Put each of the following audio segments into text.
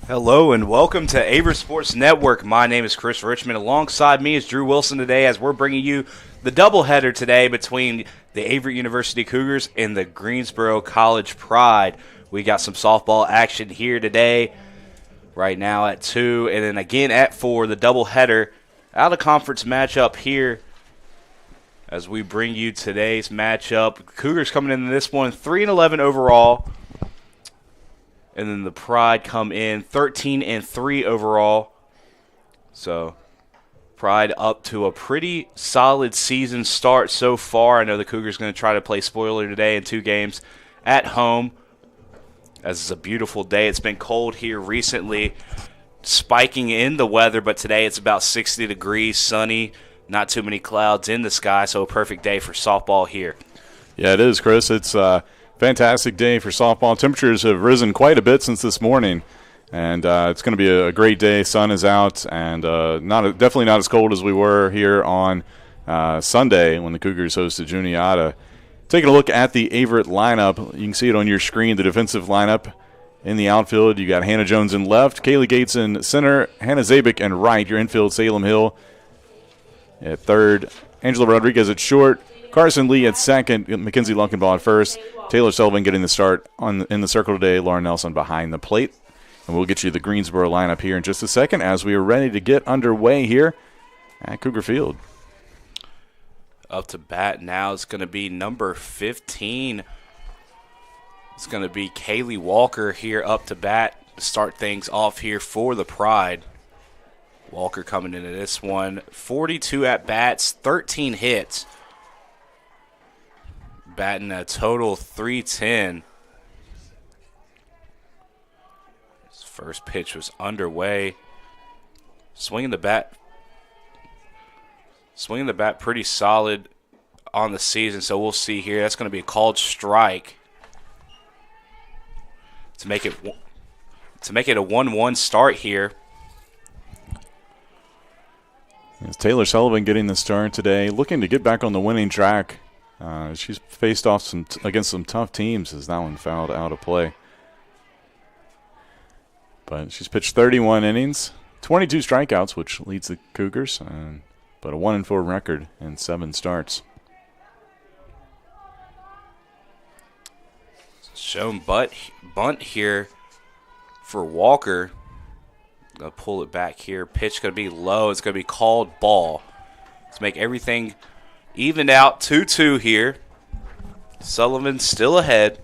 Hello and welcome to Averett Sports Network. My name is Chris Richmond. Alongside me is Drew Wilson today as we're bringing you the doubleheader today between the Averett University Cougars and the Greensboro College Pride. We got some softball action here today, right now at 2, and then again at 4, the doubleheader out-of-conference matchup here as we bring you today's matchup. Cougars coming into this one 3-11 overall. And then the Pride come in 13-3 overall. So Pride up to a pretty solid season start so far. I know the Cougars going to try to play spoiler today in 2 games at home. As it's a beautiful day. It's been cold here recently, spiking in the weather, but today it's about 60 degrees, sunny, not too many clouds in the sky, so a perfect day for softball here. Yeah, it is, Chris. It's fantastic day for softball. Temperatures have risen quite a bit since this morning, and it's going to be a great day. Sun is out, and definitely not as cold as we were here on Sunday when the Cougars hosted Juniata. Taking a look at the Averett lineup, you can see it on your screen, the defensive lineup. In the outfield, you got Hannah Jones in left, Kaylee Gates in center, Hannah Zabik in right. Your infield, Salem Hill at third, Angela Rodriguez at short, Carson Lee at second, Mackenzie Lunkenbaugh at first, Taylor Sullivan getting the start in the circle today, Lauren Nelson behind the plate. And we'll get you the Greensboro lineup here in just a second as we are ready to get underway here at Cougar Field. Up to bat now is going to be number 15. It's going to be Kaylee Walker here up to bat to start things off here for the Pride. Walker coming into this one, 42 at-bats, 13 hits. Batting a total 310. His first pitch was underway. Swinging the bat pretty solid on the season, so we'll see here. That's going to be a called strike to make it a 1-1 start here. It's Taylor Sullivan getting the start today, looking to get back on the winning track. She's faced off against some tough teams as that one fouled out of play. But she's pitched 31 innings, 22 strikeouts, which leads the Cougars, but a 1-4 record in 7 starts. Shown bunt here for Walker. Gonna pull it back here. Pitch gonna be low. It's gonna be called ball. Let's make everything evened out. 2-2 here. Sullivan still ahead.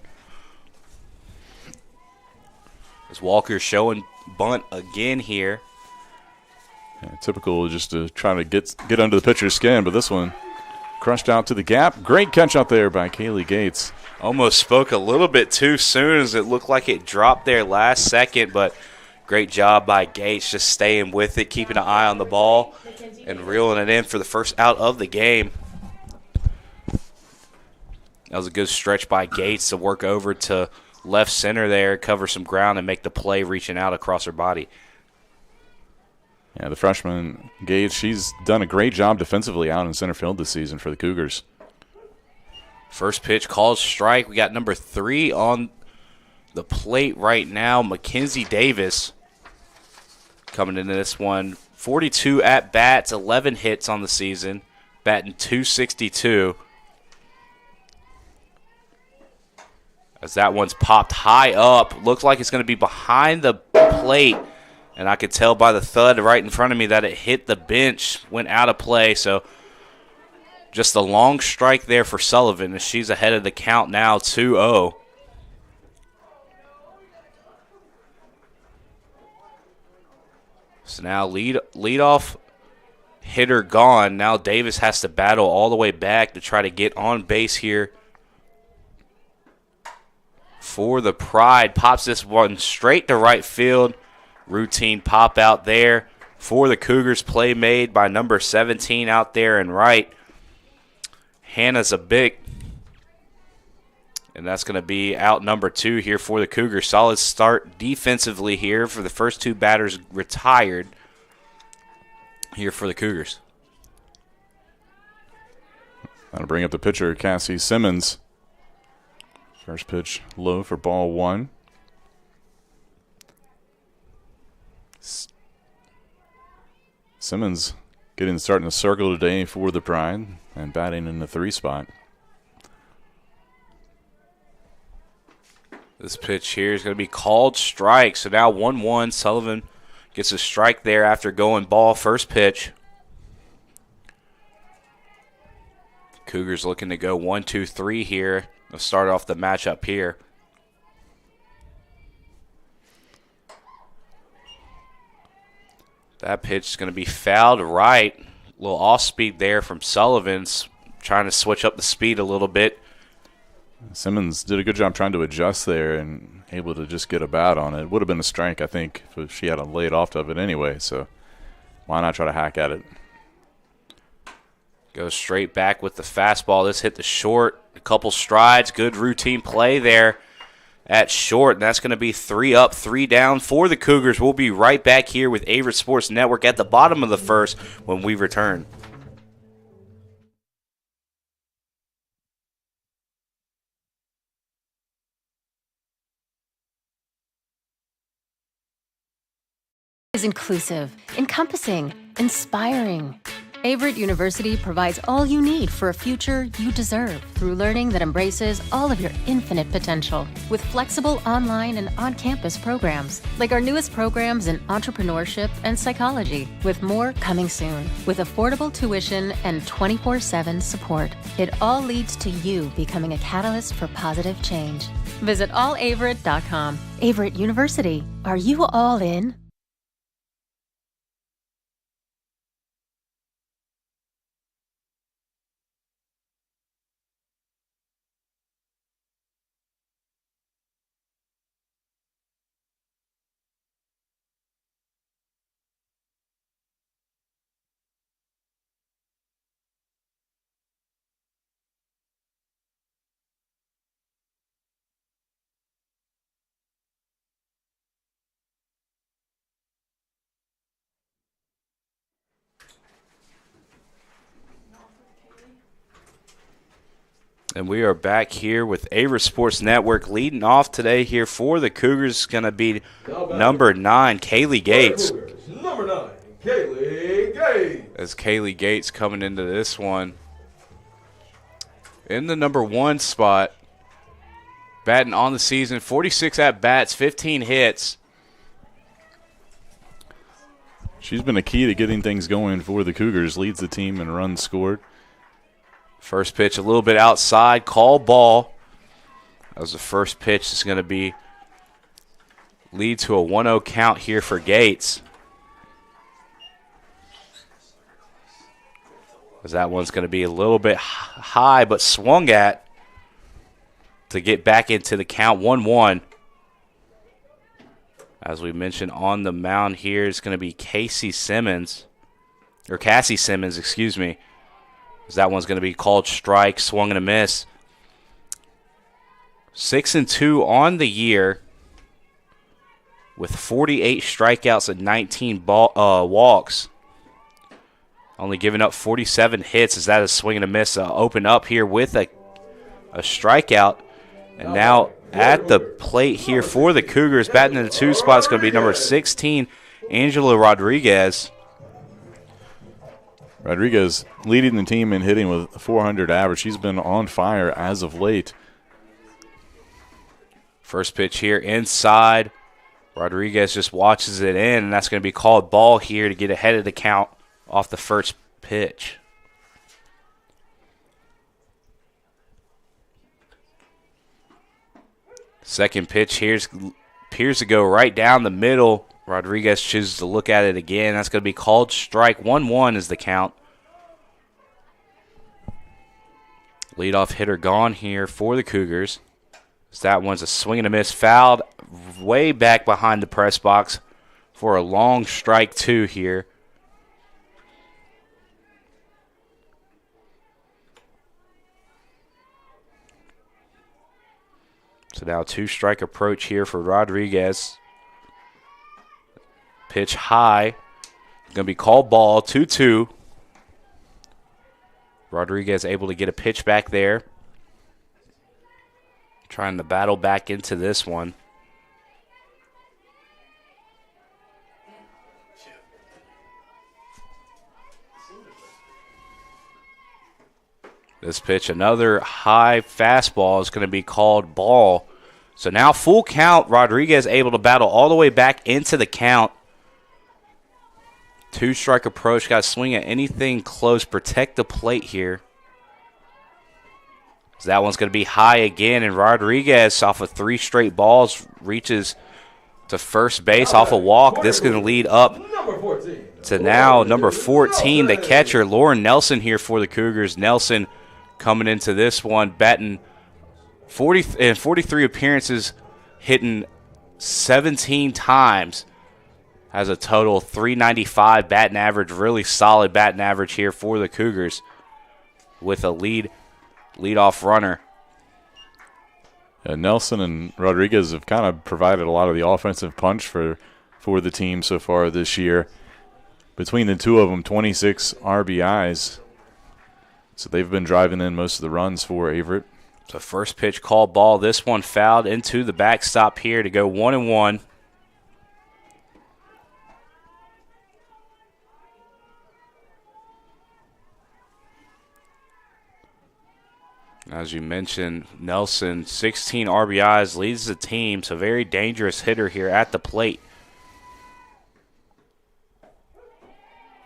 As Walker showing bunt again here. Yeah, typical just to try to get under the pitcher's skin, but this one crushed out to the gap. Great catch out there by Kaylee Gates. Almost spoke a little bit too soon as it looked like it dropped there last second, but great job by Gates just staying with it, keeping an eye on the ball, and reeling it in for the first out of the game. That was a good stretch by Gates to work over to left center there, cover some ground, and make the play reaching out across her body. Yeah, the freshman, Gates, she's done a great job defensively out in center field this season for the Cougars. First pitch called strike. We got number 3 on the plate right now, Mackenzie Davis coming into this one. 42 at-bats, 11 hits on the season, batting .262. As that one's popped high up. Looks like it's going to be behind the plate, and I could tell by the thud right in front of me that it hit the bench, went out of play, so just a long strike there for Sullivan as she's ahead of the count now, 2-0. So now leadoff hitter gone. Now Davis has to battle all the way back to try to get on base here for the Pride. Pops this one straight to right field. Routine pop out there for the Cougars. Play made by number 17 out there and right. Hannah Zabik. And that's going to be out number 2 here for the Cougars. Solid start defensively here for the first 2 batters retired here for the Cougars. That'll bring up the pitcher, Cassie Simmons. First pitch low for ball 1. Simmons starting to circle today for the Pride and batting in the 3 spot. This pitch here is going to be called strike. So now 1-1. Sullivan gets a strike there after going ball first pitch. Cougars looking to go 1-2-3 here. They'll start off the matchup here. That pitch is going to be fouled right. A little off speed there from Sullivan's trying to switch up the speed a little bit. Simmons did a good job trying to adjust there and able to just get a bat on it. Would have been a strike, I think, if she had laid off of it anyway. So why not try to hack at it? Goes straight back with the fastball. This hit the short. A couple strides. Good routine play there at short. And that's going to be 3 up, 3 down for the Cougars. We'll be right back here with Averett Sports Network at the bottom of the first when we return. Is inclusive, encompassing, inspiring. Averett University provides all you need for a future you deserve through learning that embraces all of your infinite potential with flexible online and on-campus programs like our newest programs in entrepreneurship and psychology, with more coming soon. With affordable tuition and 24/7 support, it all leads to you becoming a catalyst for positive change. Visit allaverett.com. Averett University. Are you all in? And we are back here with Averett Sports Network. Leading off today here for the Cougars is going to be number 9, Kaylee Gates. Number 9, Kaylee Gates. As Kaylee Gates coming into this one in the number 1 spot. Batting on the season, 46 at-bats, 15 hits. She's been a key to getting things going for the Cougars. Leads the team in runs scored. First pitch a little bit outside, call ball. That was the first pitch. It's going to lead to a 1-0 count here for Gates. As that one's going to be a little bit high, but swung at to get back into the count, 1-1. As we mentioned on the mound here, it's going to be Cassie Simmons, excuse me. That one's going to be called strike, swung and a miss. 6-2 on the year with 48 strikeouts and 19 walks. Only giving up 47 hits. As that is swing and a miss. Open up here with a strikeout. And now at the plate here for the Cougars, batting in the 2 spot is going to be number 16, Angela Rodriguez. Rodriguez leading the team in hitting with 400 average. She's been on fire as of late. First pitch here inside. Rodriguez just watches it in, and that's going to be called ball here to get ahead of the count off the first pitch. Second pitch here appears to go right down the middle. Rodriguez chooses to look at it again. That's going to be called strike. 1-1 is the count. Leadoff hitter gone here for the Cougars. That one's a swing and a miss. Fouled way back behind the press box for a long strike 2 here. So now 2-strike approach here for Rodriguez. Pitch high. Going to be called ball, 2-2. Rodriguez able to get a pitch back there. Trying to battle back into this one. This pitch, another high fastball, is going to be called ball. So now full count. Rodriguez able to battle all the way back into the count. 2-strike approach. Got to swing at anything close. Protect the plate here. So that one's going to be high again, and Rodriguez, off of 3 straight balls, reaches to first base off a walk. This is going to lead up to now number 14, the catcher, Lauren Nelson, here for the Cougars. Nelson coming into this one, batting 43 appearances, hitting 17 times. Has a total of 395 batting average. Really solid batting average here for the Cougars with a leadoff runner. Nelson and Rodriguez have kind of provided a lot of the offensive punch for the team so far this year. Between the two of them, 26 RBIs. So they've been driving in most of the runs for Averett. So first pitch called ball. This one fouled into the backstop here to go 1-1. As you mentioned, Nelson, 16 RBIs, leads the team. So very dangerous hitter here at the plate.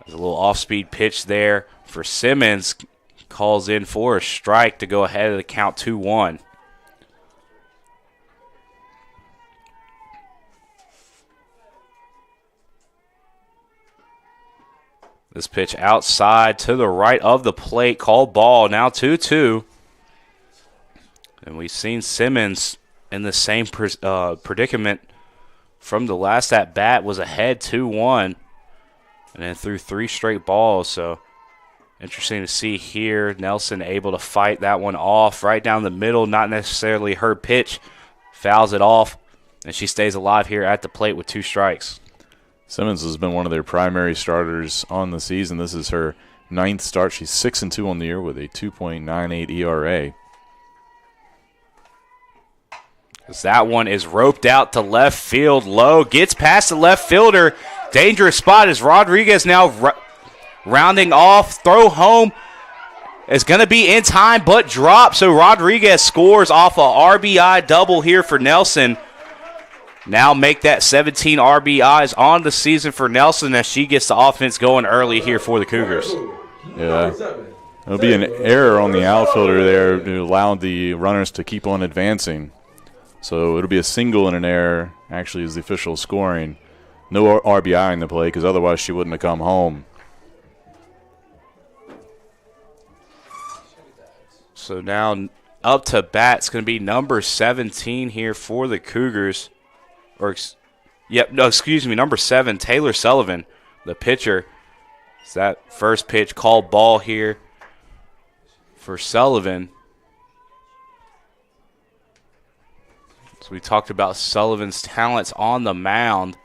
There's a little off-speed pitch there for Simmons. Calls in for a strike to go ahead of the count 2-1. This pitch outside to the right of the plate. Called ball. Now 2-2. And we've seen Simmons in the same predicament from the last at-bat, was ahead 2-1. And then threw 3 straight balls. So interesting to see here. Nelson able to fight that one off right down the middle. Not necessarily her pitch. Fouls it off. And she stays alive here at the plate with 2 strikes. Simmons has been one of their primary starters on the season. This is her 9th start. She's 6-2 on the year with a 2.98 ERA. As that one is roped out to left field low. Gets past the left fielder. Dangerous spot as Rodriguez now rounding off. Throw home is going to be in time but dropped. So Rodriguez scores off a RBI double here for Nelson. Now make that 17 RBIs on the season for Nelson as she gets the offense going early here for the Cougars. Yeah. It'll be an error on the outfielder there to allow the runners to keep on advancing. So it'll be a single and an error, actually, is the official scoring. No RBI in the play because otherwise she wouldn't have come home. So now up to bat is going to be number 17 here for the Cougars. Number 7, Taylor Sullivan, the pitcher. It's that first pitch called ball here for Sullivan. So we talked about Sullivan's talents on the mound,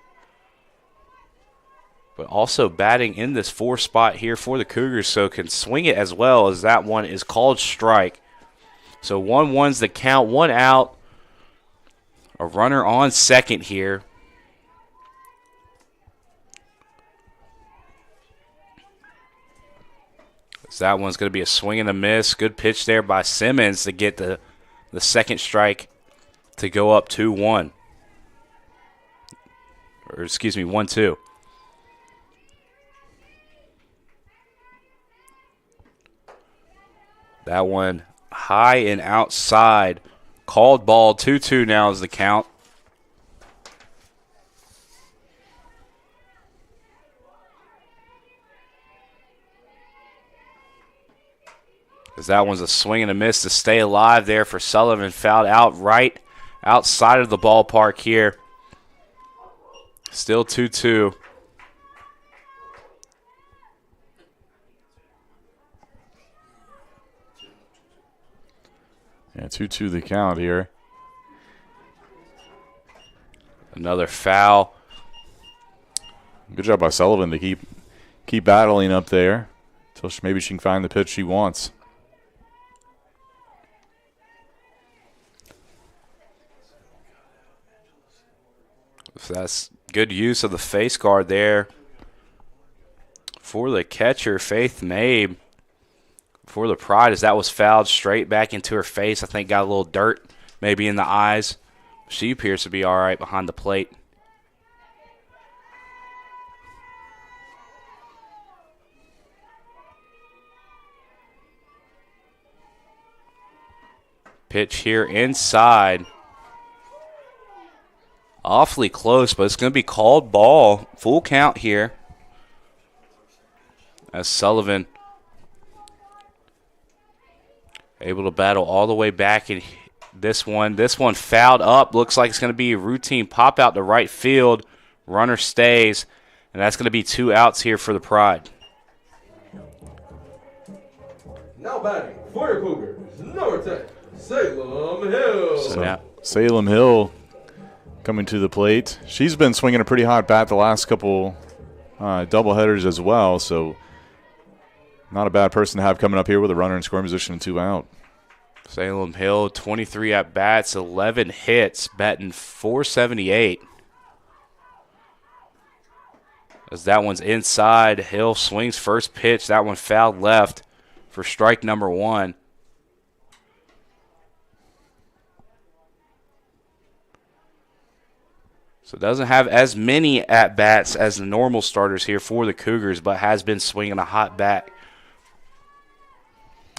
but also batting in this 4 spot here for the Cougars, so can swing it as well, as that one is called strike. So 1-1's the count, 1 out. A runner on second here. So that one's going to be a swing and a miss. Good pitch there by Simmons to get the second strike to go up 2-1. Or excuse me, 1-2. That one high and outside. Called ball, 2-2 now is the count. As that one's a swing and a miss to stay alive there for Sullivan. Fouled out right outside of the ballpark here. Still 2-2. Yeah, 2-2 the count here. Another foul. Good job by Sullivan to keep battling up there until maybe she can find the pitch she wants. So that's good use of the face guard there for the catcher, Faith Mabe. for the Pride, as that was fouled straight back into her face. I think got a little dirt maybe in the eyes. She appears to be all right behind the plate. Pitch here inside. Awfully close, but it's going to be called ball. Full count here. As Sullivan able to battle all the way back in this one. This one fouled up. Looks like it's going to be a routine pop out to right field. Runner stays, and that's going to be 2 outs here for the Pride. Now batting for your Cougars, number 10, Salem Hill. So Salem Hill coming to the plate. She's been swinging a pretty hot bat the last couple doubleheaders as well, so not a bad person to have coming up here with a runner in scoring position and 2 out. Salem Hill, 23 at-bats, 11 hits, batting .478. As that one's inside, Hill swings first pitch. That one fouled left for strike number 1. So doesn't have as many at-bats as the normal starters here for the Cougars, but has been swinging a hot bat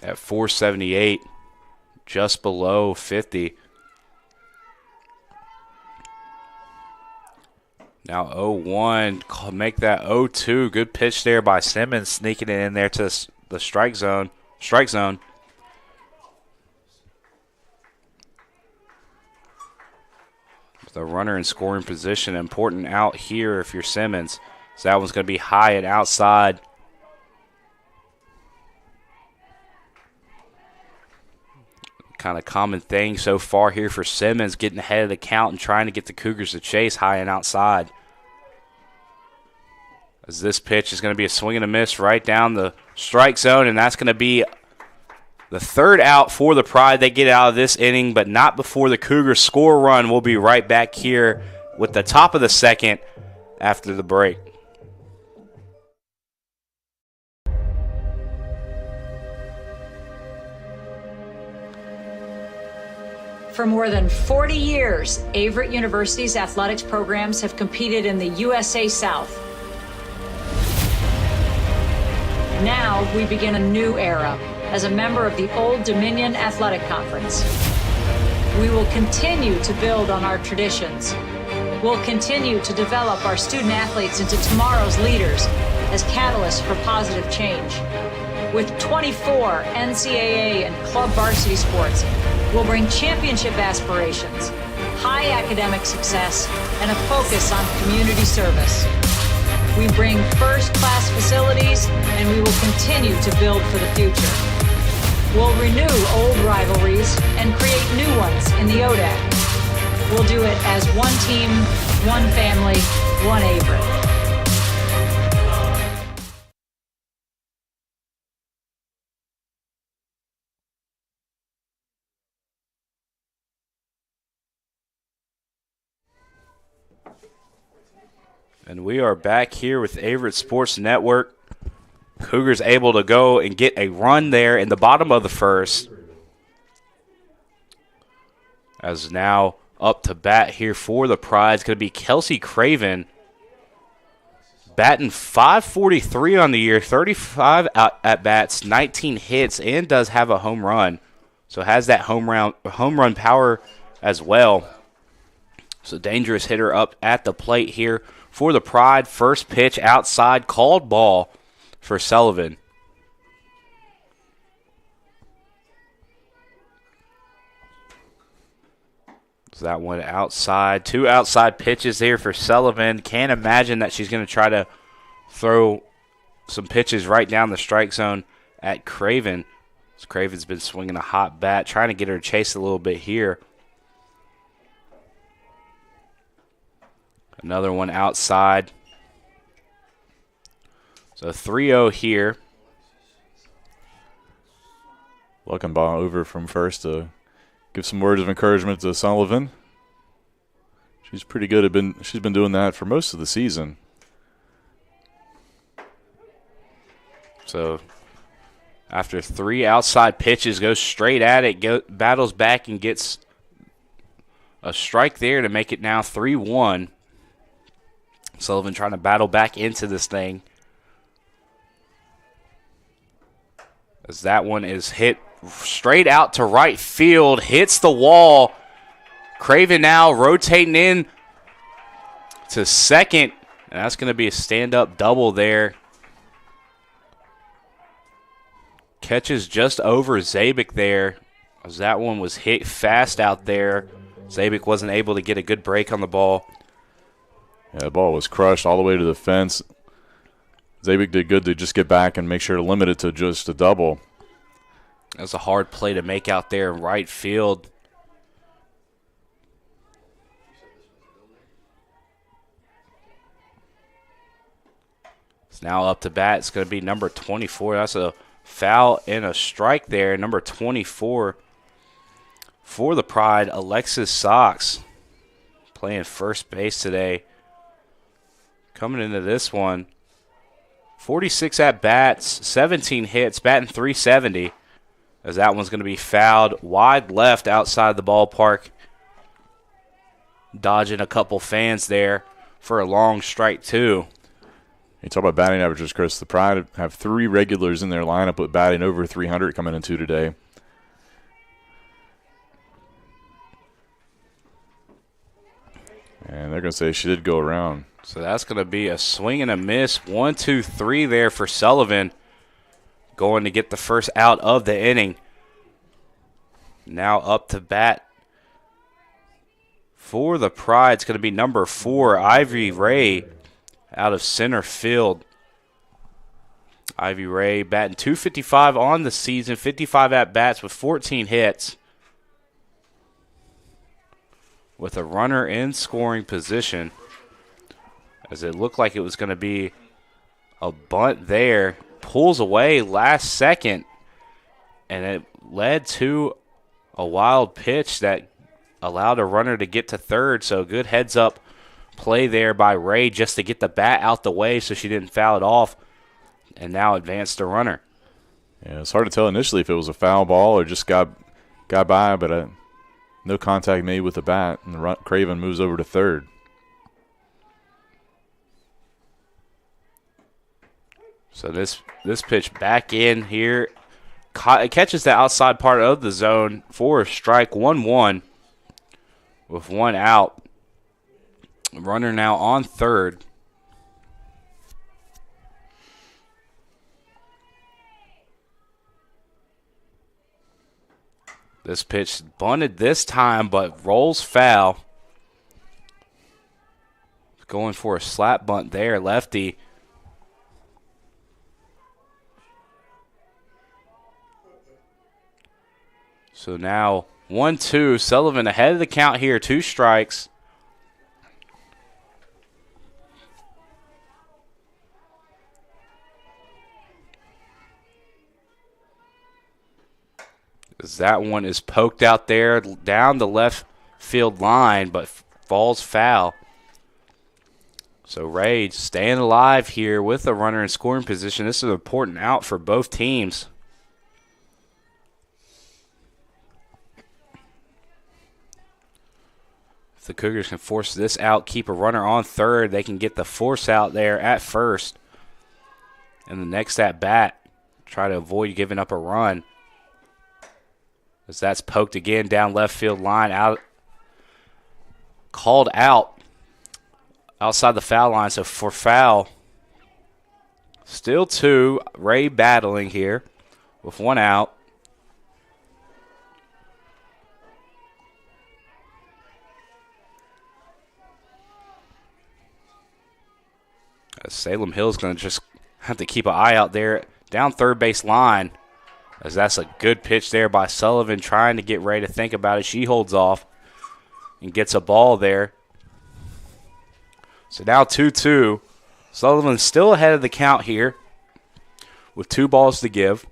at .478, just below 50. Now 0-1, make that 0-2. Good pitch there by Simmons, sneaking it in there to the strike zone. The runner in scoring position, important out here if you're Simmons. So that one's going to be high and outside. Kind of common thing so far here for Simmons, getting ahead of the count and trying to get the Cougars to chase high and outside. As this pitch is going to be a swing and a miss right down the strike zone, and that's going to be the 3rd out for the Pride. They get out of this inning, but not before the Cougars score a run. We'll be right back here with the top of the 2nd after the break. For more than 40 years, Averett University's athletics programs have competed in the USA South. Now we begin a new era as a member of the Old Dominion Athletic Conference. We will continue to build on our traditions. We'll continue to develop our student athletes into tomorrow's leaders as catalysts for positive change. With 24 NCAA and club varsity sports, we'll bring championship aspirations, high academic success, and a focus on community service. We bring first-class facilities, and we will continue to build for the future. We'll renew old rivalries and create new ones in the ODAC. We'll do it as one team, one family, one Averett. And we are back here with Averett Sports Network. Cougars able to go and get a run there in the bottom of the 1st. As now up to bat here for the Pride, it's going to be Kelsey Craven. Batting .543 on the year, 35 at-bats, 19 hits, and does have a home run. So has that home run power as well. So dangerous hitter up at the plate here for the Pride. First pitch outside, called ball for Sullivan. So that one outside. 2 outside pitches here for Sullivan. Can't imagine that she's going to try to throw some pitches right down the strike zone at Craven. So Craven's been swinging a hot bat, trying to get her to chase a little bit here. Another one outside. So 3-0 here. Luckenbaugh over from first to give some words of encouragement to Sullivan. She's pretty good. She's been doing that for most of the season. So After 3 outside pitches, goes straight at it, battles back and gets a strike there to make it now 3-1. Sullivan trying to battle back into this thing. As that one is hit straight out to right field, hits the wall. Craven now rotating in to second, and that's going to be a stand-up double there. Catches just over Zabik there, as that one was hit fast out there. Zabik wasn't able to get a good break on the ball. Yeah, the ball was crushed all the way to the fence. Zabik did good to just get back and make sure to limit it to just a double. That was a hard play to make out there in right field. It's now up to bat. It's going to be number 24. That's a foul and a strike there. Number 24 for the Pride, Alexis Sox, playing first base today. Coming into this one, 46 at-bats, 17 hits, batting .370, as that one's going to be fouled wide left outside the ballpark. Dodging a couple fans there for a long strike, too. You talk about batting averages, Chris. The Pride have 3 regulars in their lineup with batting over 300 coming into today. And they're going to say she did go around. So that's going to be a swing and a miss. 1-2-3 there for Sullivan, going to get the first out of the inning. Now up to bat for the Pride. It's going to be number 4, Ivy Ray, out of center field. Ivy Ray batting .255 on the season, 55 at-bats with 14 hits. With a runner in scoring position, as it looked like it was going to be a bunt there. Pulls away last second, and it led to a wild pitch that allowed a runner to get to third. So good heads-up play there by Ray just to get the bat out the way so she didn't foul it off, and now advanced the runner. Yeah, it's hard to tell initially if it was a foul ball or just got by, but no contact made with the bat, and Craven moves over to third. So this pitch back in here. It catches the outside part of the zone for a strike, 1-1 with 1 out. Runner now on third. This pitch bunted this time, but rolls foul. Going for a slap bunt there, lefty. So now 1-2. Sullivan ahead of the count here, 2 strikes. That one is poked out there down the left field line, but falls foul. So Ray staying alive here with a runner in scoring position. This is an important out for both teams. If the Cougars can force this out, keep a runner on third, they can get the force out there at first. And the next at bat, try to avoid giving up a run. As that's poked again down left field line, out, called out outside the foul line. So for foul, still 2. Ray battling here with 1 out. Salem Hill's going to just have to keep an eye out there down third base line, as that's a good pitch there by Sullivan, trying to get Ray to think about it. She holds off and gets a ball there. So now 2-2. Sullivan's still ahead of the count here with 2 balls to give.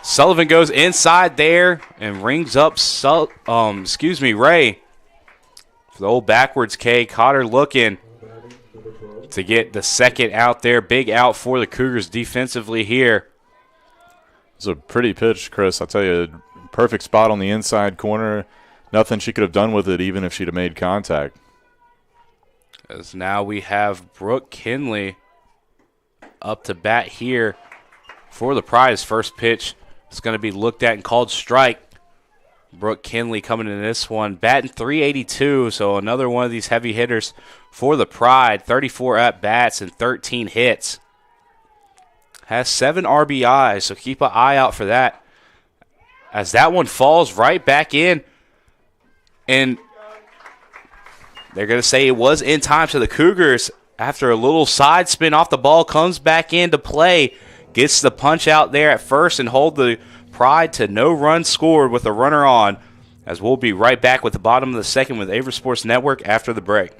Sullivan goes inside there and rings up Ray. For the old backwards K, caught her looking. to get the second out there. Big out for the Cougars defensively here. It's a pretty pitch, Chris. I'll tell you, perfect spot on the inside corner. Nothing she could have done with it even if she'd have made contact. As now we have Brooke Kinley up to bat here for the Prize. First pitch is going to be looked at and called strike. Brooke Kinley coming in this one, batting .382, so another one of these heavy hitters for the Pride. 34 at-bats and 13 hits. Has 7 RBIs, so keep an eye out for that. As that one falls right back in, and they're going to say it was in time, so the Cougars, after a little side spin off the ball, comes back into play, gets the punch out there at first and hold the Pride to no runs scored with a runner on, as we'll be right back with the bottom of the second with Averett Sports Network after the break.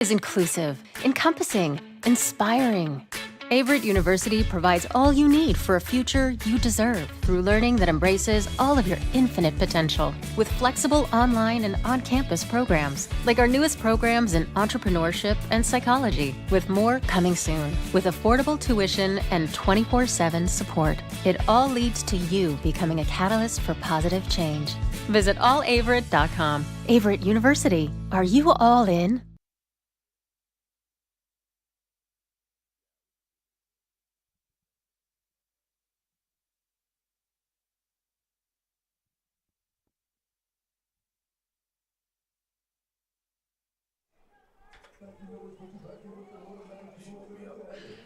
Is inclusive, encompassing, inspiring. Averett University provides all you need for a future you deserve through learning that embraces all of your infinite potential with flexible online and on-campus programs, like our newest programs in entrepreneurship and psychology, with more coming soon, with affordable tuition and 24/7 support. It all leads to you becoming a catalyst for positive change. Visit allaverett.com. Averett University. Are you all in?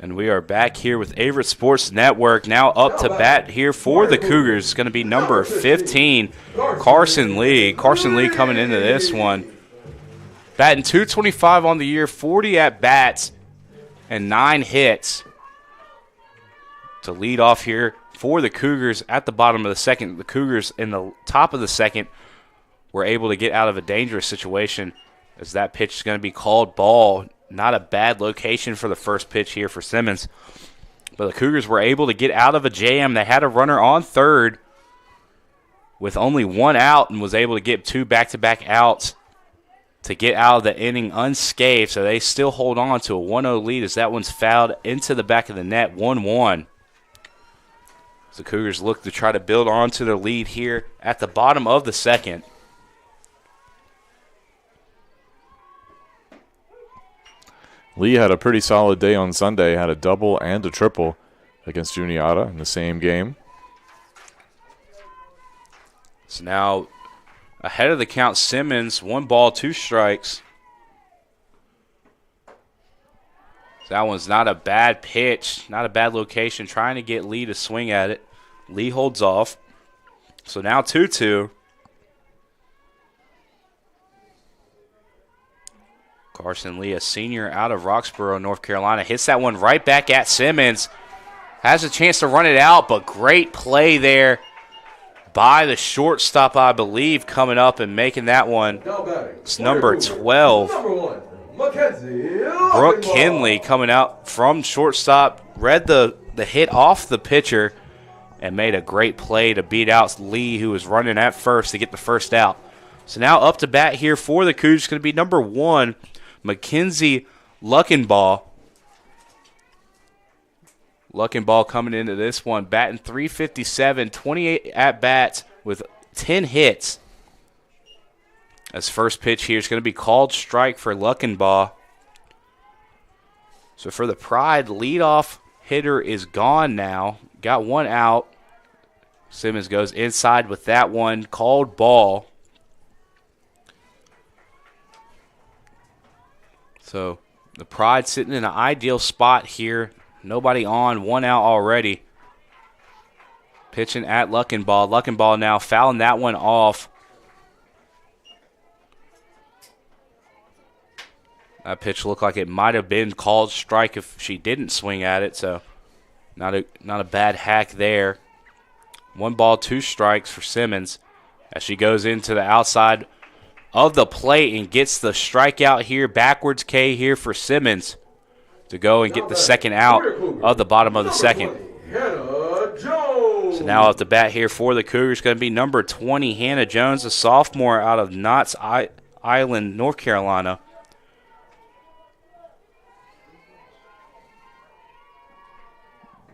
And we are back here with Averett Sports Network. Now up to bat here for the Cougars. It's going to be number 15, Carson Lee. Carson Lee coming into this one. Batting .225 on the year, 40 at-bats, and 9 hits. To lead off here for the Cougars at the bottom of the second. The Cougars in the top of the second were able to get out of a dangerous situation, as that pitch is going to be called ball. Not a bad location for the first pitch here for Simmons. But the Cougars were able to get out of a jam. They had a runner on third with only 1 out and was able to get 2 back-to-back outs to get out of the inning unscathed. So they still hold on to a 1-0 lead as that one's fouled into the back of the net, 1-1. So the Cougars look to try to build onto their lead here at the bottom of the second. Lee had a pretty solid day on Sunday, had a double and a triple against Juniata in the same game. So now ahead of the count, Simmons, 1 ball, 2 strikes. That one's not a bad pitch, not a bad location, trying to get Lee to swing at it. Lee holds off. So now 2-2. Carson Lee, a senior out of Roxborough, North Carolina, hits that one right back at Simmons. Has a chance to run it out, but great play there by the shortstop, I believe, coming up and making that one. It's number 12. Brooke Kinley coming out from shortstop, read the hit off the pitcher and made a great play to beat out Lee, who was running at first to get the first out. So now up to bat here for the Cougars is going to be number 1, Mackenzie Luckenball. Luckenball coming into this one, batting .357, 28 at-bats with 10 hits. As first pitch here is going to be called strike for Luckenball. So for the Pride, leadoff hitter is gone now. Got 1 out. Simmons goes inside with that one, called ball. So the Pride sitting in an ideal spot here. Nobody on, 1 out already. Pitching at Luckenball. Luckenball now fouling that one off. That pitch looked like it might have been called strike if she didn't swing at it, so not a bad hack there. 1 ball, 2 strikes for Simmons as she goes into the outside of the plate and gets the strikeout here. Backwards K here for Simmons to go and get the second out of the bottom of the second. So now at the bat here for the Cougars going to be number 20, Hannah Jones, a sophomore out of Knott's Island, North Carolina.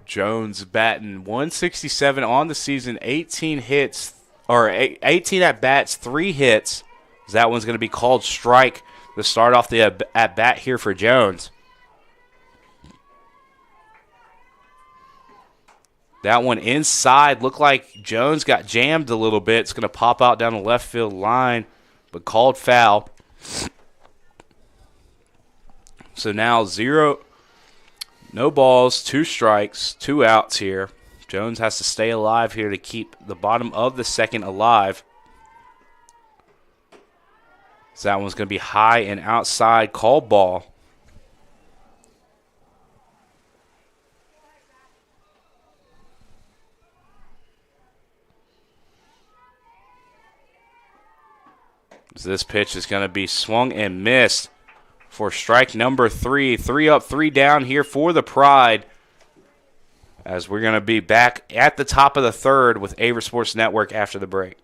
Jones batting 167 on the season, 18 hits, or 18 at-bats, 3 hits. That one's going to be called strike to start off the at-bat here for Jones. That one inside. Looked like Jones got jammed a little bit. It's going to pop out down the left field line, but called foul. So now no balls, 2 strikes, 2 outs here. Jones has to stay alive here to keep the bottom of the second alive. So that one's going to be high and outside, called ball. This pitch is going to be swung and missed for strike number 3. 3 up, 3 down here for the Pride, as we're going to be back at the top of the third with Averett Sports Network after the break.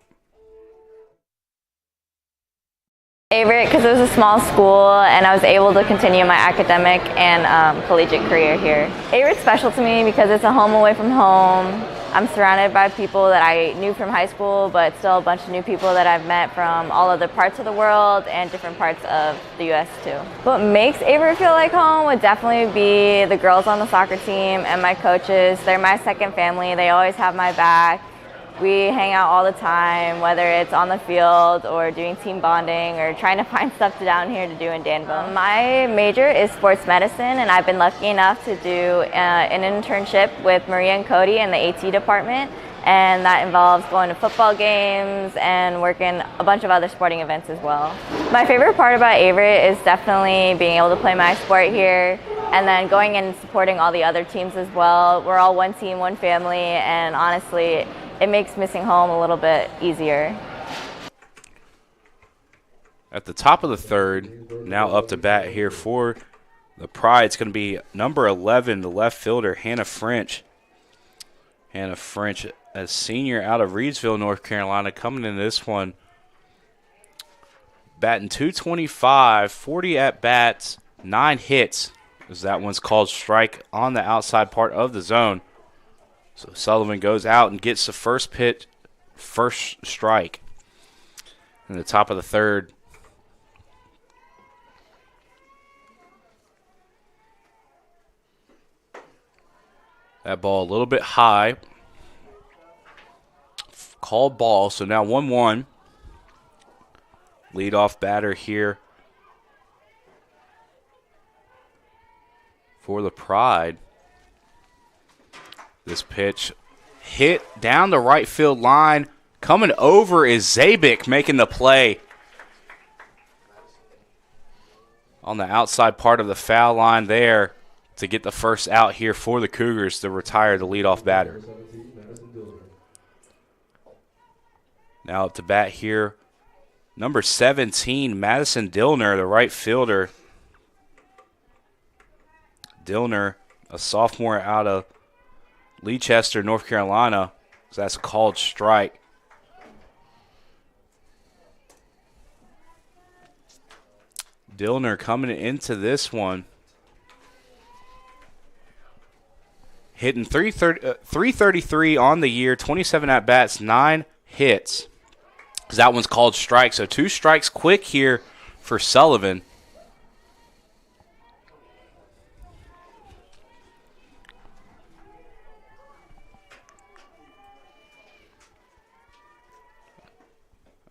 Averett, because it was a small school and I was able to continue my academic and collegiate career here. Averett's special to me because it's a home away from home. I'm surrounded by people that I knew from high school, but still a bunch of new people that I've met from all other parts of the world and different parts of the U.S. too. What makes Averett feel like home would definitely be the girls on the soccer team and my coaches. They're my second family. They always have my back. We hang out all the time, whether it's on the field or doing team bonding or trying to find stuff down here to do in Danville. My major is sports medicine, and I've been lucky enough to do an internship with Maria and Cody in the AT department, and that involves going to football games and working a bunch of other sporting events as well. My favorite part about Averett is definitely being able to play my sport here, and then going and supporting all the other teams as well. We're all one team, one family, and honestly, it makes missing home a little bit easier. At the top of the third, now up to bat here for the Pride, it's going to be number 11, the left fielder, Hannah French. Hannah French, a senior out of Reidsville, North Carolina, coming into this one, batting .225, 40 at-bats, 9 hits, as that one's called strike on the outside part of the zone. So Sullivan goes out and gets the first pitch, first strike. In the top of the third. That ball a little bit high. Called ball, so now 1-1. Leadoff batter here for the Pride. This pitch hit down the right field line. Coming over is Zabik making the play on the outside part of the foul line there to get the first out here for the Cougars to retire the leadoff batter. Now up to bat here, number 17, Madison Dillner, the right fielder. Dillner, a sophomore out of Leicester, North Carolina. So that's a called strike. Dillner coming into this one, hitting 333 on the year, 27 at-bats, 9 hits. That one's called strike. So 2 strikes quick here for Sullivan.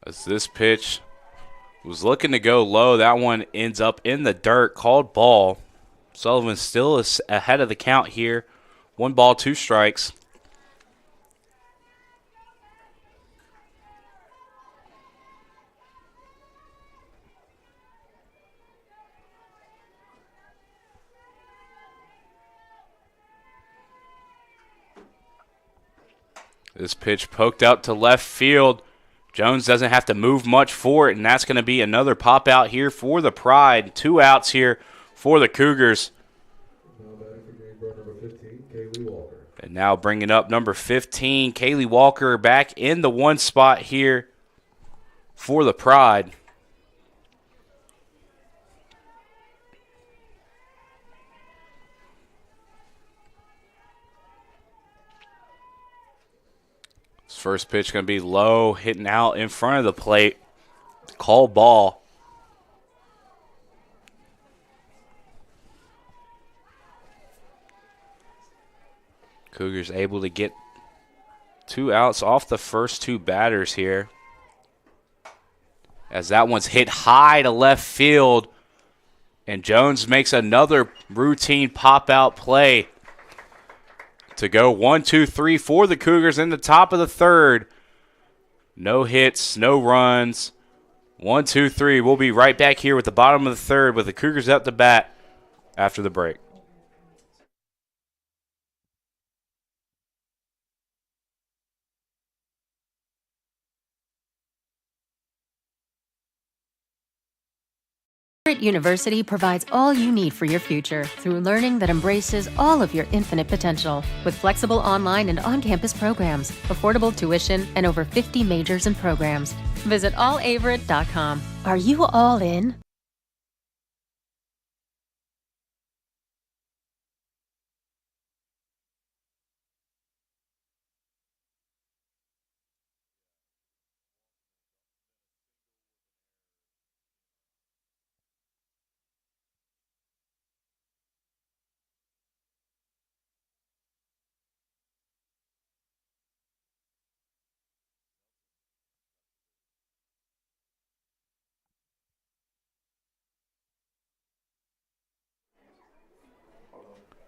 As this pitch was looking to go low, that one ends up in the dirt, called ball. Sullivan still is ahead of the count here. 1 ball, 2 strikes. This pitch poked out to left field. Jones doesn't have to move much for it, and that's going to be another pop out here for the Pride. 2 outs here for the Cougars. And now bringing up number 15, Kaylee Walker, back in the 1 spot here for the Pride. First pitch going to be low, hitting out in front of the plate. Call ball. Cougars able to get 2 outs off the first 2 batters here. As that one's hit high to left field. And Jones makes another routine pop-out play to go 1-2-3 for the Cougars in the top of the third. No hits, no runs. 1-2-3. We'll be right back here with the bottom of the third with the Cougars up to bat after the break. Averett University provides all you need for your future through learning that embraces all of your infinite potential. With flexible online and on-campus programs, affordable tuition, and over 50 majors and programs. Visit allaverett.com. Are you all in?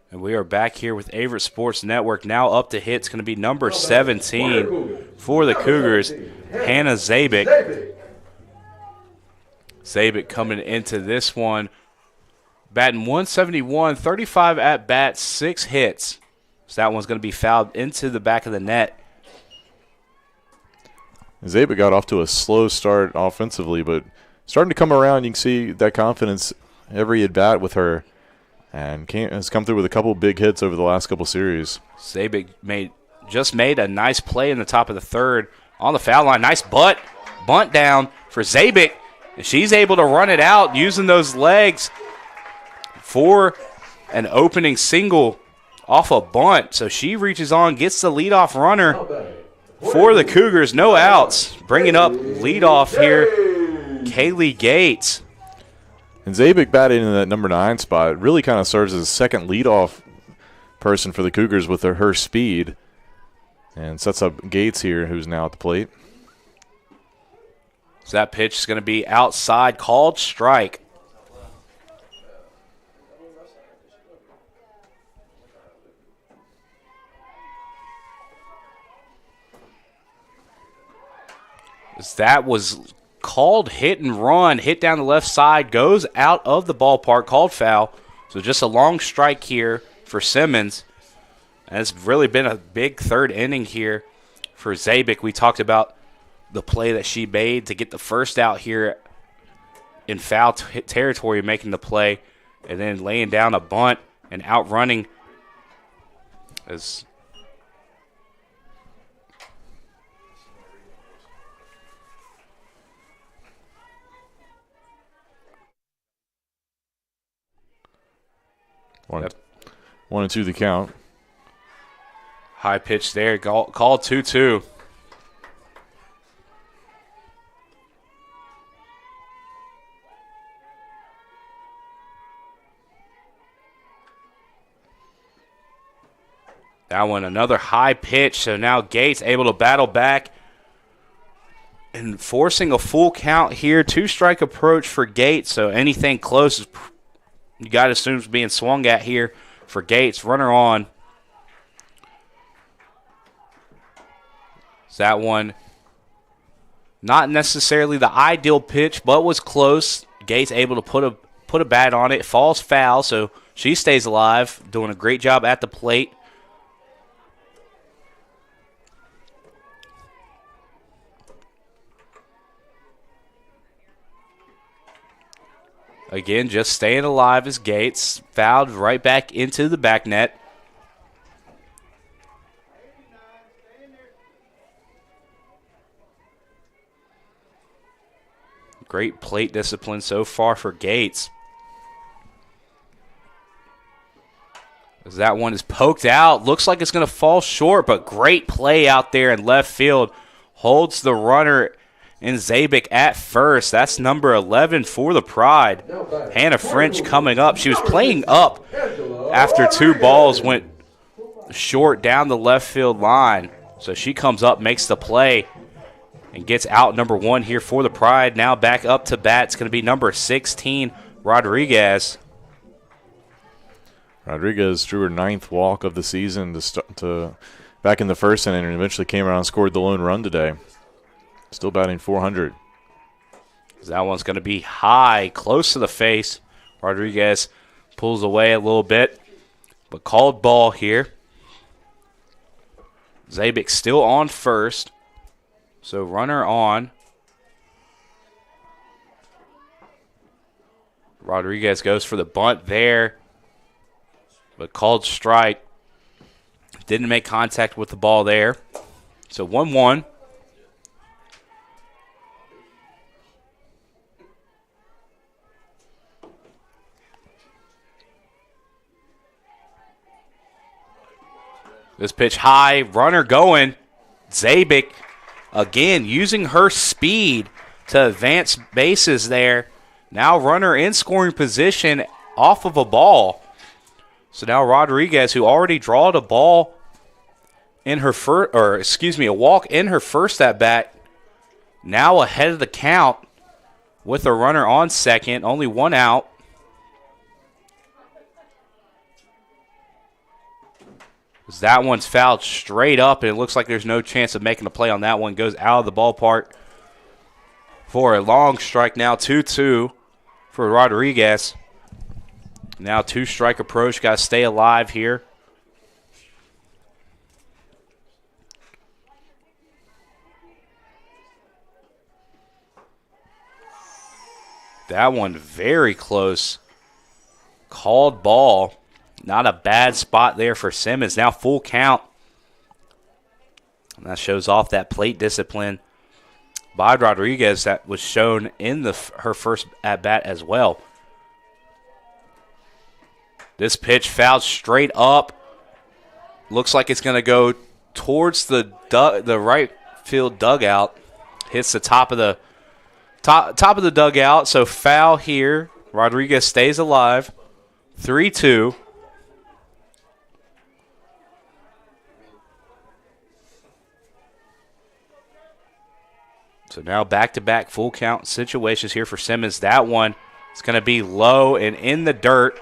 And we are back here with Averett Sports Network. Now up to hit. It's going to be number 17 for the Cougars, Hannah Zabik. Zabik coming into this one, batting 171, 35 at-bats, 6 hits. So that one's going to be fouled into the back of the net. Zabik got off to a slow start offensively, but starting to come around. You can see that confidence every at-bat with her. And has come through with a couple big hits over the last couple series. Zabik just made a nice play in the top of the third on the foul line. Nice bunt down for Zabik. And she's able to run it out using those legs for an opening single off a bunt. So she reaches on, gets the leadoff runner for the Cougars. No outs. Bringing up leadoff here, Kaylee Gates. And Zabik batting in that number 9 spot really kind of serves as a second leadoff person for the Cougars with her speed. And sets up Gates here, who's now at the plate. So that pitch is going to be outside, called strike. That was called hit and run, hit down the left side, goes out of the ballpark, called foul. So just a long strike here for Simmons. And it's really been a big third inning here for Zabik. We talked about the play that she made to get the first out here in foul territory, making the play, and then laying down a bunt and outrunning as One and two the count. High pitch there, called 2-2. That one, another high pitch. So now Gates able to battle back and forcing a full count here. 2-strike approach for Gates. So anything close, you got to assume is being swung at here for Gates. Runner on. So that one, not necessarily the ideal pitch, but was close. Gates able to put a bat on it. Falls foul, so she stays alive, doing a great job at the plate. Again, just staying alive as Gates. Fouled right back into the back net. Great plate discipline so far for Gates. That one is poked out. Looks like it's going to fall short, but great play out there in left field. Holds the runner in Zabik at first. That's number 11 for the Pride. Hannah French coming up. She was playing up after 2 balls went short down the left field line. So she comes up, makes the play, and gets out number 1 here for the Pride. Now back up to bat. It's going to be number 16, Rodriguez. Rodriguez drew her 9th walk of the season to back in the first inning and eventually came around and scored the lone run today. Still batting .400. That one's going to be high, close to the face. Rodriguez pulls away a little bit, but called ball here. Zabik still on first, so runner on. Rodriguez goes for the bunt there, but called strike. Didn't make contact with the ball there. So 1-1. This pitch high, runner going. Zabik again using her speed to advance bases there. Now runner in scoring position off of a ball. So now Rodriguez, who already drawed a ball in her a walk in her first at bat, now ahead of the count with a runner on second, only 1 out. That one's fouled straight up, and it looks like there's no chance of making a play on that one. Goes out of the ballpark for a long strike now, 2-2 for Rodriguez. Now 2-strike approach, got to stay alive here. That one very close. Called ball. Not a bad spot there for Simmons. Now full count. And that shows off that plate discipline by Rodriguez that was shown in her first at-bat as well. This pitch fouled straight up. Looks like it's going to go towards the right field dugout. Hits the top of the dugout. So foul here. Rodriguez stays alive. 3-2. So now back-to-back full count situations here for Simmons. That one is going to be low and in the dirt.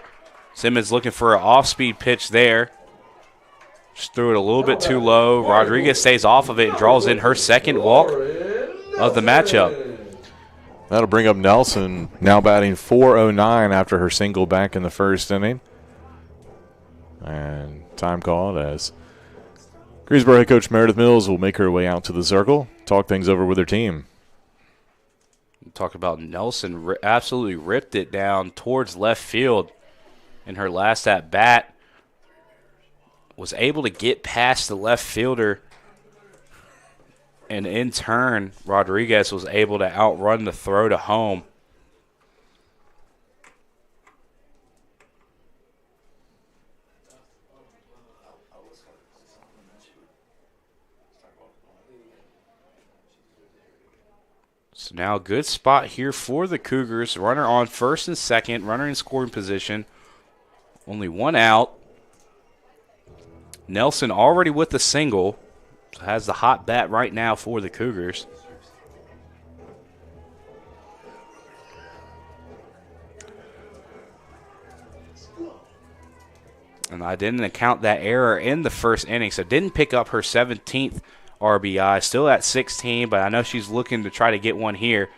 Simmons looking for an off-speed pitch there. Just threw it a little bit too low. Rodriguez stays off of it and draws in her second walk of the matchup. That'll bring up Nelson, now batting .409 after her single back in the first inning. And time called as Greensboro head coach Meredith Mills will make her way out to the circle, talk things over with her team. Talk about Nelson absolutely ripped it down towards left field in her last at-bat. Was able to get past the left fielder, and in turn, Rodriguez was able to outrun the throw to home. So now a good spot here for the Cougars. Runner on first and second, runner in scoring position. Only 1 out. Nelson already with the single. Has the hot bat right now for the Cougars. And I didn't account that error in the first inning, so didn't pick up her 17th RBI. Still at 16, but I know she's looking to try to get one here.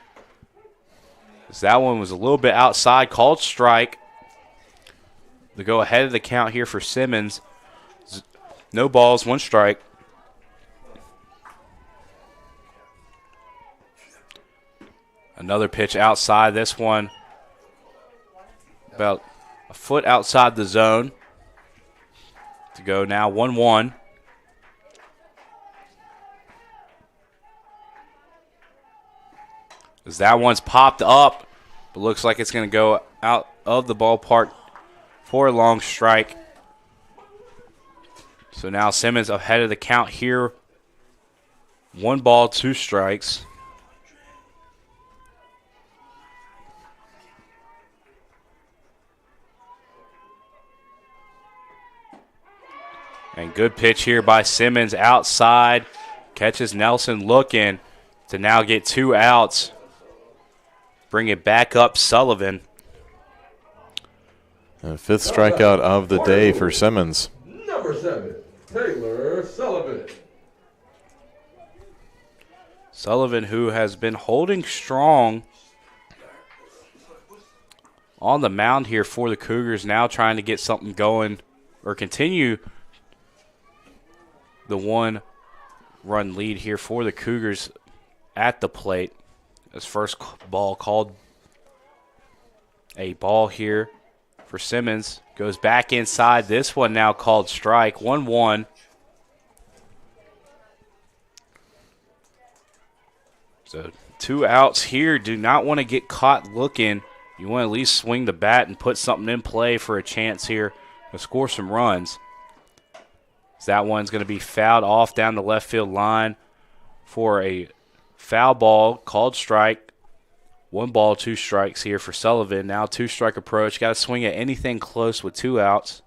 So that one was a little bit outside. Called strike. To go ahead of the count here for Simmons. No balls, 1 strike. Another pitch outside. This one about a foot outside the zone. To go now 1-1. As that one's popped up, but looks like it's going to go out of the ballpark for a long strike. So now Simmons ahead of the count here. 1 ball, 2 strikes. And good pitch here by Simmons outside. Catches Nelson looking to now get 2 outs. Bring it back up Sullivan. A 5th strikeout of the day for Simmons. Number 7, Taylor Sullivan. Sullivan, who has been holding strong on the mound here for the Cougars, now trying to get something going or continue the 1-run lead here for the Cougars at the plate. His first ball called a ball here for Simmons. Goes back inside. This one now called strike. 1-1. So 2 outs here. Do not want to get caught looking. You want to at least swing the bat and put something in play for a chance here to score some runs. So that one's going to be fouled off down the left field line for a foul ball, called strike. 1 ball, 2 strikes here for Sullivan. Now 2-strike approach. Got to swing at anything close with 2 outs.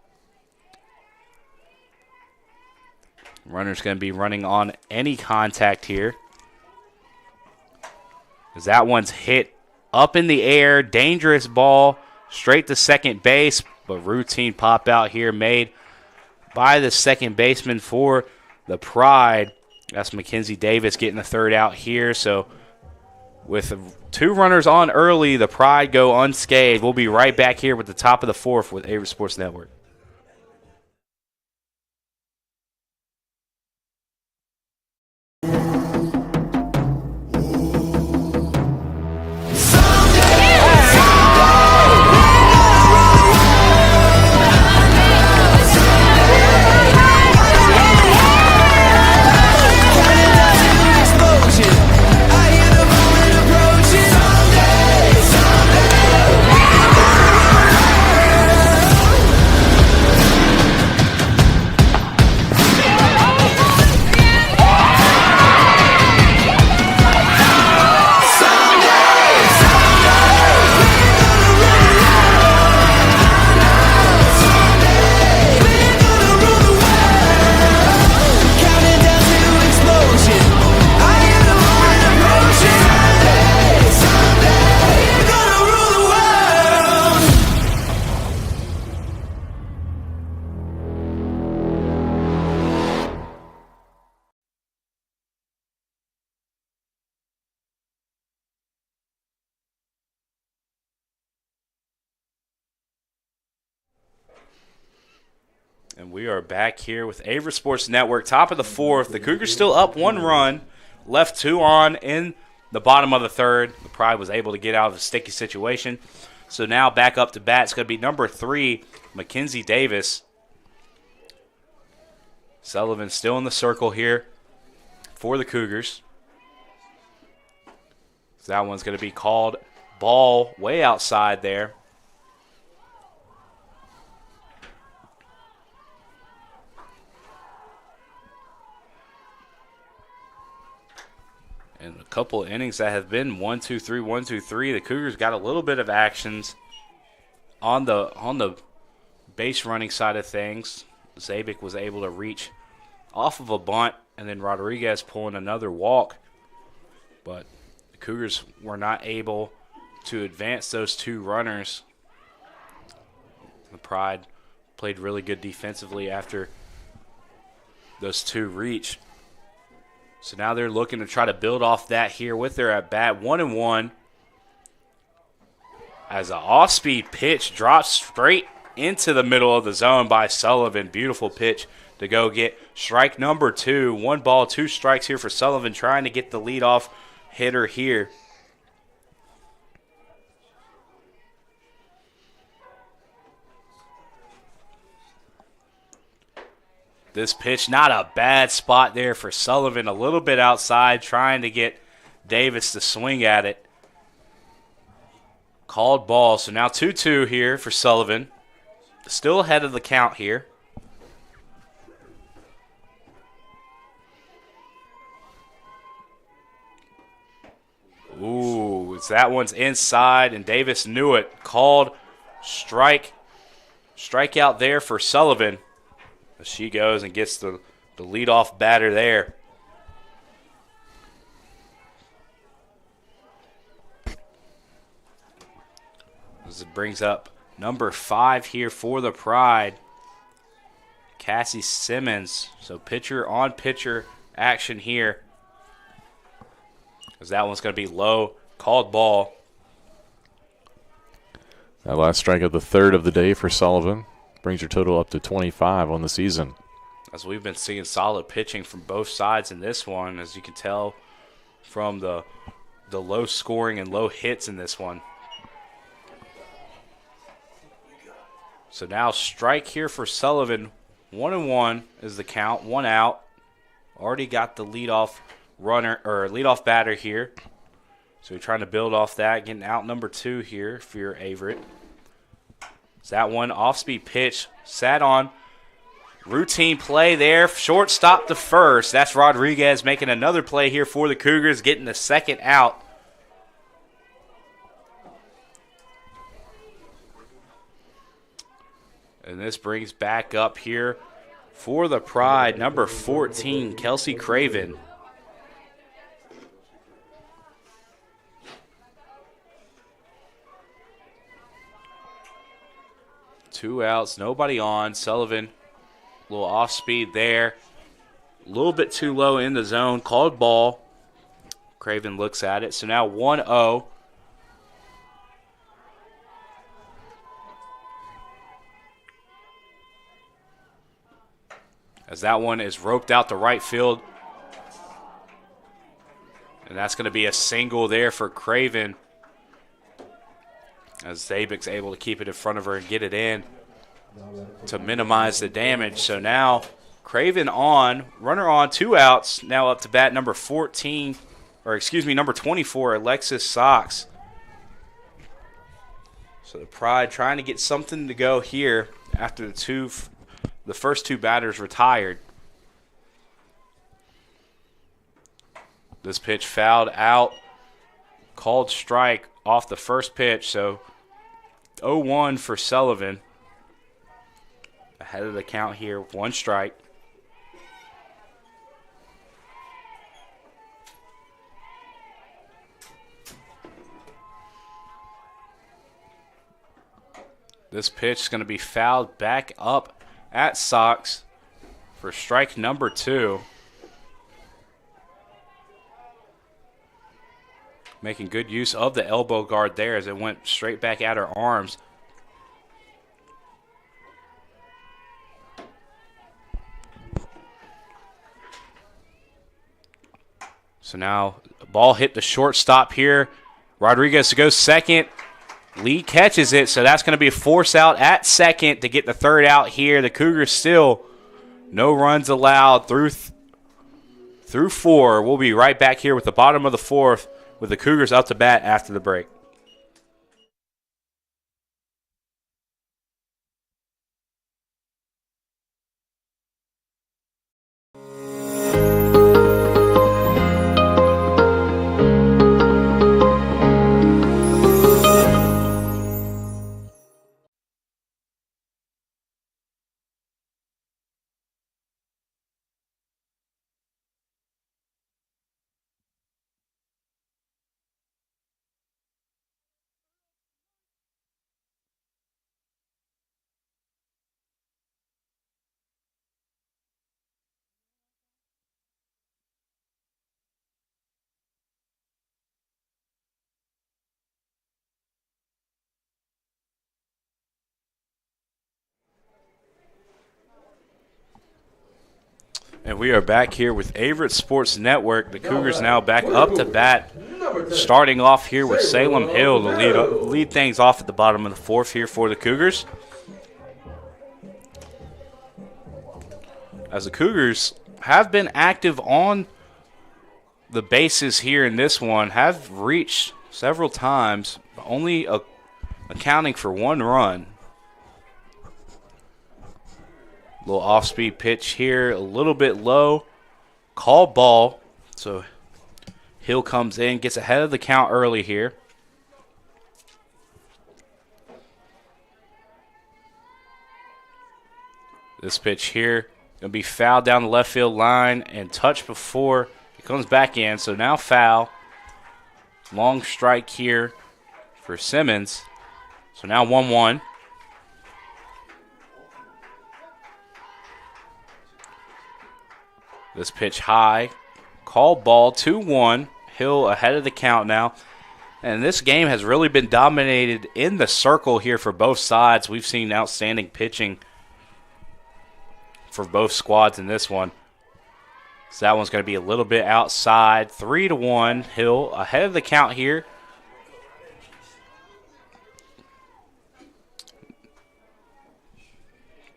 Runner's going to be running on any contact here. As that one's hit up in the air. Dangerous ball straight to second base. But routine pop out here made by the second baseman for the Pride. That's Mackenzie Davis getting the 3rd out here. So with 2 runners on early, the Pride go unscathed. We'll be right back here with the top of the 4th with Averett Sports Network. And we are back here with Averett Sports Network, top of the 4th. The Cougars still up 1 run, left 2 on in the bottom of the 3rd. The Pride was able to get out of a sticky situation. So now back up to bat. It's going to be number 3, Mackenzie Davis. Sullivan still in the circle here for the Cougars. So that one's going to be called ball way outside there. And a couple of innings that have been 1-2-3, 1-2-3. The Cougars got a little bit of actions on the base running side of things. Zabik was able to reach off of a bunt, and then Rodriguez pulling another walk. But the Cougars were not able to advance those 2 runners. The Pride played really good defensively after those 2 reach. So now they're looking to try to build off that here with their at-bat. 1-1. As an off-speed pitch drops straight into the middle of the zone by Sullivan. Beautiful pitch to go get strike number 2. 1 ball, 2 strikes here for Sullivan, trying to get the leadoff hitter here. This pitch, not a bad spot there for Sullivan. A little bit outside, trying to get Davis to swing at it. Called ball. So now 2-2 here for Sullivan. Still ahead of the count here. That one's inside, and Davis knew it. Called strikeout there for Sullivan. As she goes and gets the leadoff batter there. As it brings up number 5 here for the Pride, Cassie Simmons. So pitcher on pitcher action here. As that one's going to be low, called ball. That last strike of the third of the day for Sullivan brings her total up to 25 on the season. As we've been seeing solid pitching from both sides in this one, as you can tell from the low scoring and low hits in this one. So now strike here for Sullivan. 1-1 is the count, 1 out. Already got the leadoff batter here. So you're trying to build off that, getting out number 2 here for your Averett. So that one off-speed pitch, sat on. Routine play there, shortstop to first. That's Rodriguez making another play here for the Cougars, getting the second out. And this brings back up here for the Pride, number 14, Kelsey Craven. Two outs, nobody on. Sullivan, a little off speed there. A little bit too low in the zone. Called ball. Craven looks at it. So now 1-0. As that one is roped out to right field. And that's going to be a single there for Craven. As Zabik's able to keep it in front of her and get it in to minimize the damage. So now Craven on, runner on, 2 outs. Now up to bat number 24, Alexis Sox. So the Pride trying to get something to go here after the first 2 batters retired. This pitch fouled out, called strike off the first pitch. So 0-1 for Sullivan. Ahead of the count here, 1 strike. This pitch is going to be fouled back up at Sox for strike number 2. Making good use of the elbow guard there as it went straight back at her arms. So now the ball hit the shortstop here. Rodriguez to go second. Lee catches it, so that's going to be a force out at second to get the third out here. The Cougars still no runs allowed through 4. We'll be right back here with the bottom of the 4th with the Cougars up to bat after the break. And we are back here with Averett Sports Network. The Cougars now back up to bat, starting off here with Salem Hill to lead things off at the bottom of the 4th here for the Cougars. As the Cougars have been active on the bases here in this one, have reached several times, only accounting for 1 run. Little off-speed pitch here, a little bit low. Call ball. So Hill comes in, gets ahead of the count early here. This pitch here going to be fouled down the left field line and touched before it comes back in. So now foul. Long strike here for Simmons. So now 1-1. This pitch high. Called ball, 2-1. Hill ahead of the count now. And this game has really been dominated in the circle here for both sides. We've seen outstanding pitching for both squads in this one. So that one's going to be a little bit outside. 3-1. Hill ahead of the count here.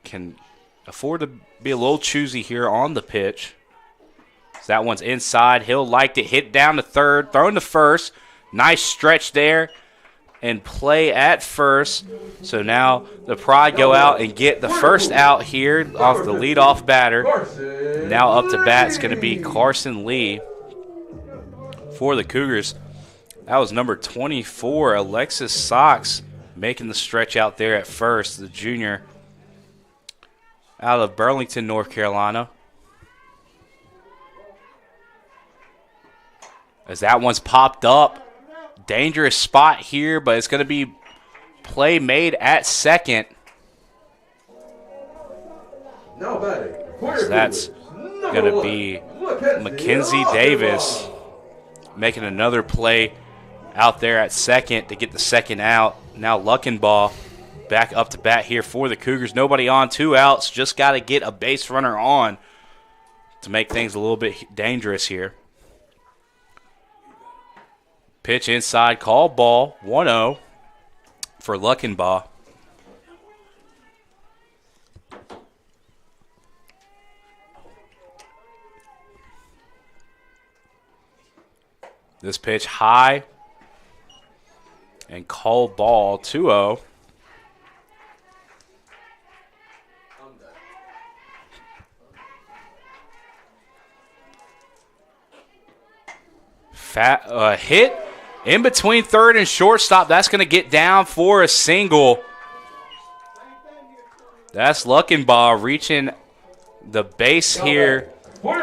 Can afford to be a little choosy here on the pitch. So that one's inside. Hill liked it. Hit down to third. Thrown to first. Nice stretch there. And play at first. So now the Pride go out and get the first out here off the leadoff batter. Now up to bat is going to be Carson Lee for the Cougars. That was number 24, Alexis Sox, making the stretch out there at first, the junior out of Burlington, North Carolina. As that one's popped up. Dangerous spot here, but it's going to be play made at second. So that's going to be Mackenzie Davis making another play out there at second to get the second out. Now Luckenbaugh back up to bat here for the Cougars. Nobody on, 2 outs. Just got to get a base runner on to make things a little bit dangerous here. Pitch inside, call ball, 1-0 for Luckenbaugh. This pitch high and call ball, 2-0. Hit in between third and shortstop. That's going to get down for a single. That's Luckenbaugh reaching the base here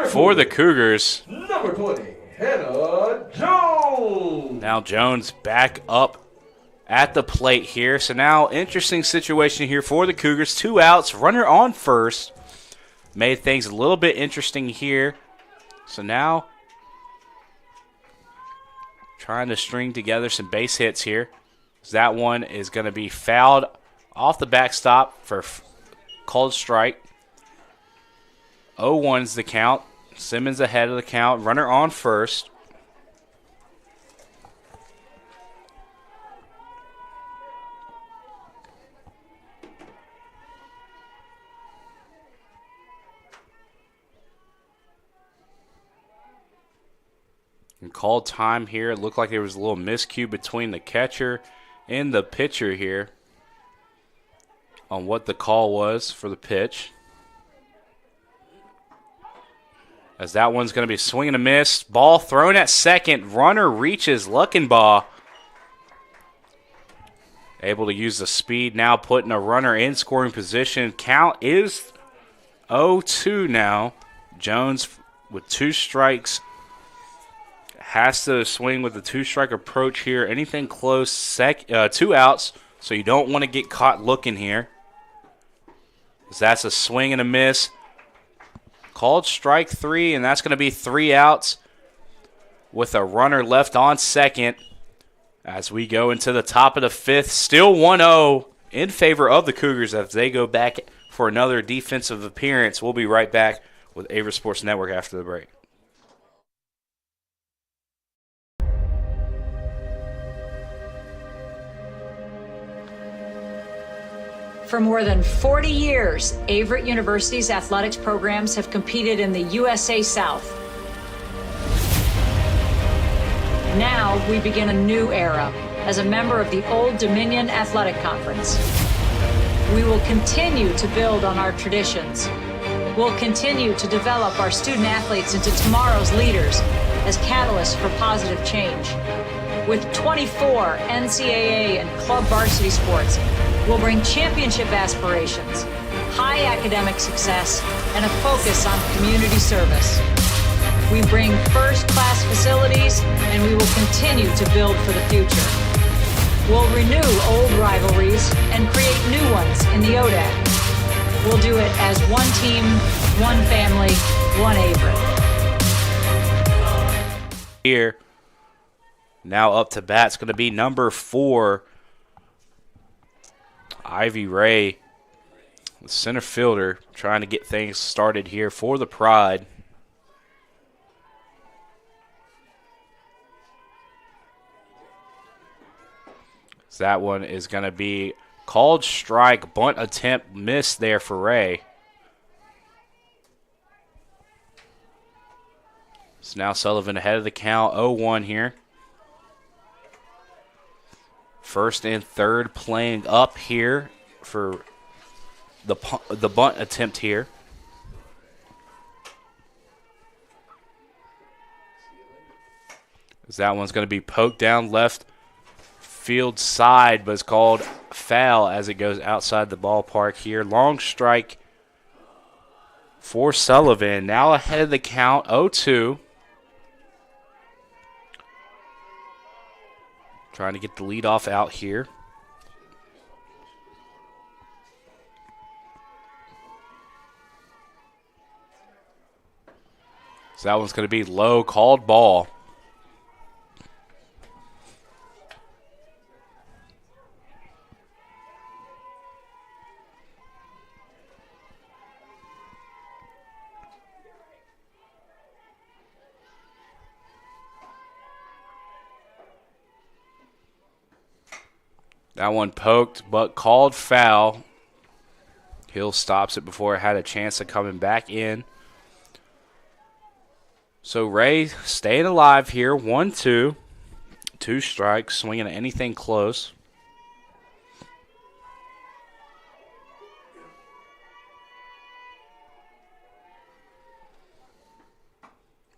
for the Cougars. Number 20, Hannah Jones. Now Jones back up at the plate here. So now interesting situation here for the Cougars. 2 outs, runner on first. Made things a little bit interesting here. So now trying to string together some base hits here. That one is going to be fouled off the backstop for called strike. 0-1's the count. Simmons ahead of the count. Runner on first. And called time here. It looked like there was a little miscue between the catcher and the pitcher here on what the call was for the pitch. As that one's going to be swing and a miss. Ball thrown at second. Runner reaches. Luckenbaugh able to use the speed. Now putting a runner in scoring position. Count is 0-2 now. Jones with 2 strikes. Has to swing with the 2-strike approach here. Anything close, 2 outs, so you don't want to get caught looking here. That's a swing and a miss. Called strike 3, and that's going to be 3 outs with a runner left on second as we go into the top of the 5th. Still 1-0 in favor of the Cougars as they go back for another defensive appearance. We'll be right back with Averett Sports Network after the break. For more than 40 years, Averett University's athletics programs have competed in the USA South. Now we begin a new era as a member of the Old Dominion Athletic Conference. We will continue to build on our traditions. We'll continue to develop our student athletes into tomorrow's leaders as catalysts for positive change. With 24 NCAA and club varsity sports, we'll bring championship aspirations, high academic success, and a focus on community service. We bring first-class facilities, and we will continue to build for the future. We'll renew old rivalries and create new ones in the ODAC. We'll do it as one team, one family, one Averett. Here, now up to bat, it's going to be number 4, Ivy Ray, the center fielder, trying to get things started here for the Pride. So that one is going to be called strike, bunt attempt missed there for Ray. So now Sullivan ahead of the count, 0-1 here. First and third playing up here for the bunt attempt here. As that one's going to be poked down left field side, but it's called foul as it goes outside the ballpark here. Long strike for Sullivan. Now ahead of the count, 0-2. Trying to get the leadoff out here. So that one's going to be low, called ball. That one poked, but called foul. Hill stops it before it had a chance of coming back in. So Ray staying alive here, 1-2. 2 strikes, swinging at anything close.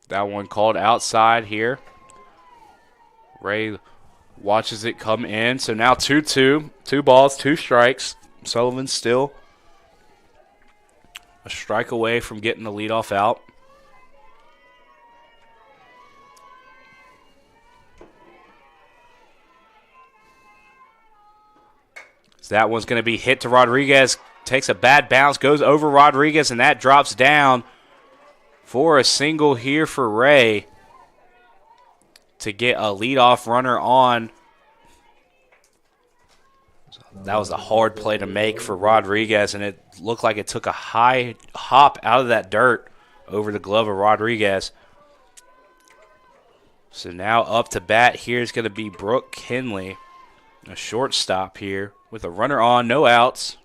That one called outside here. Ray watches it come in. So now 2-2. 2 balls, 2 strikes. Sullivan still a strike away from getting the leadoff out. So that one's going to be hit to Rodriguez. Takes a bad bounce, goes over Rodriguez, and that drops down for a single here for Ray to get a leadoff runner on. That was a hard play to make for Rodriguez, and it looked like it took a high hop out of that dirt over the glove of Rodriguez. So now up to bat here is going to be Brooke Kinley, a shortstop here with a runner on, no outs.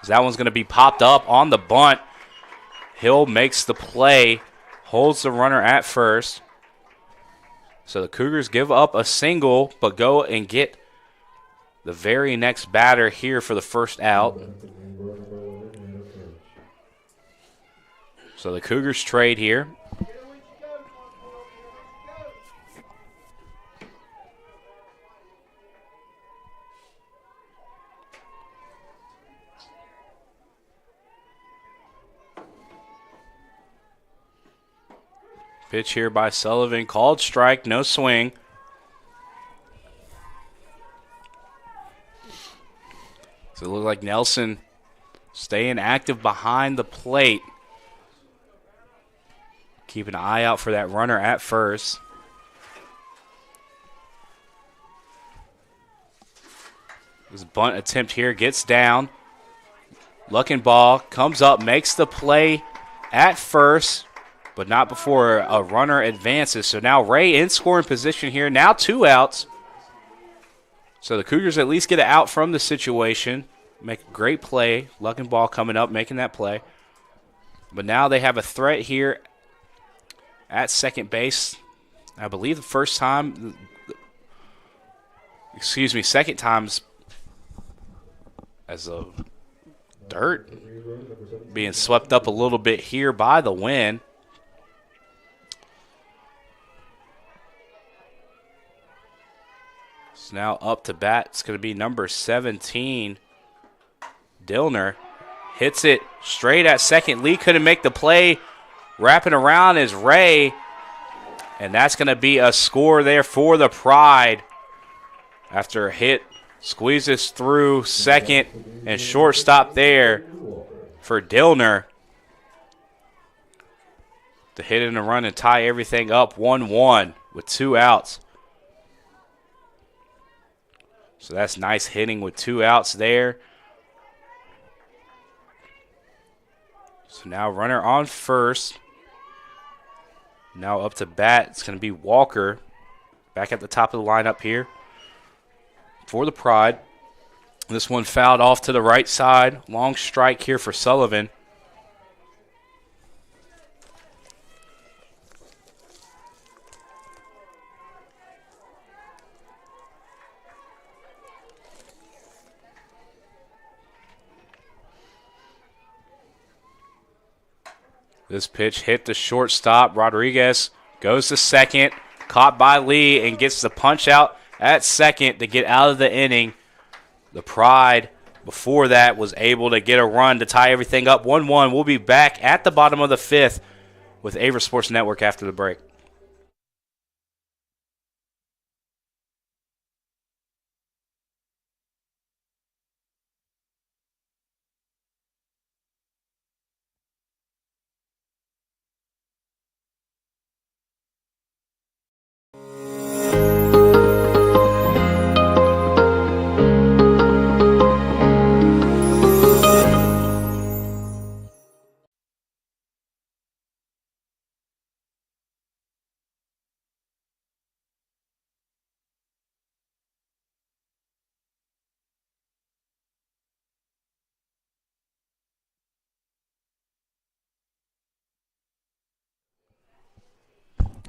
So that one's going to be popped up on the bunt. Hill makes the play, holds the runner at first. So the Cougars give up a single, but go and get the very next batter here for the first out. So the Cougars trade here. Pitch here by Sullivan, called strike, no swing. So it looks like Nelson staying active behind the plate. Keep an eye out for that runner at first. This bunt attempt here gets down. Luckenball comes up, makes the play at first, but not before a runner advances. So now Ray in scoring position here. Now 2 outs. So the Cougars at least get an out from the situation. Make a great play. Luckenball coming up, making that play. But now they have a threat here at second base. I believe the first time, second time's as a dirt being swept up a little bit here by the wind. So now up to bat, it's going to be number 17, Dillner. Hits it straight at second. Lee couldn't make the play. Wrapping around is Ray. And that's going to be a score there for the Pride. After a hit, squeezes through second and shortstop there for Dillner. To hit in a run and tie everything up 1-1 with 2 outs. So that's nice hitting with 2 outs there. So now runner on first. Now up to bat, it's going to be Walker. Back at the top of the lineup here for the Pride. This one fouled off to the right side. Long strike here for Sullivan. This pitch hit the shortstop. Rodriguez goes to second. Caught by Lee and gets the punch out at second to get out of the inning. The Pride, before that, was able to get a run to tie everything up 1-1. We'll be back at the bottom of the 5th with Averett Sports Network after the break.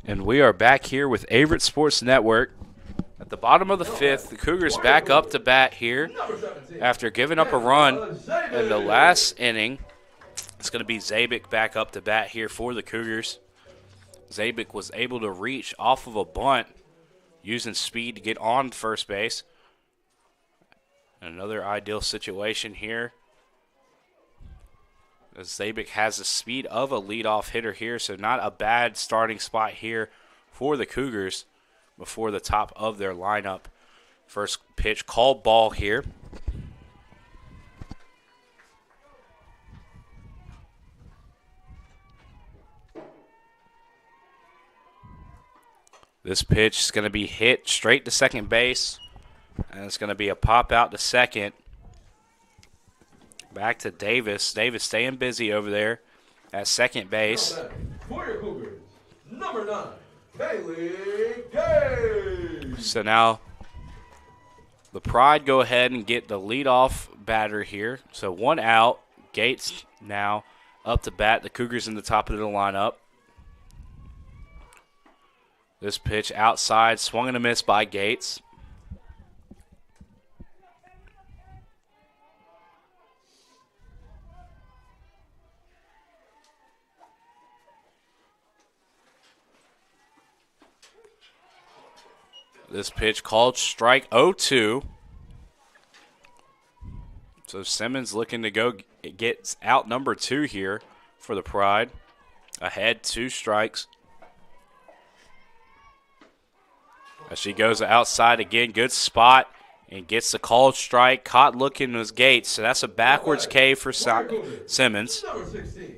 And we are back here with Averett Sports Network. At the bottom of the 5th, the Cougars back up to bat here after giving up a run in the last inning. It's going to be Zabik back up to bat here for the Cougars. Zabik was able to reach off of a bunt using speed to get on first base. Another ideal situation here, as Zabik has the speed of a leadoff hitter here, so not a bad starting spot here for the Cougars before the top of their lineup. First pitch called ball here. This pitch is going to be hit straight to second base, and it's going to be a pop out to second. Back to Davis. Davis staying busy over there at second base. For your Cougars, number 9, Bailey Gage. So now the Pride go ahead and get the leadoff batter here. So 1 out. Gates now up to bat. The Cougars in the top of the lineup. This pitch outside, swung and a miss by Gates. This pitch called strike 0-2. So Simmons looking to go get out number 2 here for the Pride. Ahead 2 strikes. As she goes outside again, good spot and gets the called strike. Caught looking was Gates, so that's a backwards K for Simmons. Number 16,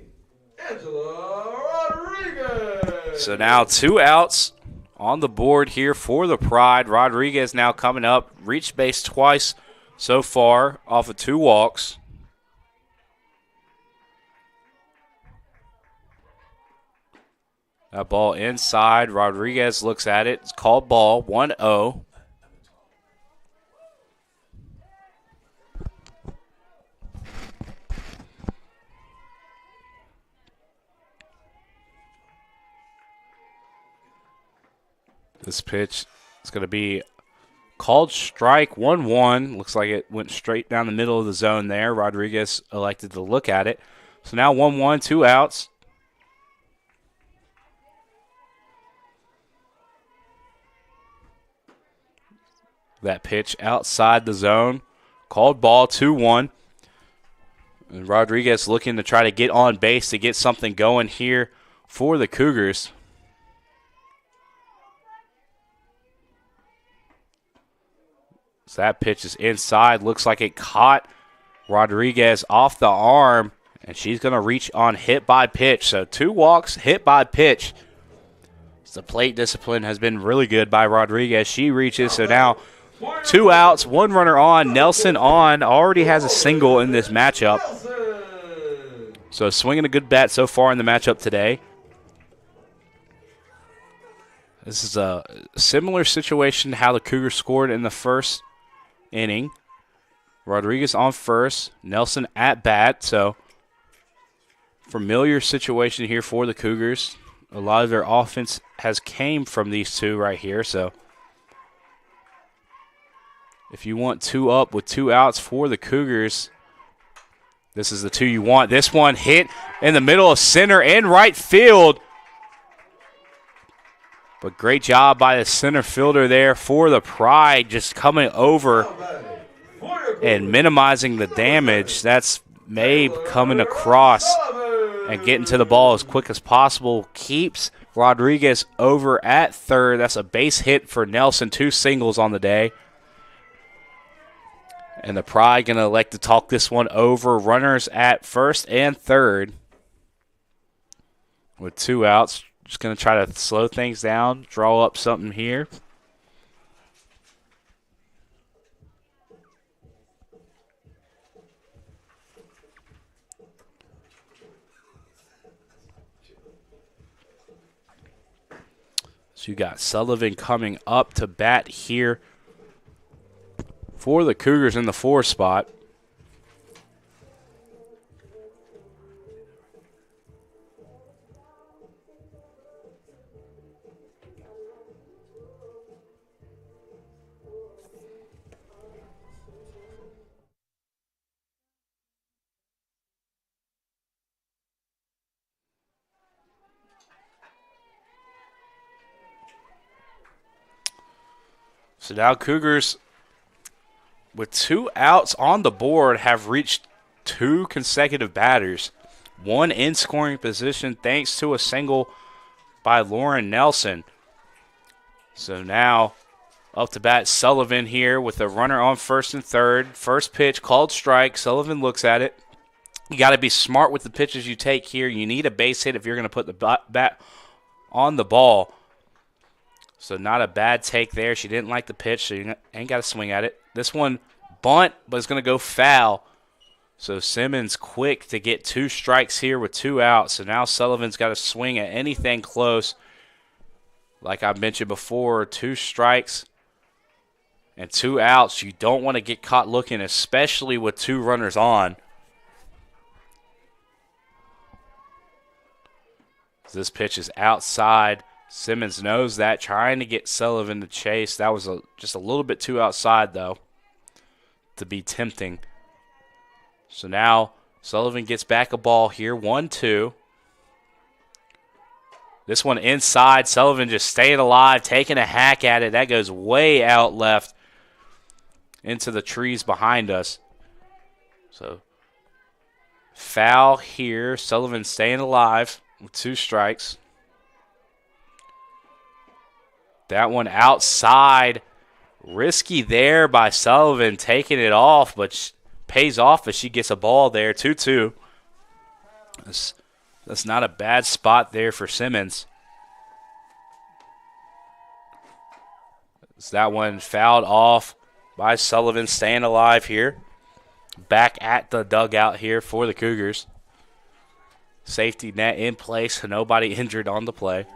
Angela Rodriguez. So now 2 outs on the board here for the Pride. Rodriguez now coming up. Reached base twice so far off of 2 walks. That ball inside. Rodriguez looks at it. It's called ball. 1-0. This pitch is going to be called strike 1-1. Looks like it went straight down the middle of the zone there. Rodriguez elected to look at it. So now 1-1, 2 outs. That pitch outside the zone. Called ball 2-1. And Rodriguez looking to try to get on base to get something going here for the Cougars. So that pitch is inside. Looks like it caught Rodriguez off the arm, and she's going to reach on hit by pitch. So 2 walks, hit by pitch. The plate discipline has been really good by Rodriguez. She reaches, so now 2 outs, 1 runner on. Nelson on, already has a single in this matchup. So swinging a good bat so far in the matchup today. This is a similar situation to how the Cougars scored in the first inning. Rodriguez on first, Nelson at bat, so familiar situation here for the Cougars. A lot of their offense has came from these two right here, so if you want 2 up with 2 outs for the Cougars, this is the 2 you want. This one hit in the middle of center and right field. But great job by the center fielder there for the Pride, just coming over and minimizing the damage. That's Mabe coming across and getting to the ball as quick as possible. Keeps Rodriguez over at third. That's a base hit for Nelson. 2 singles on the day. And the Pride going to elect to talk this one over. Runners at first and third with 2 outs. Just going to try to slow things down, draw up something here. So you got Sullivan coming up to bat here for the Cougars in the 4 spot. So now Cougars, with 2 outs on the board, have reached 2 consecutive batters. 1 in scoring position thanks to a single by Lauren Nelson. So now up to bat Sullivan here with a runner on first and third. First pitch called strike. Sullivan looks at it. You got to be smart with the pitches you take here. You need a base hit if you're going to put the bat on the ball. So not a bad take there. She didn't like the pitch, so you ain't got to swing at it. This one, bunt, but it's going to go foul. So Simmons quick to get 2 strikes here with 2 outs. So now Sullivan's got to swing at anything close. Like I mentioned before, 2 strikes and 2 outs. You don't want to get caught looking, especially with 2 runners on. This pitch is outside. Simmons knows that, trying to get Sullivan to chase. That was just a little bit too outside, though, to be tempting. So now Sullivan gets back a ball here, 1-2. This one inside. Sullivan just staying alive, taking a hack at it. That goes way out left into the trees behind us. So foul here. Sullivan staying alive with 2 strikes. That one outside. Risky there by Sullivan, taking it off, but pays off as she gets a ball there. 2-2. That's not a bad spot there for Simmons. That one fouled off by Sullivan, staying alive here. Back at the dugout here for the Cougars. Safety net in place, nobody injured on the play.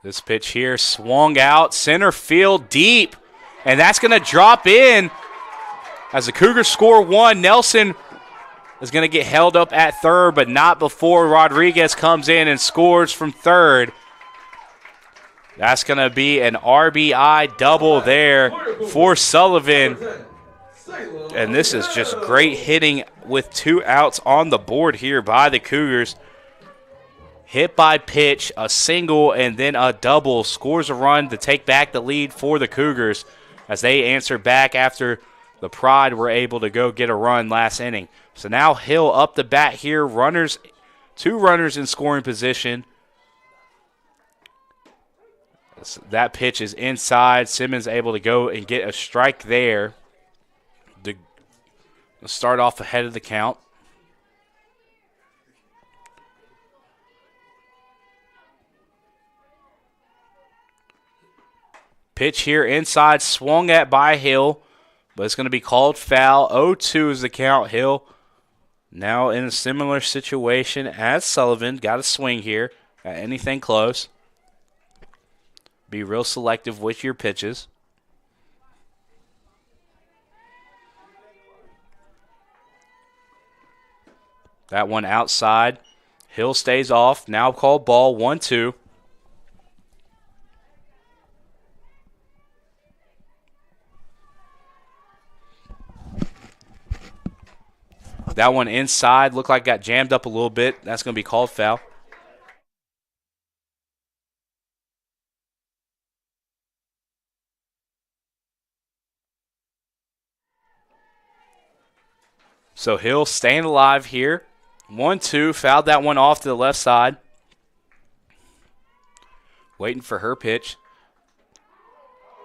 This pitch here swung out, center field deep, and that's going to drop in as the Cougars score 1. Nelson is going to get held up at third, but not before Rodriguez comes in and scores from third. That's going to be an RBI double there for Sullivan. And this is just great hitting with 2 outs on the board here by the Cougars. hit by pitch, a single, and then a double. Scores a run to take back the lead for the Cougars as they answer back after the Pride were able to go get a run last inning. So now Hill up the bat here. Two runners in scoring position. That pitch is inside. Simmons able to go and get a strike there to start off ahead of the count. Pitch here inside, swung at by Hill, but it's going to be called foul. 0-2 is the count. Hill now in a similar situation as Sullivan. Got to swing here at anything close. Be real selective with your pitches. That one outside. Hill stays off. Now called ball. 1-2. That one inside. Looked like got jammed up a little bit. That's going to be called foul. So Hill staying alive here. 1-2. Fouled that one off to the left side. Waiting for her pitch.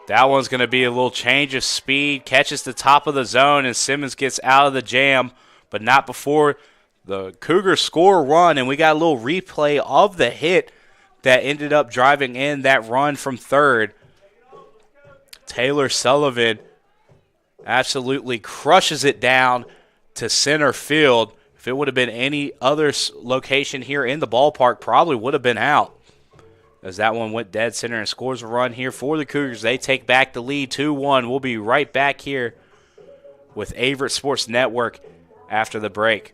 That one's going to be a little change of speed. Catches the top of the zone, and Simmons gets out of the jam, but not before the Cougars score a run. And we got a little replay of the hit that ended up driving in that run from third. Taylor Sullivan absolutely crushes it down to center field. If it would have been any other location here in the ballpark, probably would have been out, as that one went dead center and scores a run here for the Cougars. They take back the lead 2-1. We'll be right back here with Averett Sports Network after the break.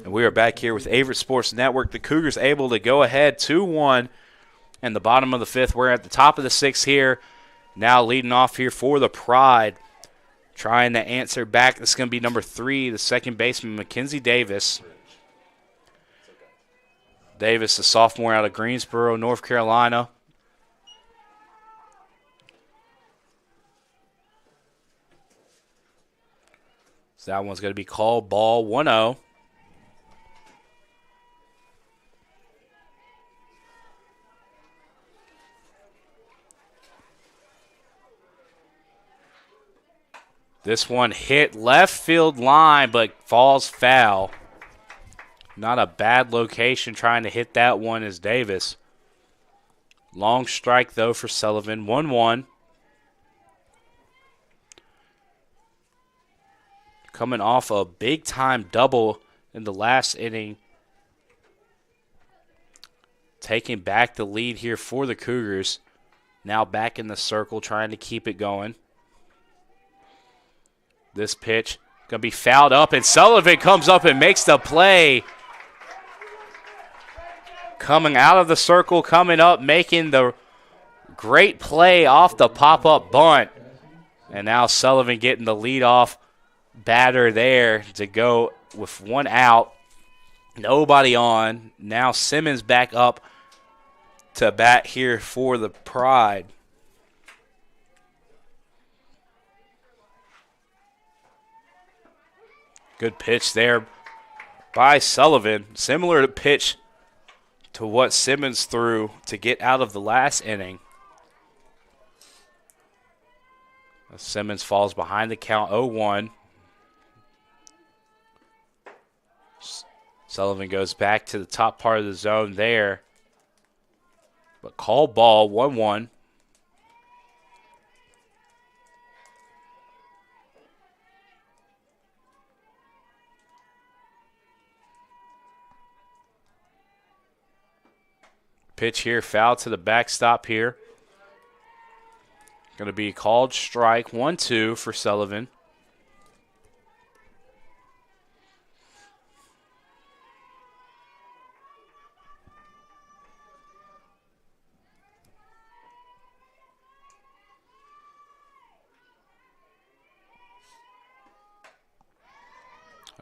And we are back here with Averett Sports Network. The Cougars able to go ahead 2-1 in the bottom of the fifth. We're at the top of the sixth here. Now leading off here for the Pride. Trying to answer back. This is going to be number 3, the second baseman, Mackenzie Davis. Davis, a sophomore out of Greensboro, North Carolina. So that one's going to be called ball 1-0. This one hit left field line, but falls foul. Not a bad location trying to hit that one is Davis. Long strike, though, for Sullivan. 1-1. Coming off a big-time double in the last inning. Taking back the lead here for the Cougars. Now back in the circle, trying to keep it going. This pitch going to be fouled up, and Sullivan comes up and makes the play. Coming out of the circle, coming up, making the great play off the pop-up bunt. And now Sullivan getting the leadoff batter there to go with one out. Nobody on. Now Simmons back up to bat here for the Pride. Good pitch there by Sullivan. Similar to pitch to what Simmons threw to get out of the last inning. Simmons falls behind the count 0-1. Sullivan goes back to the top part of the zone there. But call ball 1-1. Pitch here, foul to the backstop here. Going to be called strike 1-2 for Sullivan.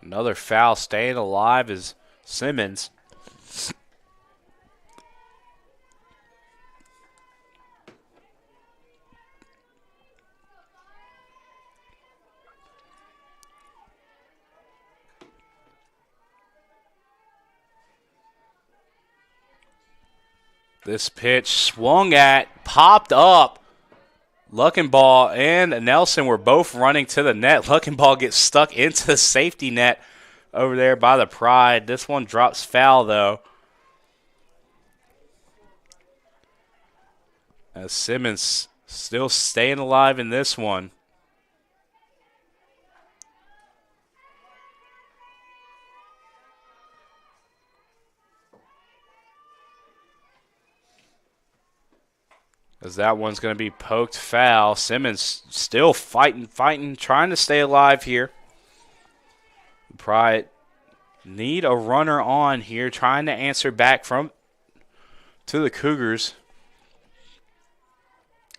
Another foul staying alive is Simmons. This pitch swung at, popped up. Luckenball and Nelson were both running to the net. Luckenball gets stuck into the safety net over there by the Pride. This one drops foul, though. As Simmons still staying alive in this one. As that one's going to be poked foul. Simmons still fighting, trying to stay alive here. Pride need a runner on here, trying to answer back to the Cougars,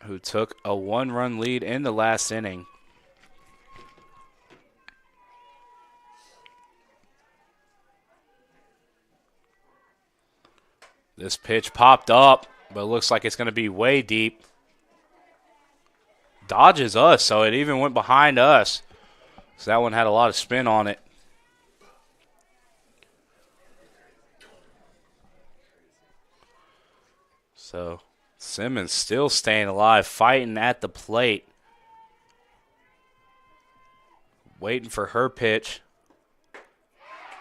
who took a 1-run lead in the last inning. This pitch popped up, but it looks like it's going to be way deep. Dodges us, so it even went behind us. So that one had a lot of spin on it. So Simmons still staying alive, fighting at the plate. Waiting for her pitch.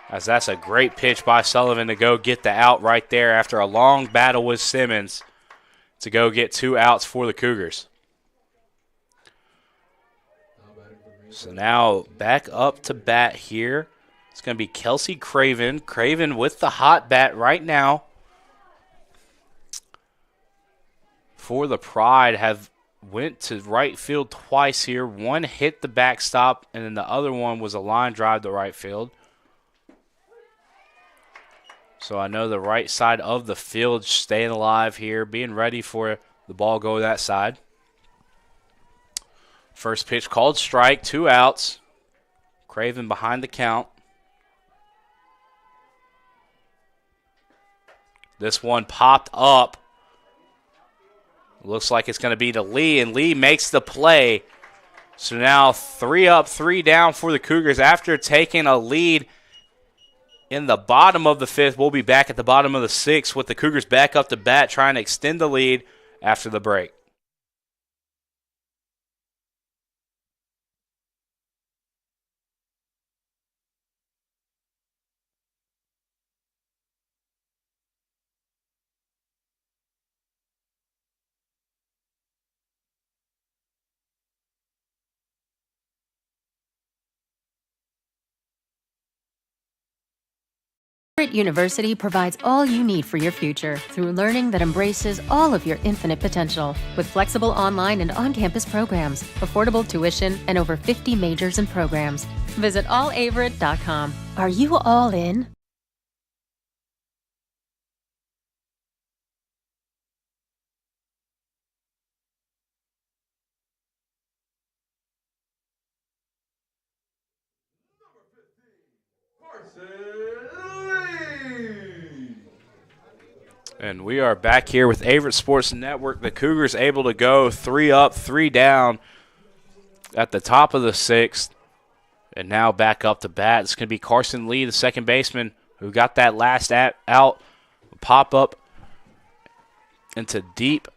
As that's a great pitch by Sullivan to go get the out right there after a long battle with Simmons to go get 2 outs for the Cougars. So now back up to bat here. It's going to be Kelsey Craven. Craven with the hot bat right now. For the Pride, have went to right field twice here. One hit the backstop, and then the other one was a line drive to right field. So I know the right side of the field staying alive here, being ready for the ball go that side. First pitch called strike, 2 outs. Craven behind the count. This one popped up. Looks like it's going to be to Lee, and Lee makes the play. So now 3 up, 3 down for the Cougars after taking a lead in the bottom of the 5th. We'll be back at the bottom of the 6th with the Cougars back up to bat, trying to extend the lead after the break. Averett University provides all you need for your future through learning that embraces all of your infinite potential. With flexible online and on-campus programs, affordable tuition, and over 50 majors and programs. Visit allaverett.com. Are you all in? And we are back here with Averett Sports Network. The Cougars able to go 3 up, 3 down at the top of the 6th. And now back up to bat. It's going to be Carson Lee, the second baseman, who got that last out pop up into deep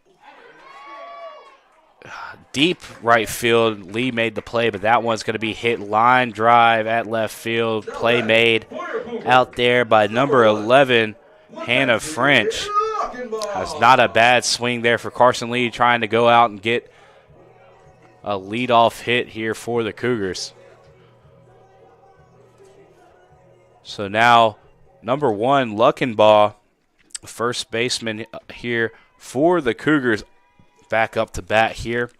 right field. Lee made the play, but that one's going to be hit line drive at left field. Play made out there by number 11, Hannah French. That's not a bad swing there for Carson Lee, trying to go out and get a leadoff hit here for the Cougars. So now number 1, Luckenbaugh, first baseman here for the Cougars, back up to bat here.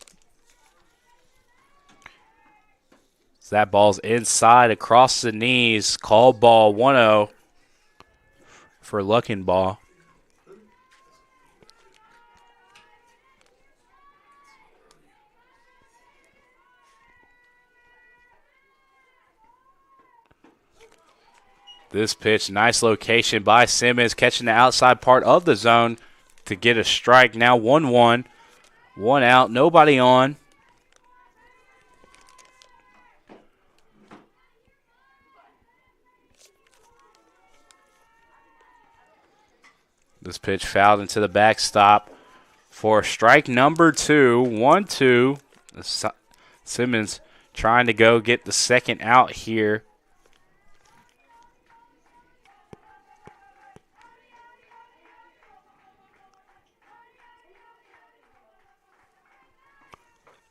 So that ball's inside across the knees. Called ball 1-0 for Luckenbaugh. This pitch, nice location by Simmons, catching the outside part of the zone to get a strike. Now 1-1, 1 out, nobody on. This pitch fouled into the backstop for strike number 2, 1-2. Simmons trying to go get the second out here.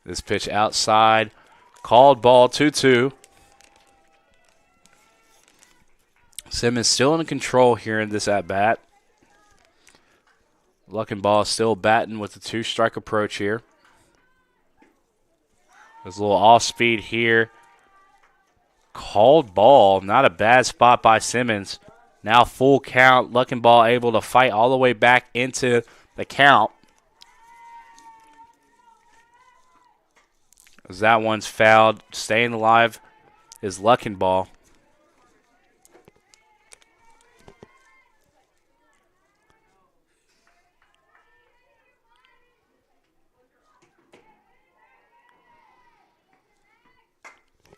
This pitch outside, called ball 2-2. Simmons still in control here in this at-bat. Luckenbaugh still batting with the 2-strike approach here. There's a little off-speed here. Called ball, not a bad spot by Simmons. Now full count, Luckenbaugh able to fight all the way back into the count. As that one's fouled, staying alive is Luckenbaugh.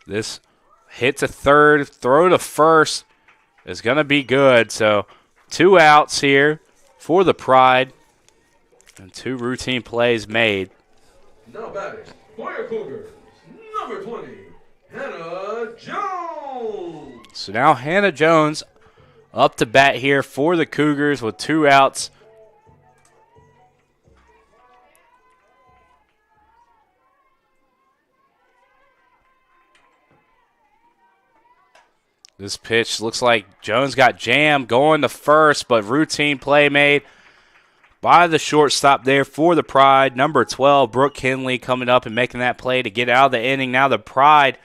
This hit to third, throw to first is going to be good. So 2 outs here for the Pride and 2 routine plays made. Now batting for your Cougars, number 20, Hannah Jones. So now Hannah Jones up to bat here for the Cougars with 2 outs. This pitch looks like Jones got jammed going to first, but routine play made by the shortstop there for the Pride. Number 12, Brooke Kinley, coming up and making that play to get out of the inning. Now the Pride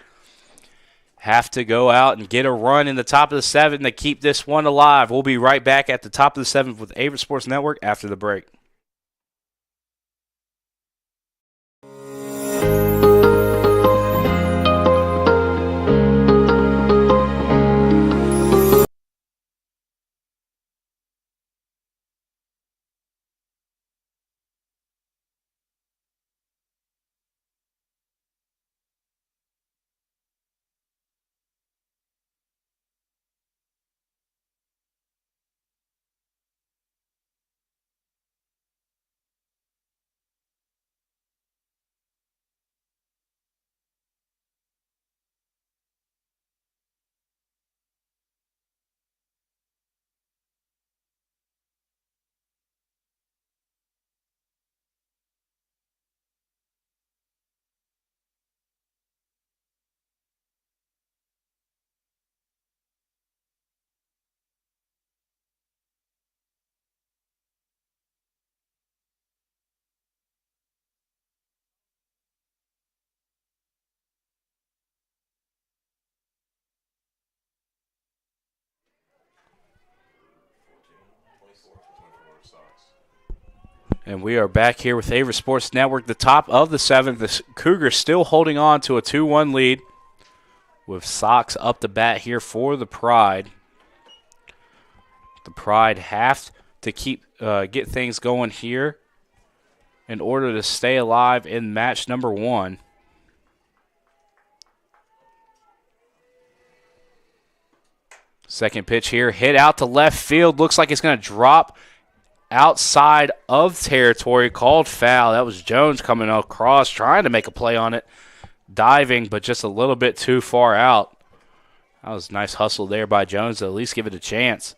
have to go out and get a run in the top of the 7th to keep this one alive. We'll be right back at the top of the 7th with Averett Sports Network after the break. And we are back here with Averett Sports Network, the top of the 7th. The Cougars still holding on to a 2-1 lead with Sox up the bat here for the Pride. The Pride have to get things going here in order to stay alive in match number 1. Second pitch here, hit out to left field. Looks like it's going to drop outside of territory. Called foul. That was Jones coming across, trying to make a play on it. Diving, but just a little bit too far out. That was a nice hustle there by Jones to at least give it a chance.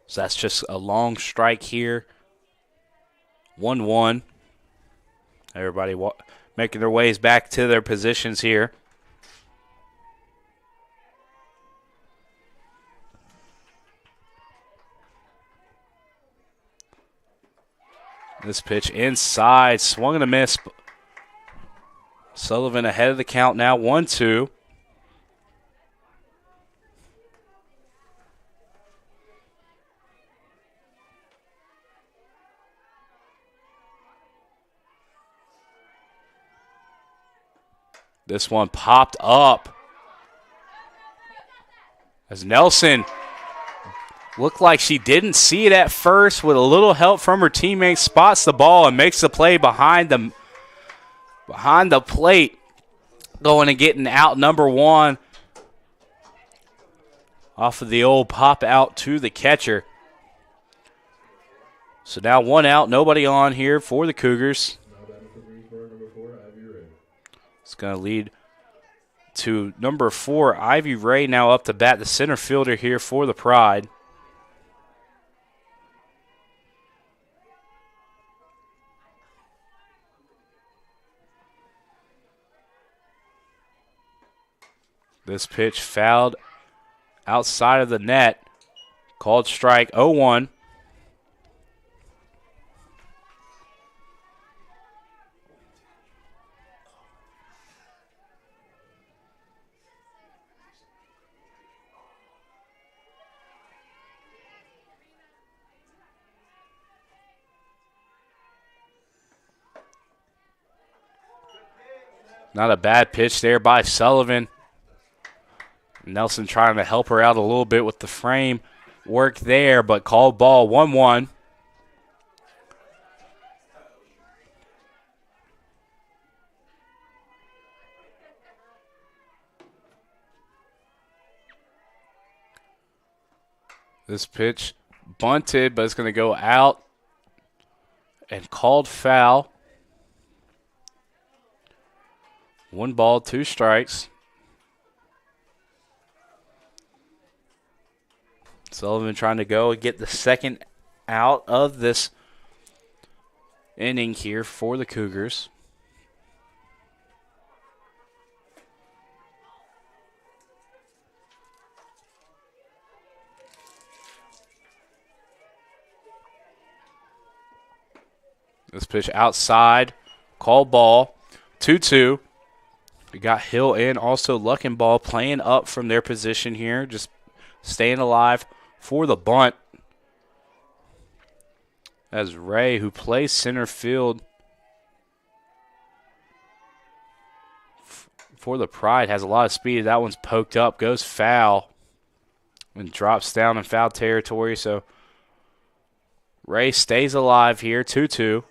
So that's just a long strike here. 1-1. Everybody making their ways back to their positions here. This pitch inside, swung and a miss. Sullivan ahead of the count now, 1-2. This one popped up as Nelson looked like she didn't see it at first. With a little help from her teammates, spots the ball and makes the play behind the plate, going and getting out number one off of the old pop out to the catcher. So now 1 out, nobody on here for the Cougars. It's going to lead to number 4, Ivy Ray, now up to bat, the center fielder here for the Pride. This pitch fouled outside of the net. Called strike, 0-1. Not a bad pitch there by Sullivan. Nelson trying to help her out a little bit with the frame work there, but called ball, 1-1. This pitch bunted, but it's going to go out and called foul. 1 ball, 2 strikes. Sullivan trying to go and get the second out of this inning here for the Cougars. This pitch outside, call ball, 2-2. We got Hill in, also Luckenball playing up from their position here, just staying alive for the bunt. As Ray, who plays center field for the Pride, has a lot of speed. That one's poked up, goes foul, and drops down in foul territory. So Ray stays alive here, 2-2.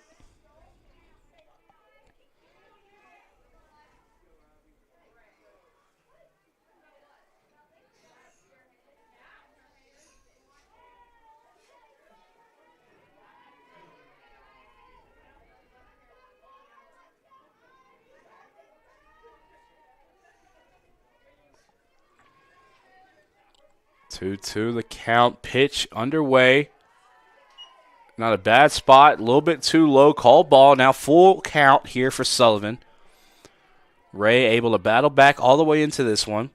The count, pitch underway. Not a bad spot, a little bit too low. Call ball, now full count here for Sullivan. Ray able to battle back all the way into this one.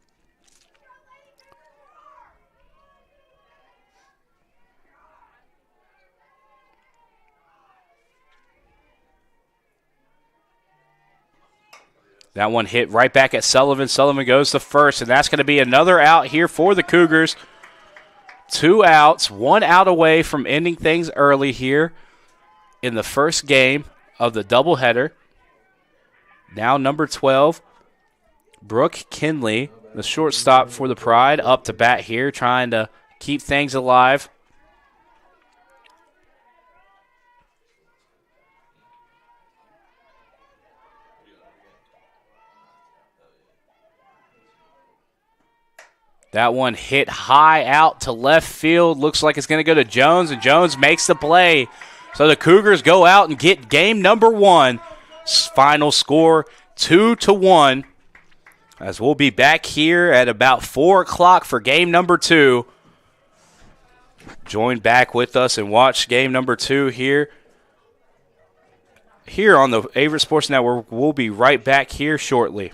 That one hit right back at Sullivan. Sullivan goes to first, and that's going to be another out here for the Cougars. 2 outs, 1 out away from ending things early here in the first game of the doubleheader. Now number 12, Brooke Kinley, the shortstop for the Pride, up to bat here, trying to keep things alive. That one hit high out to left field. Looks like it's going to go to Jones, and Jones makes the play. So the Cougars go out and get game number 1. Final score 2-1. As we'll be back here at about 4 o'clock for game number 2. Join back with us and watch game number 2 here. Here on the Averett Sports Network. We'll be right back here shortly.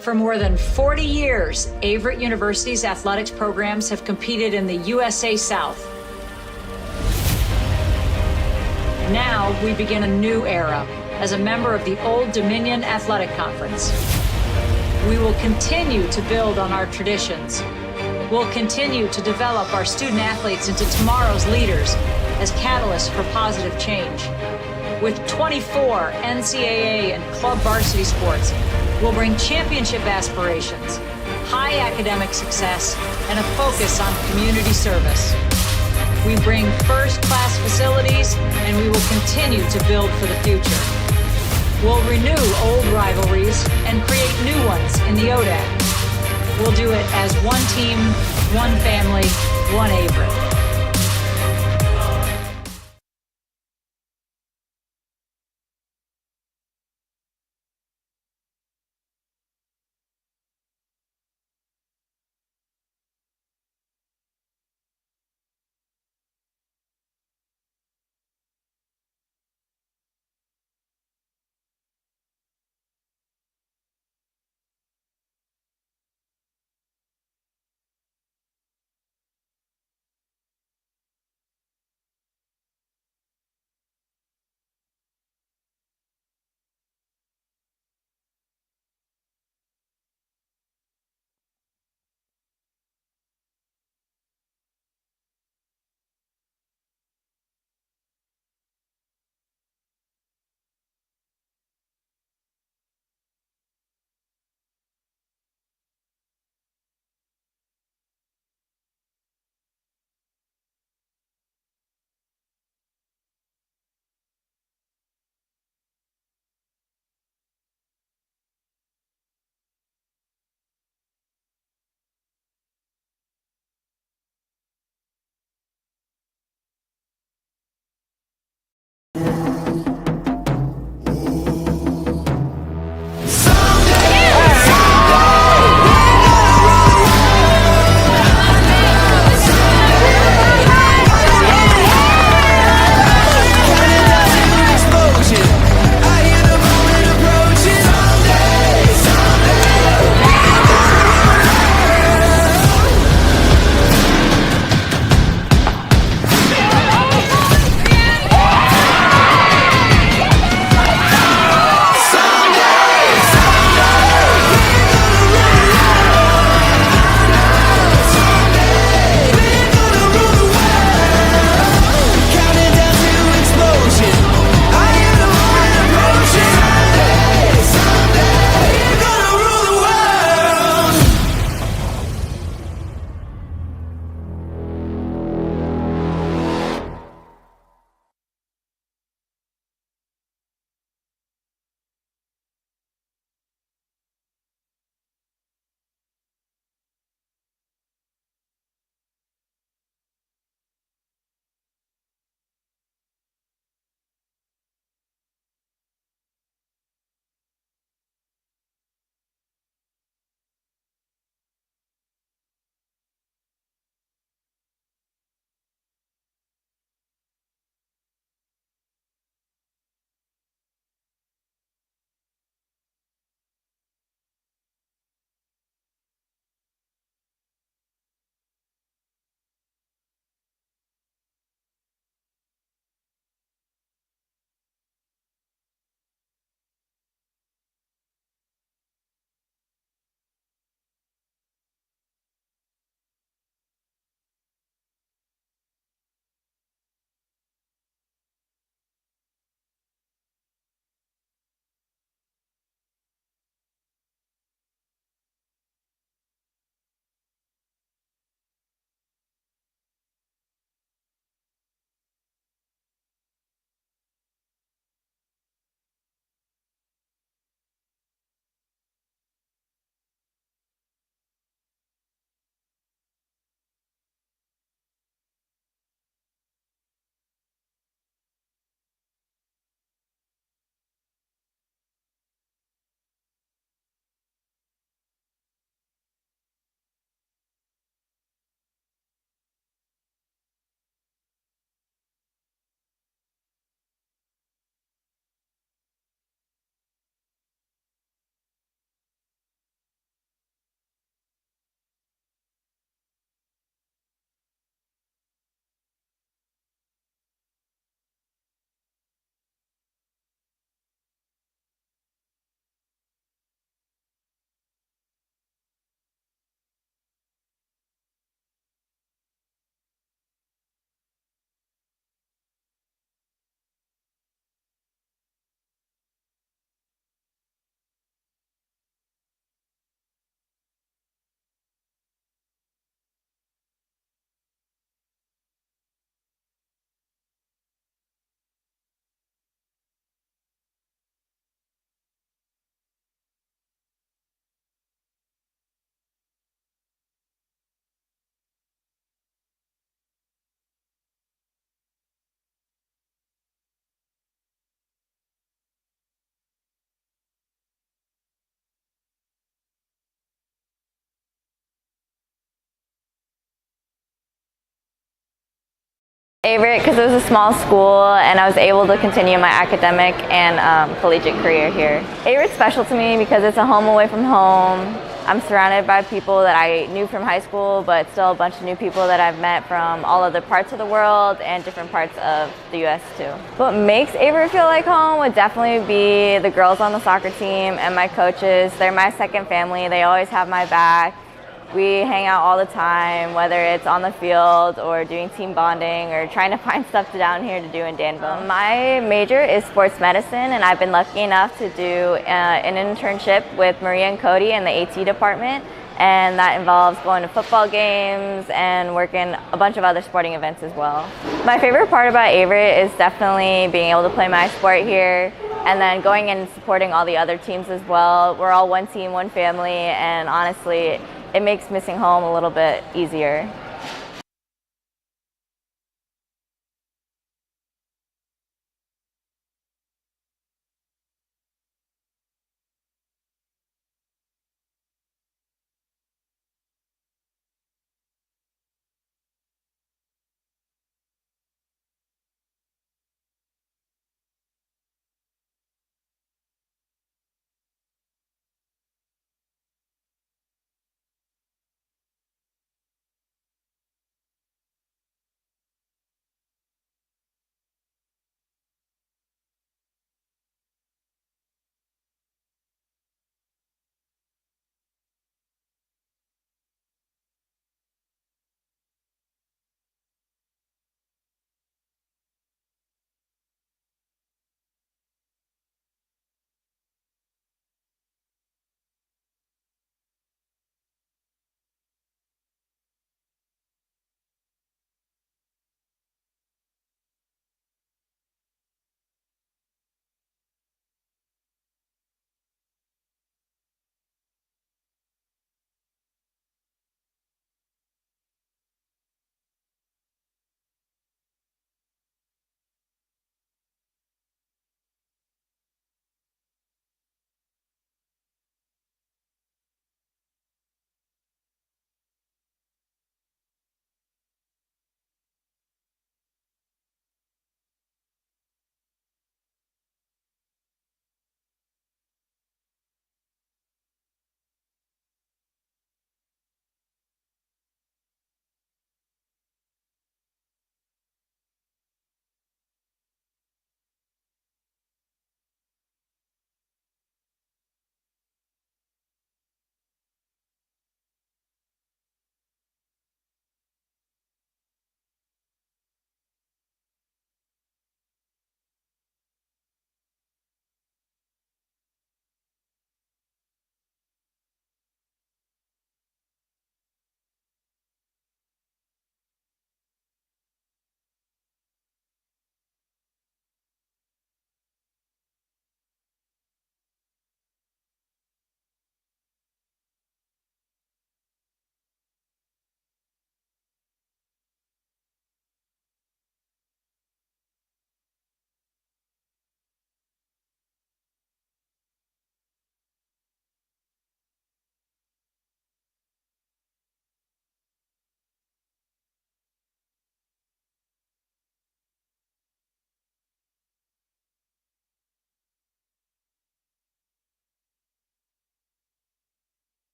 For more than 40 years, Averett University's athletics programs have competed in the USA South. Now we begin a new era as a member of the Old Dominion Athletic Conference. We will continue to build on our traditions. We'll continue to develop our student athletes into tomorrow's leaders as catalysts for positive change. With 24 NCAA and club varsity sports, we'll bring championship aspirations, high academic success, and a focus on community service. We bring first-class facilities, and we will continue to build for the future. We'll renew old rivalries and create new ones in the ODAC. We'll do it as one team, one family, one Averett. Averett because it was a small school and I was able to continue my academic and collegiate career here. Averett's special to me because it's a home away from home. I'm surrounded by people that I knew from high school, but still a bunch of new people that I've met from all other parts of the world and different parts of the U.S. too. What makes Averett feel like home would definitely be the girls on the soccer team and my coaches. They're my second family. They always have my back. We hang out all the time, whether it's on the field or doing team bonding or trying to find stuff down here to do in Danville. My major is sports medicine, and I've been lucky enough to do an internship with Maria and Cody in the AT department, and that involves going to football games and working a bunch of other sporting events as well. My favorite part about Averett is definitely being able to play my sport here and then going and supporting all the other teams as well. We're all one team, one family, and honestly, it makes missing home a little bit easier.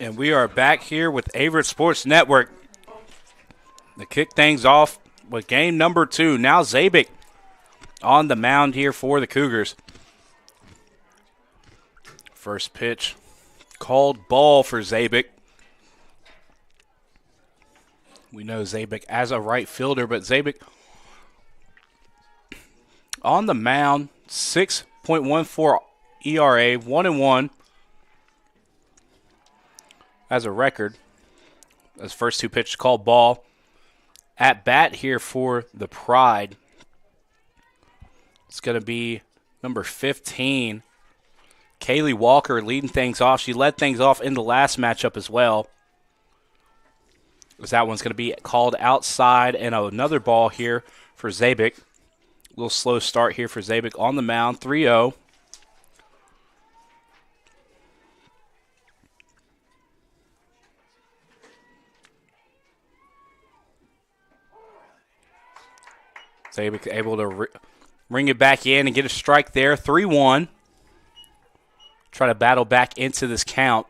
And we are back here with Averett Sports Network to kick things off with game number 2. Now Zabik on the mound here for the Cougars. First pitch called ball for Zabik. We know Zabik as a right fielder, but Zabik on the mound, 6.14 ERA, 1-1 as a record. His first 2 pitches called ball. At bat here for the Pride. It's going to be number 15, Kaylee Walker, leading things off. She led things off in the last matchup as well. As that one's going to be called outside, and another ball here for Zabik. A little slow start here for Zabik on the mound, 3-0. Zabik able to ring it back in and get a strike there, 3-1. Try to battle back into this count.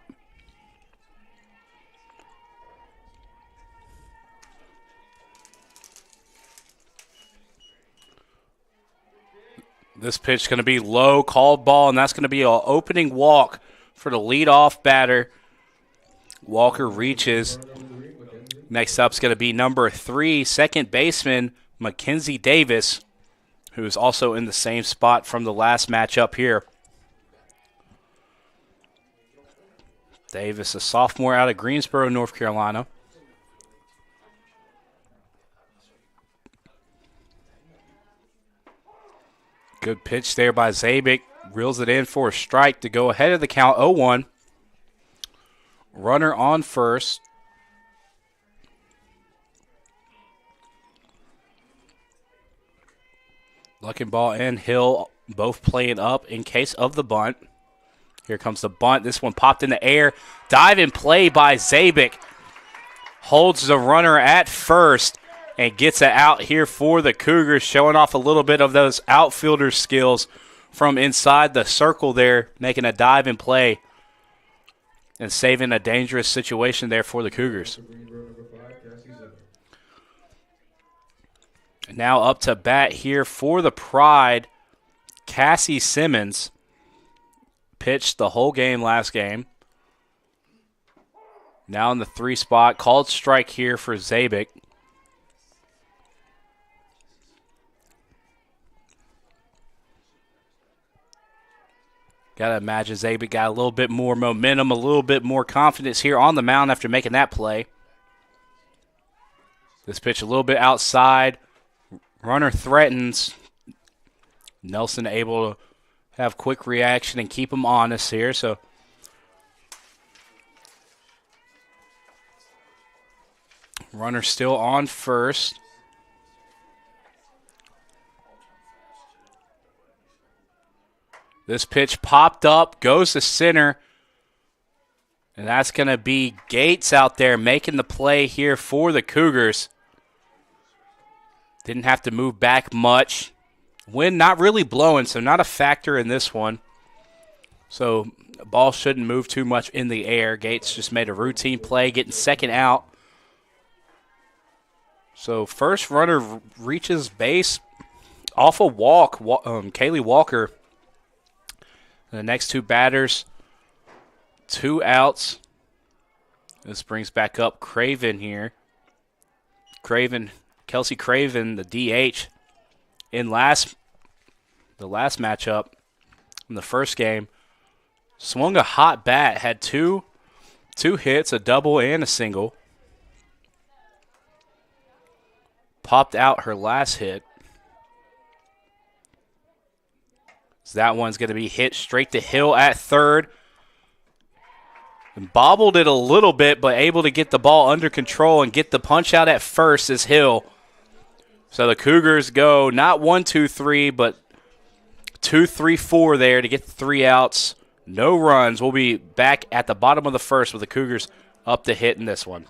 This pitch is going to be low, called ball, and that's going to be an opening walk for the leadoff batter. Walker reaches. Next up is going to be number 3, second baseman Mackenzie Davis, who is also in the same spot from the last matchup here. Davis, a sophomore out of Greensboro, North Carolina. Good pitch there by Zabik. Reels it in for a strike to go ahead of the count, 0-1. Runner on first. Luckenball and Hill both playing up in case of the bunt. Here comes the bunt. This one popped in the air. Dive and play by Zabik. Holds the runner at first and gets it out here for the Cougars, showing off a little bit of those outfielder skills from inside the circle there, making a dive and play and saving a dangerous situation there for the Cougars. Now up to bat here for the Pride, Cassie Simmons. Pitched the whole game last game. Now in the 3 spot, called strike here for Zabik. Got to imagine Zabik got a little bit more momentum, a little bit more confidence here on the mound after making that play. This pitch a little bit outside. Runner threatens. Nelson able to have quick reaction and keep him honest here. So runner still on first. This pitch popped up, goes to center. And that's going to be Gates out there making the play here for the Cougars. Didn't have to move back much. Wind not really blowing, so not a factor in this one. So the ball shouldn't move too much in the air. Gates just made a routine play, getting second out. So first runner reaches base off a walk, Kaylee Walker. And the next 2 batters, 2 outs. This brings back up Craven here. Kelsey Craven, the DH, in the last matchup in the first game, swung a hot bat, had two hits, a double and a single. Popped out her last hit. So that one's going to be hit straight to Hill at third. And bobbled it a little bit, but able to get the ball under control and get the punch out at first is Hill. So the Cougars go not 1, 2, 3, but 2, 3, 4 there to get the 3 outs. No runs. We'll be back at the bottom of the first with the Cougars up to hit in this one.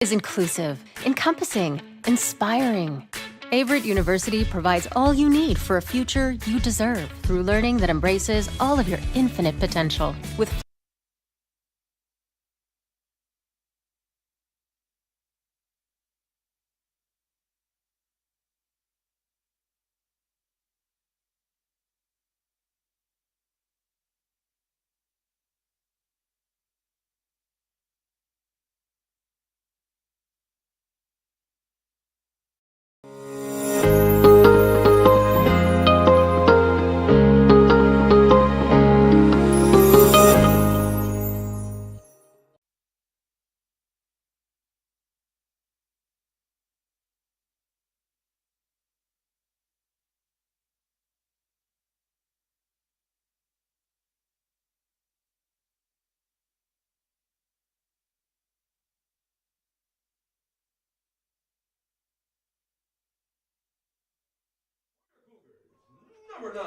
Is inclusive, encompassing, inspiring. Averett University provides all you need for a future you deserve through learning that embraces all of your infinite potential. With Number 9,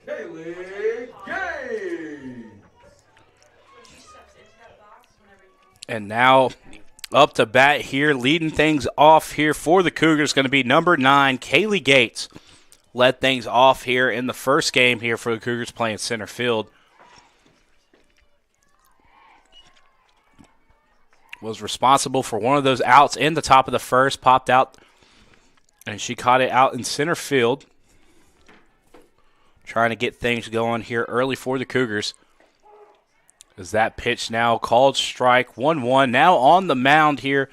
Kaylee Gates. And now up to bat here, leading things off here for the Cougars, going to be number 9, Kaylee Gates. Led things off here in the first game here for the Cougars, playing center field. Was responsible for one of those outs in the top of the first, popped out, and she caught it out in center field. Trying to get things going here early for the Cougars. Is that pitch now called strike 1-1. Now on the mound here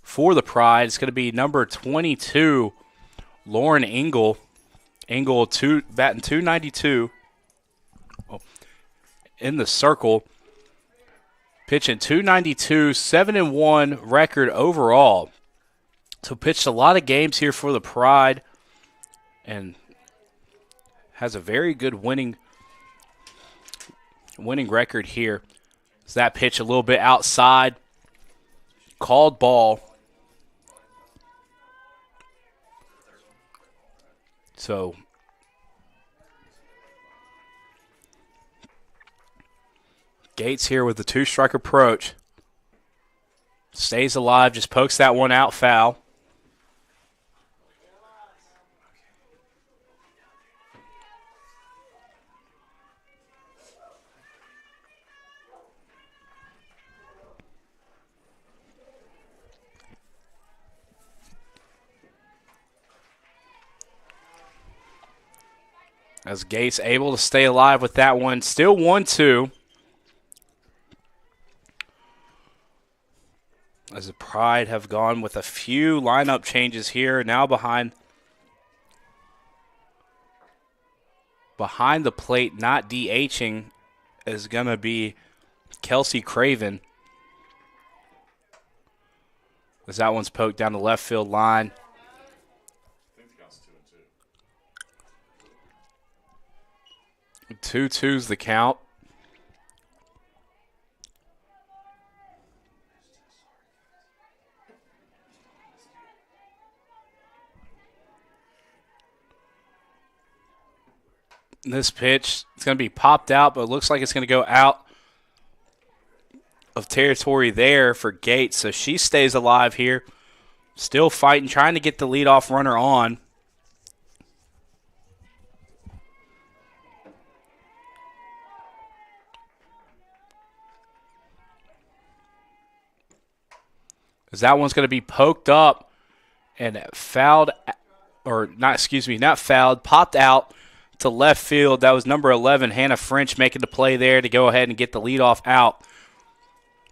for the Pride. It's going to be number 22, Lauren Engel. Engel batting .292 in the circle. Pitching .292, 7-1 record overall. So pitched a lot of games here for the Pride and has a very good winning record here. Is that pitch a little bit outside? Called ball. So Gates here with the 2-strike approach. Stays alive, just pokes that one out foul. As Gates able to stay alive with that one. Still 1-2. As the Pride have gone with a few lineup changes here. Now behind the plate, not DHing, is going to be Kelsey Craven. As that one's poked down the left field line. 2-2's the count. This pitch, it's going to be popped out, but it looks like it's going to go out of territory there for Gates. So she stays alive here. Still fighting, trying to get the leadoff runner on. As that one's going to be poked up and fouled, or not fouled, popped out to left field. That was number 11, Hannah French, making the play there to go ahead and get the leadoff out.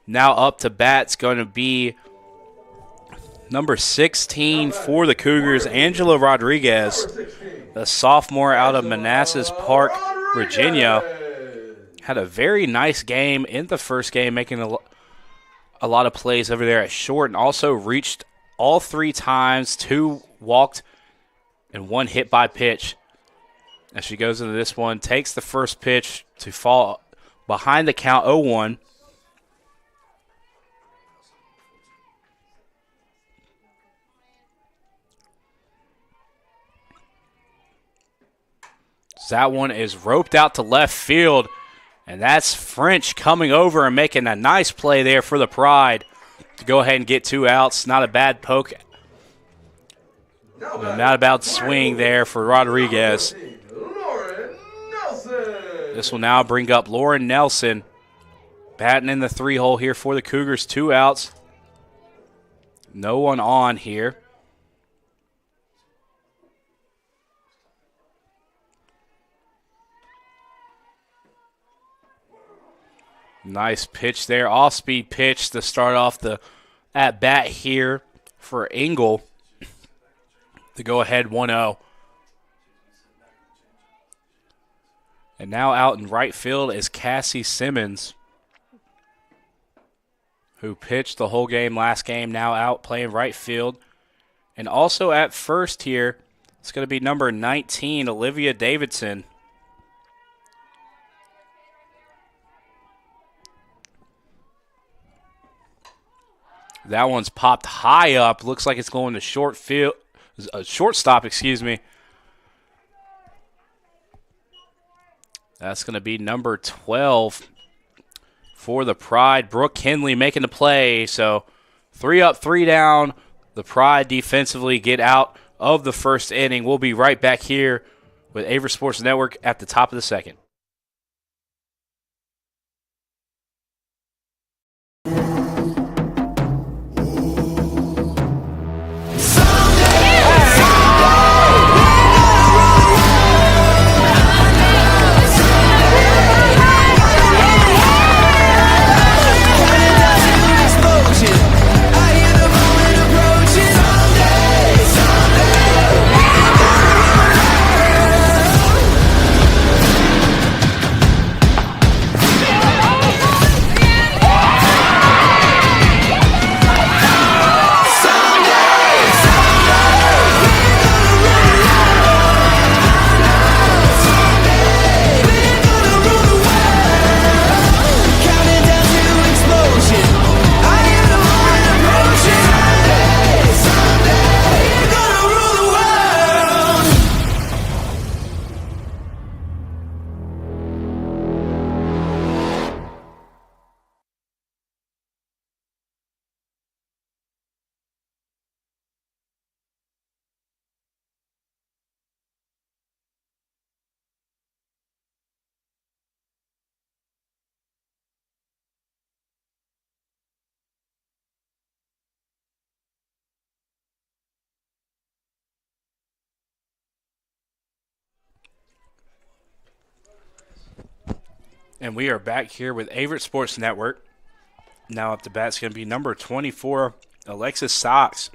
Now up to bat's going to be number 16 for the Cougars, Angela Rodriguez, the sophomore out of Manassas Park, Virginia. Had a very nice game in the first game, making a lot of plays over there at short, and also reached all 3 times, 2 walked and 1 hit by pitch. As she goes into this one, takes the first pitch to fall behind the count 0-1. That one is roped out to left field. And that's French coming over and making a nice play there for the Pride to go ahead and get 2 outs. Not a bad poke Not about swing there for Rodriguez. Lauren Nelson. This will now bring up Lauren Nelson. Batting in the 3-hole here for the Cougars. 2 outs. No one on here. Nice pitch there. Off-speed pitch to start off the at-bat here for Engel to go ahead 1-0. And now out in right field is Cassie Simmons, who pitched the whole game last game, now out playing right field. And also at first here, it's going to be number 19, Olivia Davidson. That one's popped high up. Looks like it's going to shortstop, excuse me. That's going to be number 12 for the Pride. Brooke Kinley making the play. So 3 up, 3 down. The Pride defensively get out of the first inning. We'll be right back here with Averett Sports Network at the top of the second. And we are back here with Averett Sports Network. Now at the bat's going to be number 24, Alexis Sox.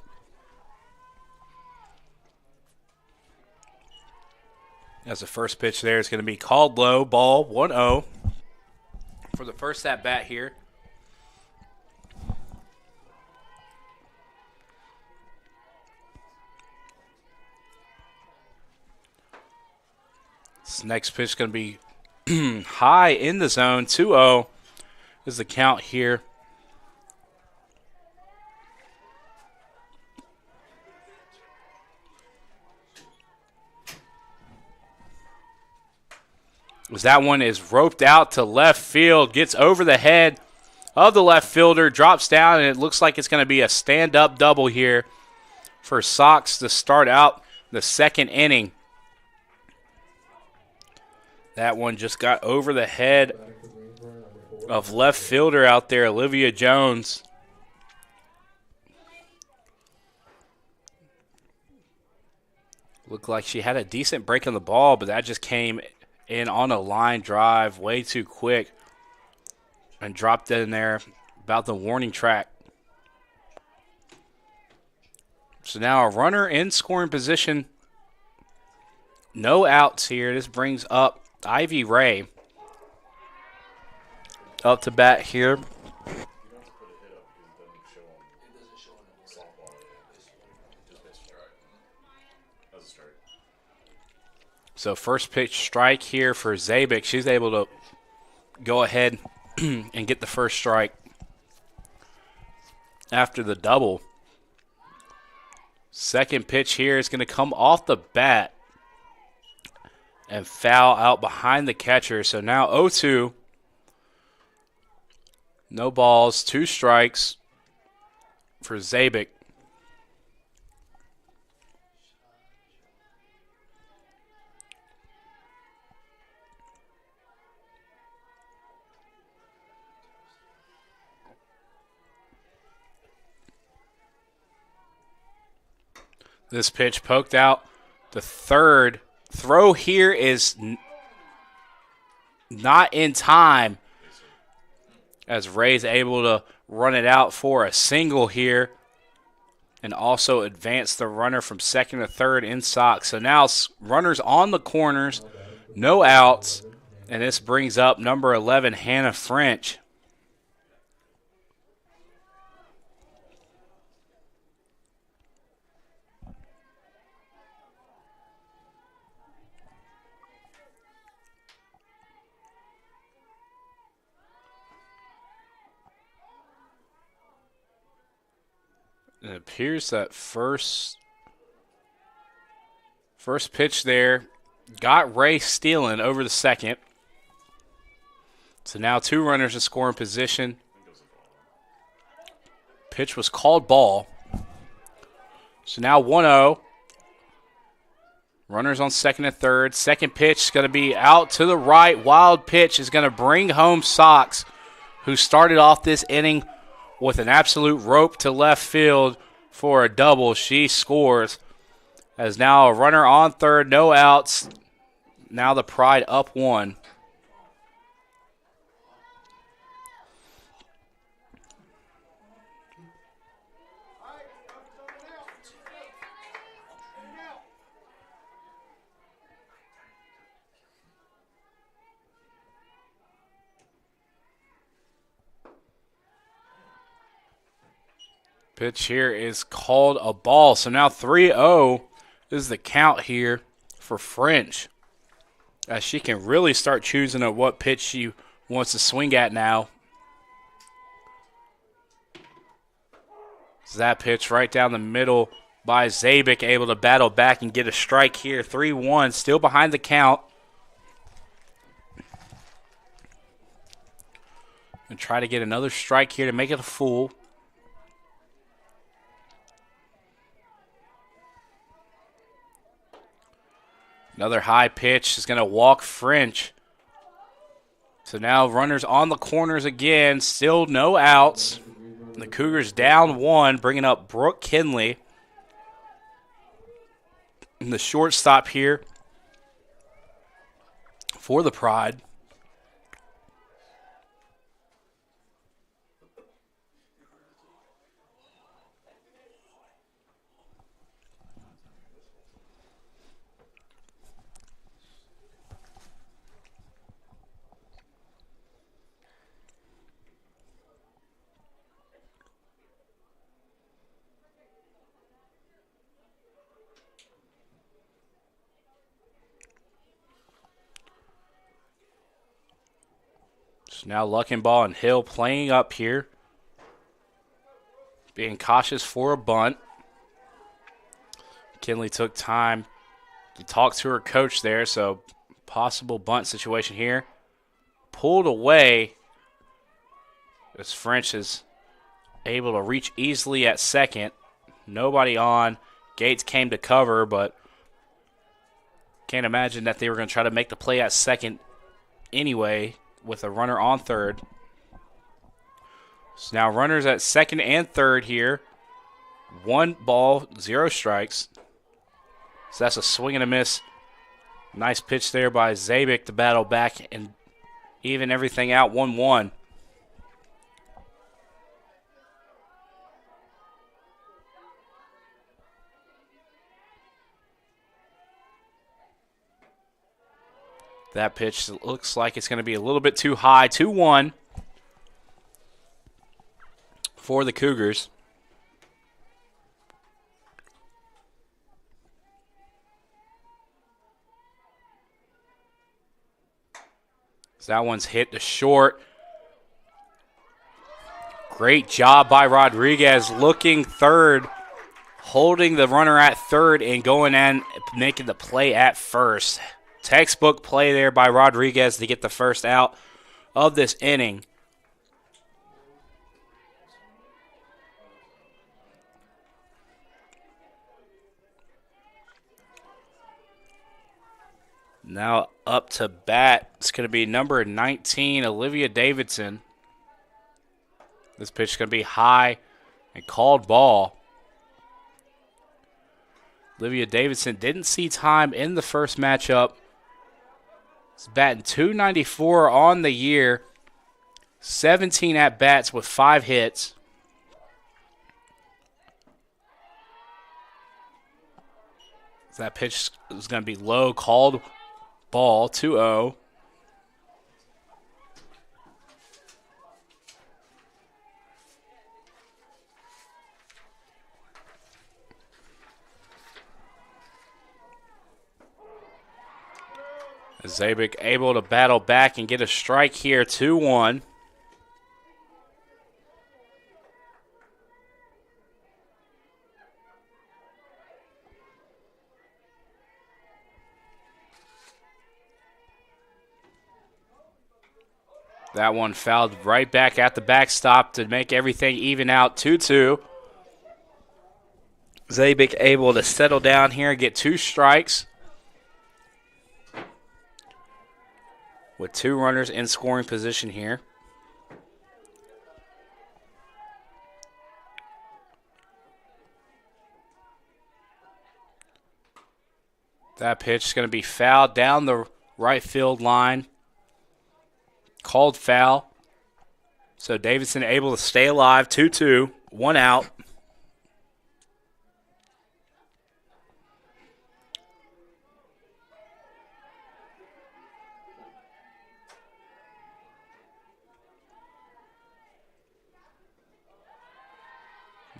As the first pitch there is going to be called low, ball 1-0 for the first at bat here. This next pitch is going to be high in the zone. 2-0 is the count here. As that one is roped out to left field, gets over the head of the left fielder, drops down, and it looks like it's going to be a stand-up double here for Sox to start out the second inning. That one just got over the head of left fielder out there, Olivia Jones. Looked like she had a decent break on the ball, but that just came in on a line drive way too quick and dropped in there about the warning track. So now a runner in scoring position. No outs here. This brings up Ivy Ray up to bat here. So first pitch strike here for Zabik. She's able to go ahead and get the first strike after the double. Second pitch here is going to come off the bat and foul out behind the catcher. So now 0-2. No balls, 2 strikes for Zabik. This pitch poked out the third. Throw here is not in time as Ray's able to run it out for a single here and also advance the runner from second to third in Sox. So now runners on the corners, no outs, and this brings up number 11, Hannah French. It appears that first pitch there got Ray stealing over the second. So now 2 runners in scoring position. Pitch was called ball. So now 1-0. Runners on second and third. Second pitch is going to be out to the right. Wild pitch is going to bring home Sox, who started off this inning with an absolute rope to left field for a double. She scores as now a runner on third, no outs. Now the Pride up 1. Pitch here is called a ball. So now 3-0 is the count here for French, as she can really start choosing at what pitch she wants to swing at now. So that pitch right down the middle by Zabik, able to battle back and get a strike here. 3-1, still behind the count. And try to get another strike here to make it a full. Another high pitch is going to walk French. So now runners on the corners again. Still no outs. The Cougars down 1, bringing up Brooke Kinley. And the shortstop here for the Pride. So now Luckenball and Hill playing up here. Being cautious for a bunt. Kinley took time to talk to her coach there, so possible bunt situation here. Pulled away as French is able to reach easily at second. Nobody on. Gates came to cover, but can't imagine that they were going to try to make the play at second anyway, with a runner on third. So now runners at second and third here. 1 ball, 0 strikes. So that's a swing and a miss. Nice pitch there by Zabik to battle back and even everything out. 1-1. That pitch looks like it's going to be a little bit too high. 2-1 for the Cougars. So that one's hit to short. Great job by Rodriguez looking third, holding the runner at third and going in, making the play at first. Textbook play there by Rodriguez to get the first out of this inning. Now up to bat, it's going to be number 19, Olivia Davidson. This pitch is going to be high and called ball. Olivia Davidson didn't see time in the first matchup. He's batting .294 on the year. 17 at-bats with 5 hits. That pitch is going to be low, called ball, 2-0. Zabik able to battle back and get a strike here, 2-1. That one fouled right back at the backstop to make everything even out, 2-2. Zabik able to settle down here and get 2 strikes, with 2 runners in scoring position here. That pitch is going to be fouled down the right field line. Called foul. So Davidson able to stay alive, 2-2, 1 out.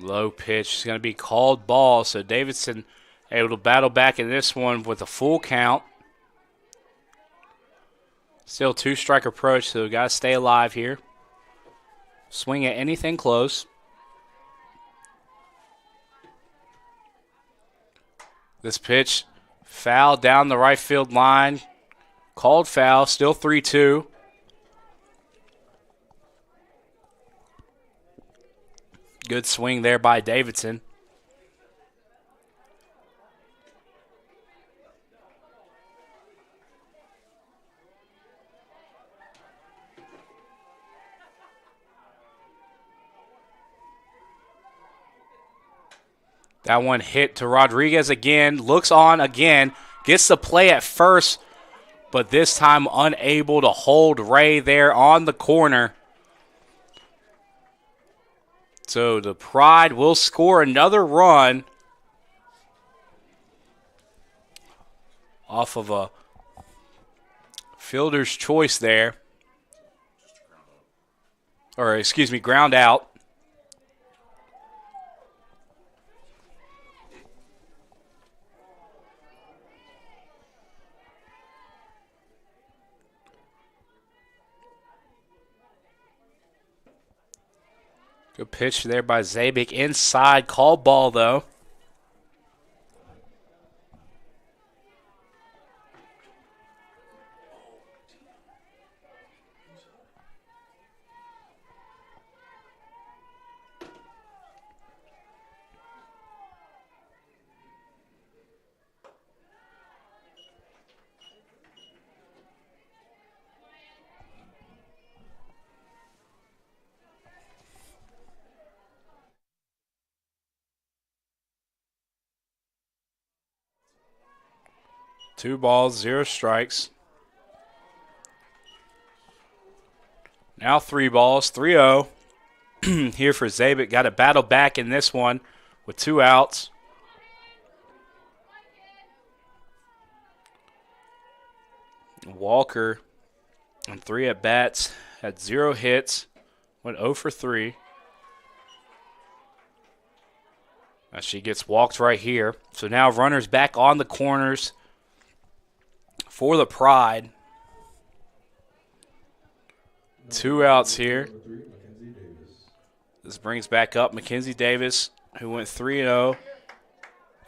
Low pitch is going to be called ball, so Davidson able to battle back in this one with a full count. Still 2-strike approach, so we got to stay alive here. Swing at anything close. This pitch foul down the right field line. Called foul, still 3-2. Good swing there by Davidson. That one hit to Rodriguez again. Looks on again. Gets the play at first, but this time unable to hold Ray there on the corner. So the Pride will score another run off of a fielder's choice there. Or, excuse me, ground out. Good pitch there by Zabik. Inside, call ball though. Two balls, 0 strikes. Now 3 balls, 3-0. Here for Zabik. Got to battle back in this one with 2 outs. Walker on 3 at-bats, had 0 hits, went 0 for 3. Now she gets walked right here. So now runners back on the corners for the Pride. 2 outs here. This brings back up Mackenzie Davis, who went 3-0,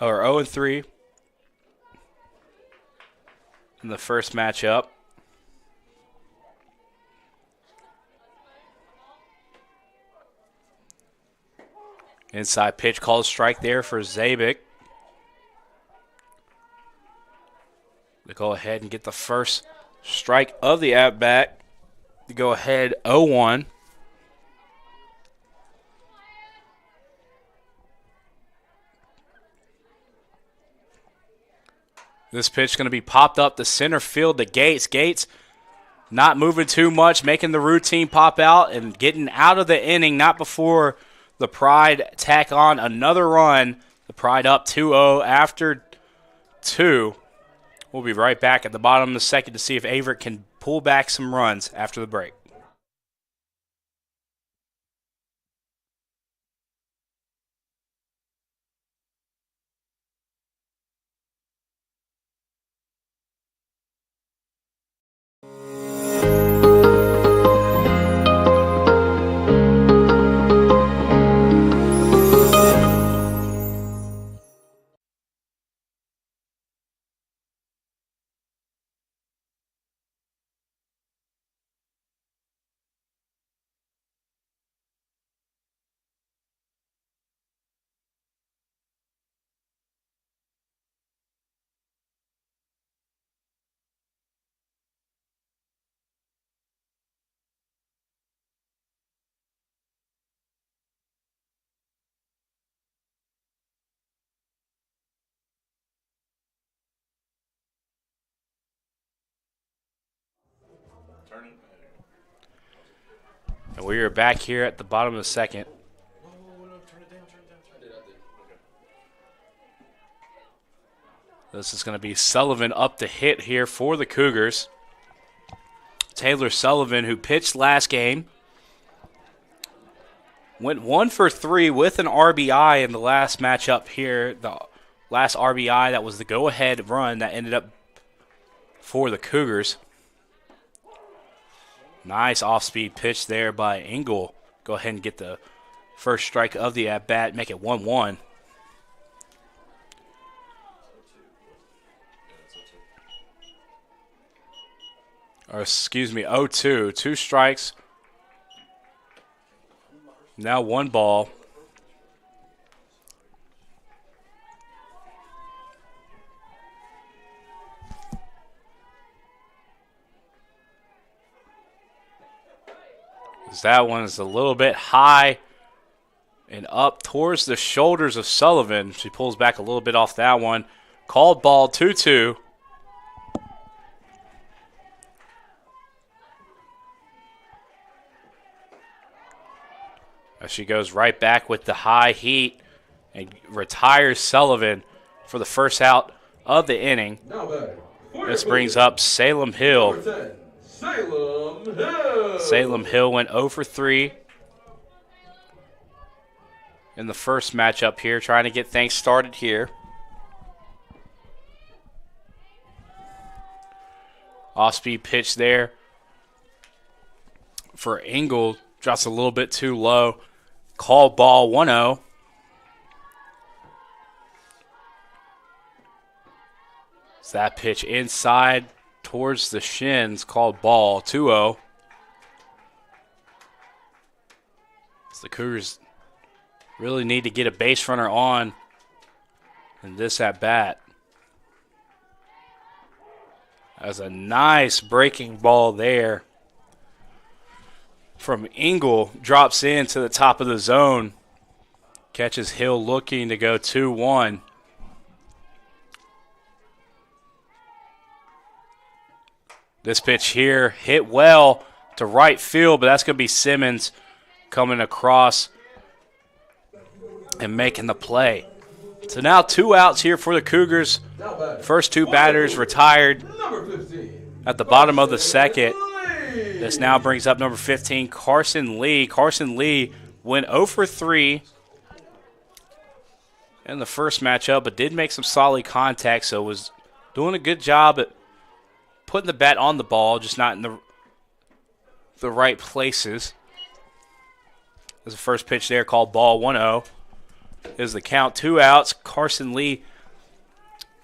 or 0-3 in the first matchup. Inside pitch, called strike there for Zabik. To go ahead and get the first strike of the at-bat. To go ahead 0-1. This pitch going to be popped up to center field to Gates. Gates not moving too much, making the routine pop out and getting out of the inning, not before the Pride tack on another run. The Pride up 2-0 after 2. We'll be right back at the bottom of the second to see if Averett can pull back some runs after the break. And we are back here at the bottom of the second. This is going to be Sullivan up to hit here for the Cougars. Taylor Sullivan, who pitched last game, went 1 for 3 with an RBI in the last matchup here. The last RBI, that was the go-ahead run that ended up for the Cougars. Nice off-speed pitch there by Engel. Go ahead and get the first strike of the at-bat, make it 1-1. Or excuse me, 0-2. 2 strikes. Now 1 ball. That one is a little bit high and up towards the shoulders of Sullivan. She pulls back a little bit off that one. Called ball 2-2. As she goes right back with the high heat and retires Sullivan for the first out of the inning. This brings up Salem Hill. Salem Hill. Salem Hill went 0 for 3 in the first matchup here, trying to get things started here. Off-speed pitch there for Engel. Drops a little bit too low. Call ball 1-0. It's that pitch inside towards the shins, called ball 2-0. So the Cougars really need to get a base runner on in this at bat. That's a nice breaking ball there from Engel. Drops into the top of the zone. Catches Hill looking to go 2-1. This pitch here hit well to right field, but that's going to be Simmons coming across and making the play. So now 2 outs here for the Cougars. First 2 batters retired at the bottom of the second. This now brings up number 15, Carson Lee. Carson Lee went 0 for 3 in the first matchup, but did make some solid contact, so was doing a good job at putting the bat on the ball, just not in the right places. There's the first pitch there, called ball 1-0. Is the count, 2 outs. Carson Lee,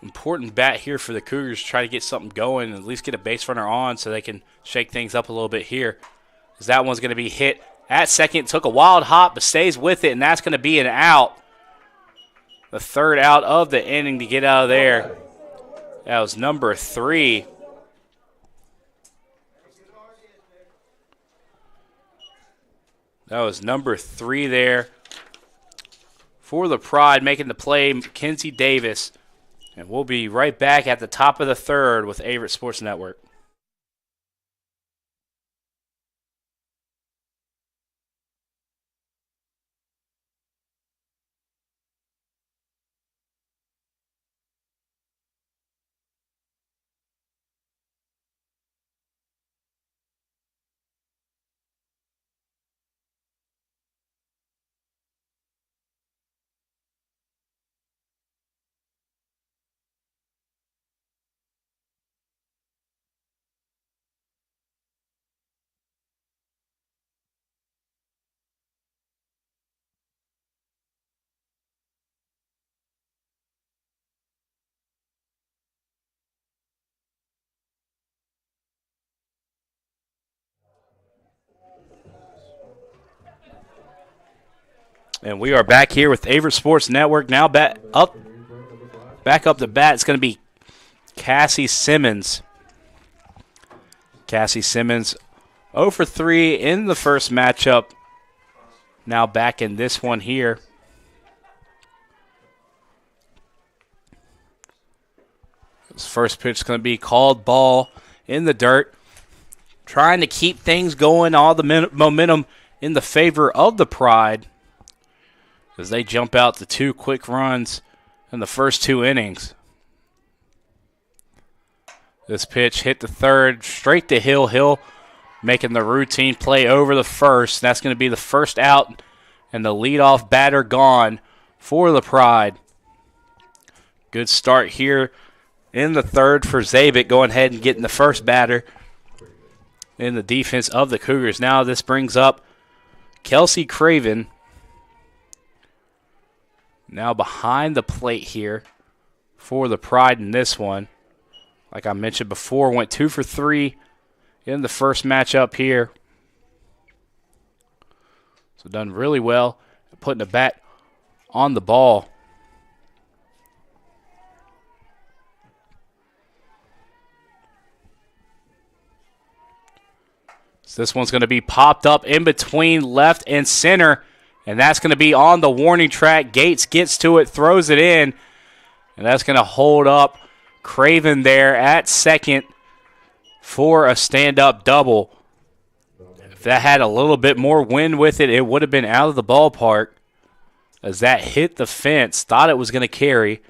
important bat here for the Cougars, try to get something going and at least get a base runner on so they can shake things up a little bit here. As that one's going to be hit at second. Took a wild hop, but stays with it, and that's going to be an out. The third out of the inning to get out of there. That was number 3. That was number 3 there for the Pride, making the play, Mackenzie Davis, And we'll be right back at the top of the third with Averett Sports Network. And we are back here with Averett Sports Network. Now back up to bat. It's going to be Cassie Simmons. Cassie Simmons 0 for 3 in the first matchup. Now back in this one here. This first pitch is going to be called ball in the dirt. Trying to keep things going, all the momentum in the favor of the Pride, as they jump out to 2 quick runs in the first 2 innings. This pitch hit the third, straight to Hill. Hill making the routine play over the first. That's going to be the first out, and the leadoff batter gone for the Pride. Good start here in the third for Zabik, going ahead and getting the first batter in the defense of the Cougars. Now this brings up Kelsey Craven, now behind the plate here for the Pride in this one. Like I mentioned before, went 2 for 3 in the first matchup here. So done really well putting the bat on the ball. So this one's going to be popped up in between left and center. And that's going to be on the warning track. Gates gets to it, throws it in. And that's going to hold up Craven there at second for a stand-up double. If that had a little bit more wind with it, it would have been out of the ballpark. As that hit the fence, thought it was going to carry.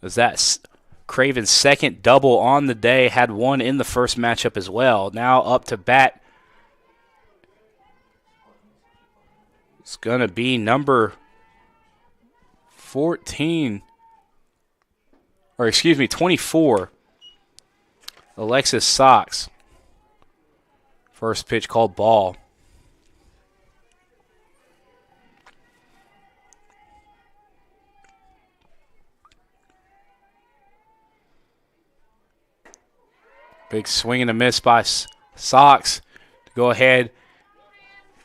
As that's Craven's second double on the day, had one in the first matchup as well. Now up to bat. It's going to be number 24, Alexis Sox. First pitch called ball. Big swing and a miss by Sox to go ahead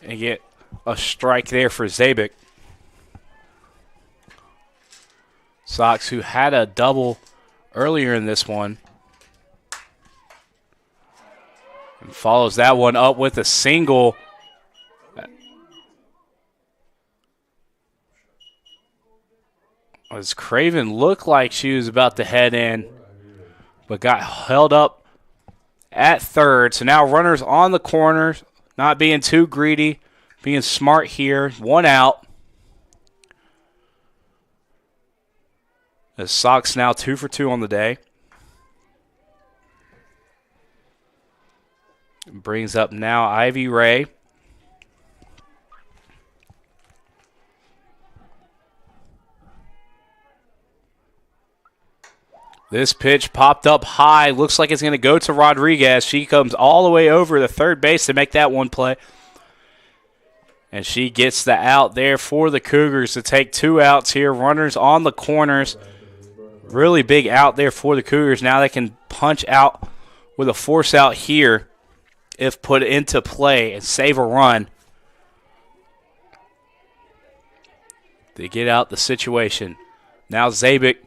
and get a strike there for Zabik. Sox, who had a double earlier in this one, and follows that one up with a single. As Craven looked like she was about to head in, but got held up at third. So now runners on the corners, not being too greedy, being smart here. One out. The Sox now 2 for 2 on the day. Brings up now Ivy Ray. This pitch popped up high. Looks like it's going to go to Rodriguez. She comes all the way over the third base to make that one play. And she gets the out there for the Cougars to take 2 outs here. Runners on the corners. Really big out there for the Cougars. Now they can punch out with a force out here if put into play and save a run. They get out the situation. Now Zabik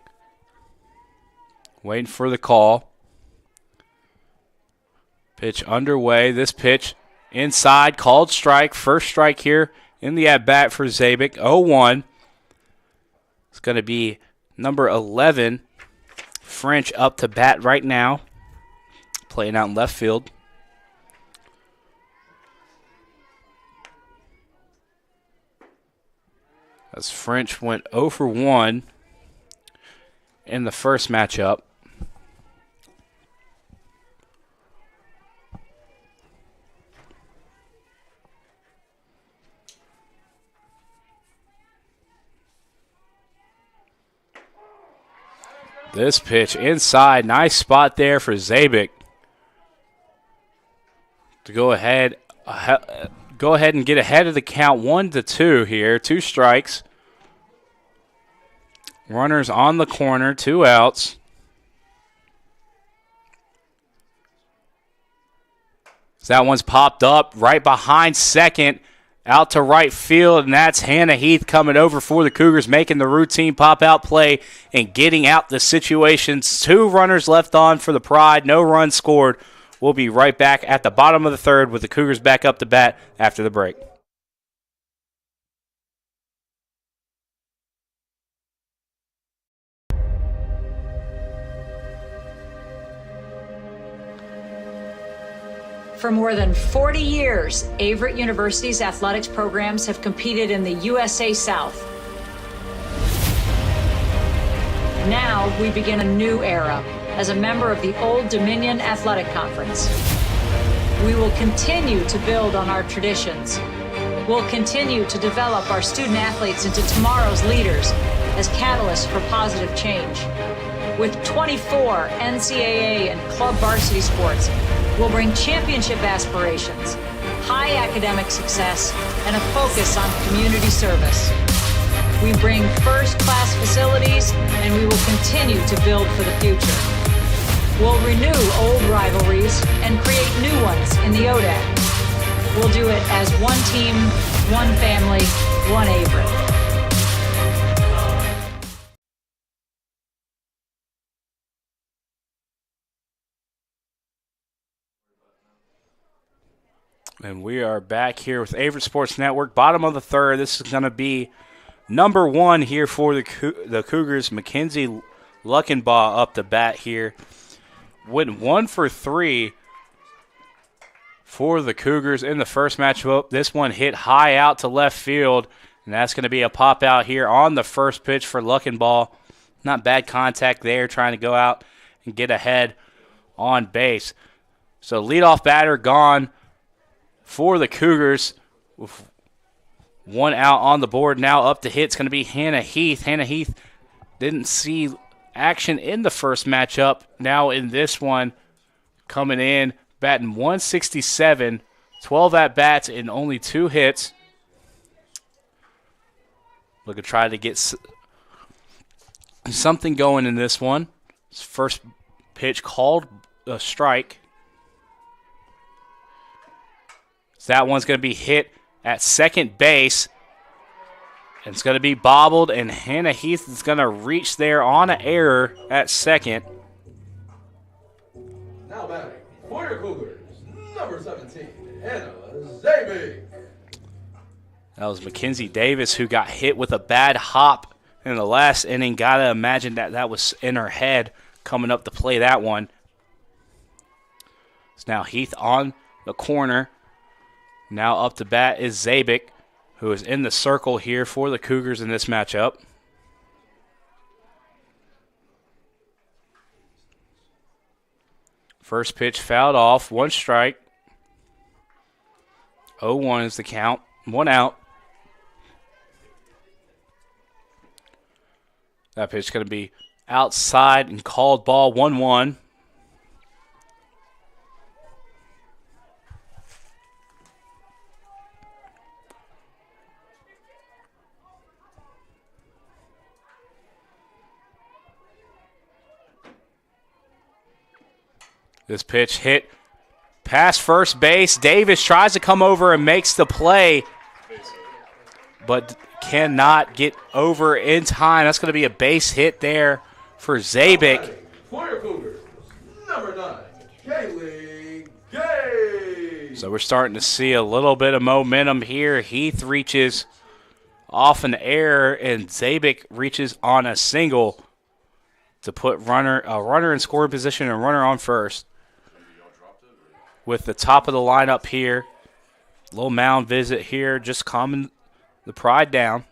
waiting for the call. Pitch underway. This pitch inside, called strike. First strike here in the at-bat for Zabik. 0-1. It's going to be number 11 French up to bat right now, playing out in left field. As French went 0 for 1 in the first matchup. This pitch inside, nice spot there for Zabik to go ahead and get ahead of the count 1-2 here. 2 strikes. Runners on the corner, 2 outs. That one's popped up right behind second, out to right field, and that's Hannah Heath coming over for the Cougars, making the routine pop-out play and getting out the situations. 2 runners left on for the Pride, no runs scored. We'll be right back at the bottom of the third with the Cougars back up to bat after the break. For more than 40 years, Averett University's athletics programs have competed in the USA South. Now we begin a new era as a member of the Old Dominion Athletic Conference. We will continue to build on our traditions. We'll continue to develop our student athletes into tomorrow's leaders as catalysts for positive change. With 24 NCAA and club varsity sports, we'll bring championship aspirations, high academic success, and a focus on community service. We bring first-class facilities, and we will continue to build for the future. We'll renew old rivalries and create new ones in the ODAC. We'll do it as one team, one family, one Averett. And we are back here with Averett Sports Network. Bottom of the third. This is going to be number 1 here for the Cougars. Mackenzie Luckenbaugh up to bat here. Went 1 for 3 for the Cougars in the first matchup. This one hit high out to left field, and that's going to be a pop out here on the first pitch for Luckenbaugh. Not bad contact there, trying to go out and get ahead on base. So leadoff batter gone for the Cougars, with 1 out on the board. Now up to hit, it's going to be Hannah Heath. Hannah Heath didn't see action in the first matchup. Now in this one, coming in, batting 167, 12 at-bats and only 2 hits. Looking to try to get something going in this one. His first pitch called a strike. That one's going to be hit at second base. And it's going to be bobbled, and Hannah Heath is going to reach there on an error at second. Now batting for your Cougars, number 17, Hannah Zabik. That was Mackenzie Davis, who got hit with a bad hop in the last inning. Got to imagine that was in her head coming up to play that one. It's now Heath on the corner. Now up to bat is Zabik, who is in the circle here for the Cougars in this matchup. First pitch fouled off, 1 strike. 0-1 is the count, 1 out. That pitch is going to be outside and called ball, 1-1. This pitch hit past first base. Davis tries to come over and makes the play, but cannot get over in time. That's going to be a base hit there for Zabik. For your Cougars, number 9, Kaylee Gay. So we're starting to see a little bit of momentum here. Heath reaches off an error, and Zabik reaches on a single to put a runner in scoring position and runner on first. With the top of the lineup here. Little mound visit here, just calming the Pride down.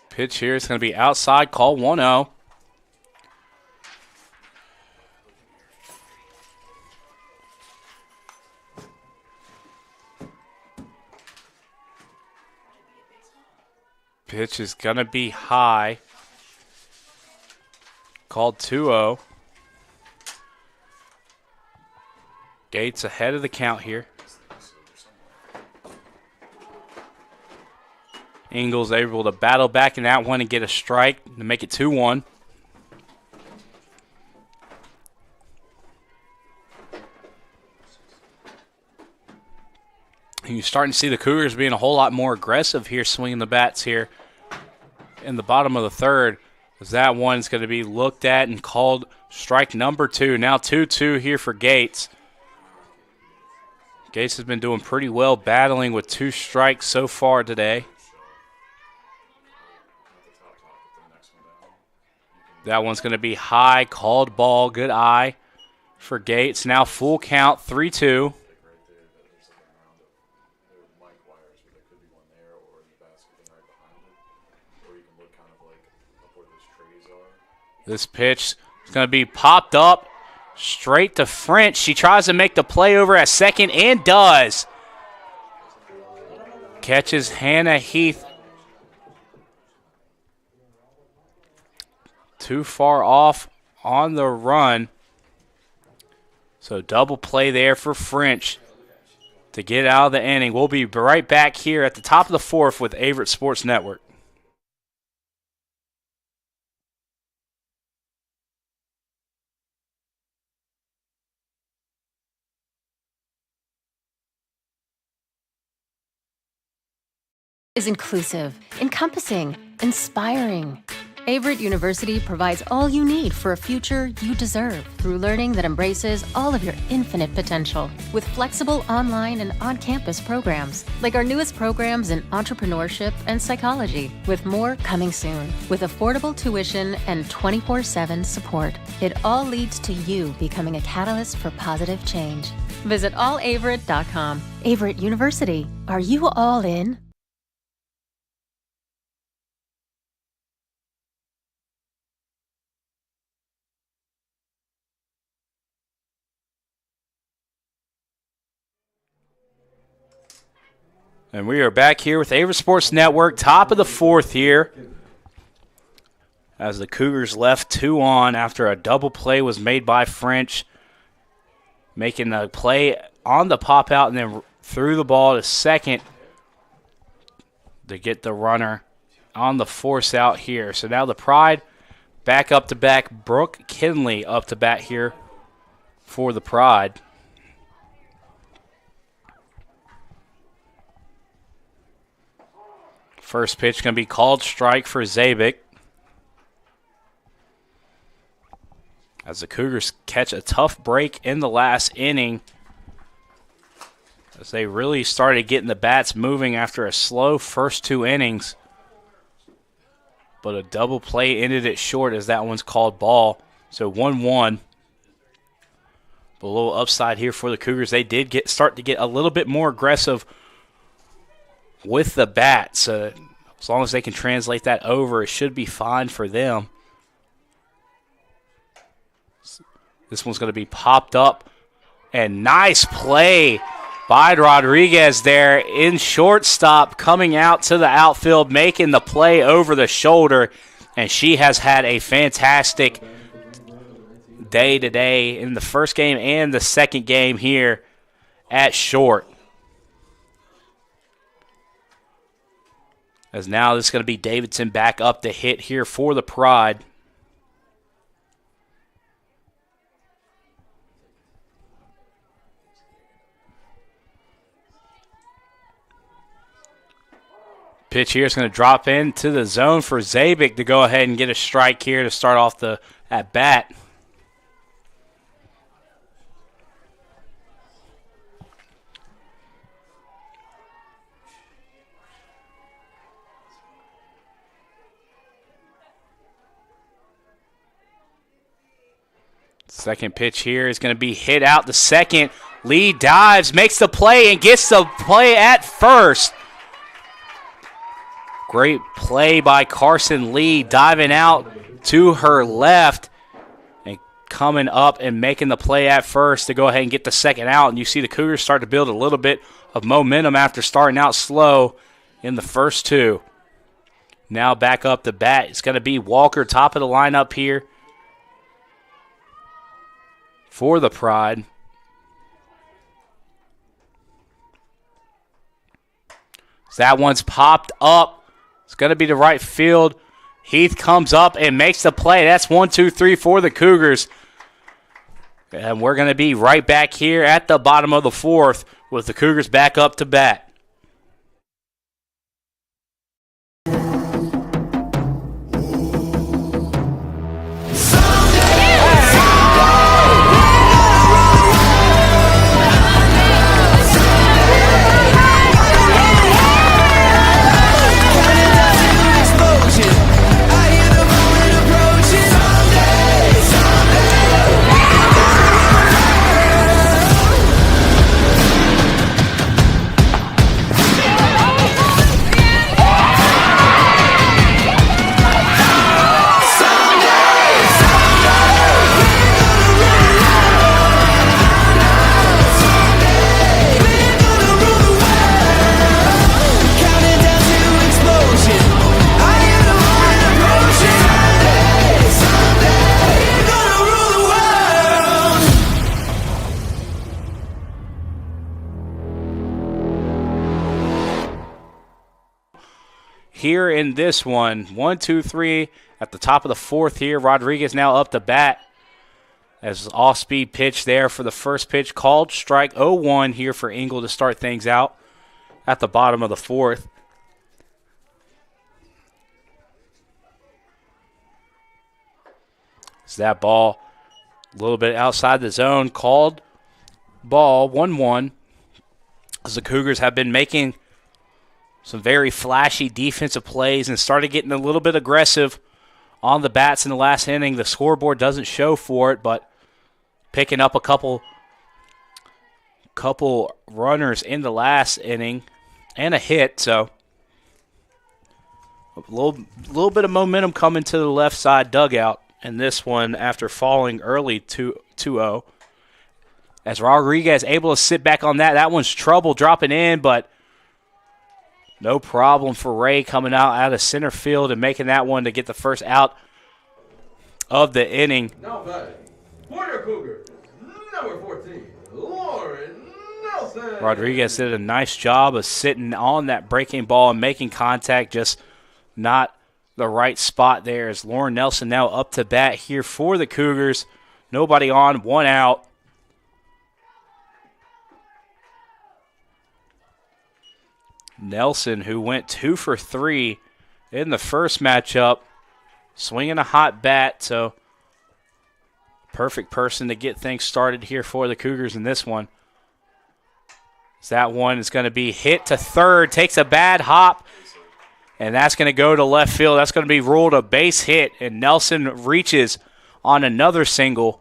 Pitch here is going to be outside, call 1-0. Pitch is going to be high, called 2-0. Gates ahead of the count here. Ingles able to battle back in that one and get a strike to make it 2-1. And you're starting to see the Cougars being a whole lot more aggressive here, swinging the bats here in the bottom of the third. As that one's going to be looked at and called strike number 2. Now 2-2 here for Gates. Gates has been doing pretty well battling with 2 strikes so far today. That one's going to be high, called ball, good eye for Gates. Now full count, 3-2. This pitch is going to be popped up straight to French. She tries to make the play over at second and does. Catches Hannah Heath too far off on the run. So double play there for French to get out of the inning. We'll be right back here at the top of the 4th with Averett Sports Network. Is inclusive, encompassing, inspiring. Averett University provides all you need for a future you deserve through learning that embraces all of your infinite potential. With flexible online and on-campus programs, like our newest programs in entrepreneurship and psychology, with more coming soon. With affordable tuition and 24/7 support, it all leads to you becoming a catalyst for positive change. Visit allaverett.com. Averett University. Are you all in? And we are back here with Averett Sports Network, top of the 4th here. As the Cougars left 2 on after a double play was made by French. Making the play on the pop out and then threw the ball to second to get the runner on the force out here. So now the Pride back up to back. Brooke Kinley up to bat here for the Pride. First pitch going to be called strike for Zabik. As the Cougars catch a tough break in the last inning. As they really started getting the bats moving after a slow first 2 innings. But a double play ended it short as that one's called ball. So 1-1. But a little upside here for the Cougars. They did start to get a little bit more aggressive with the bats. As long as they can translate that over, it should be fine for them. This one's going to be popped up. And nice play by Rodriguez there in shortstop, coming out to the outfield, making the play over the shoulder. And she has had a fantastic day today in the first game and the second game here at short. As now this is going to be Davidson back up to hit here for the Pride. Pitch here is going to drop into the zone for Zabik to go ahead and get a strike here to start off the at bat. Second pitch here is going to be hit out to second. Lee dives, makes the play, and gets the play at first. Great play by Carson Lee, diving out to her left and coming up and making the play at first to go ahead and get the second out. And you see the Cougars start to build a little bit of momentum after starting out slow in the first two. Now back up the bat. It's going to be Walker, top of the lineup here for the Pride. So that one's popped up. It's going to be to right field. Heath comes up and makes the play. That's 1-2-3 for the Cougars. And we're going to be right back here at the bottom of the fourth with the Cougars back up to bat. Here in this one, 1-2-3 at the top of the fourth here. Rodriguez now up to bat as off-speed pitch there for the first pitch. Called strike 0-1 here for Engel to start things out at the bottom of the fourth. It's that ball a little bit outside the zone. Called ball 1-1 as the Cougars have been making some very flashy defensive plays and started getting a little bit aggressive on the bats in the last inning. The scoreboard doesn't show for it, but picking up a couple runners in the last inning and a hit. So a little bit of momentum coming to the left side dugout in this one after falling early 2-0. As Rodriguez able to sit back on that. That one's trouble dropping in, but no problem for Ray coming out of center field and making that one to get the first out of the inning. Now batting for your Cougars, number 14, Lauren Nelson. Rodriguez did a nice job of sitting on that breaking ball and making contact, just not the right spot there. As Lauren Nelson now up to bat here for the Cougars. Nobody on, one out. Nelson, who went 2 for 3 in the first matchup, swinging a hot bat, so perfect person to get things started here for the Cougars in this one. So that one is going to be hit to third, takes a bad hop, and that's going to go to left field. That's going to be ruled a base hit, and Nelson reaches on another single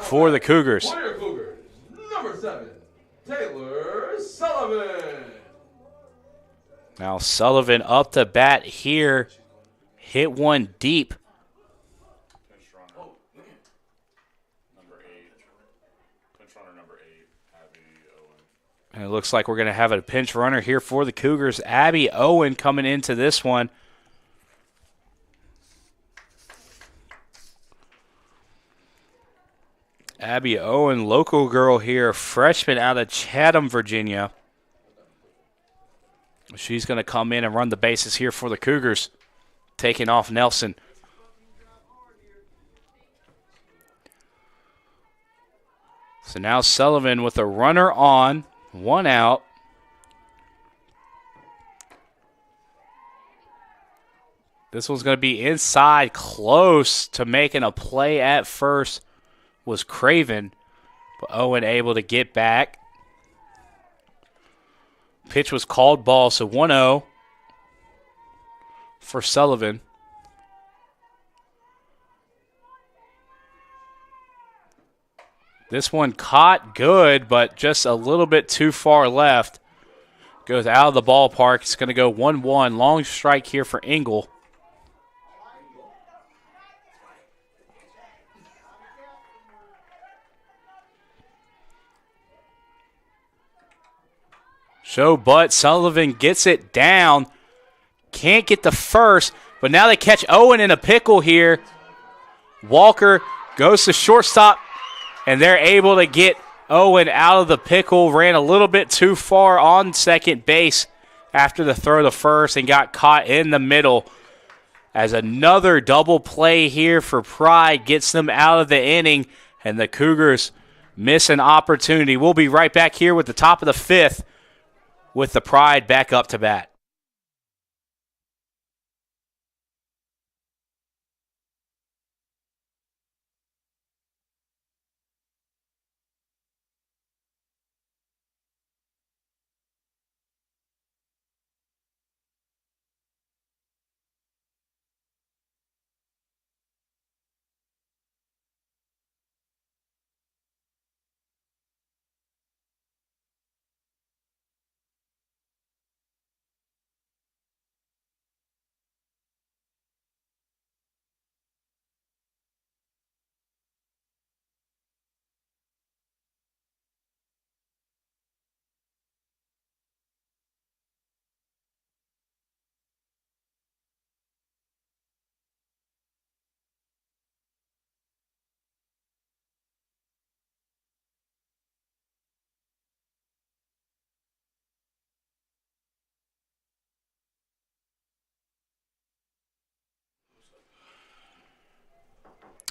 for the Cougars. For your Cougars, number 7, Taylor Sullivan. Now Sullivan up to bat here. Hit one deep. And it looks like we're going to have a pinch runner here for the Cougars. Abby Owen coming into this one. Abby Owen, local girl here, freshman out of Chatham, Virginia. She's going to come in and run the bases here for the Cougars, taking off Nelson. So now Sullivan with a runner on, one out. This one's going to be inside, close to making a play at first was Craven, but Owen able to get back. Pitch was called ball, so 1-0 for Sullivan. This one caught good, but just a little bit too far left. Goes out of the ballpark. It's going to go 1-1. Long strike here for Engel. But Sullivan gets it down. Can't get the first, but now they catch Owen in a pickle here. Walker goes to shortstop, and they're able to get Owen out of the pickle. Ran a little bit too far on second base after the throw to first and got caught in the middle. As another double play here for Pride gets them out of the inning, and the Cougars miss an opportunity. We'll be right back here with the top of the fifth with the Pride back up to bat.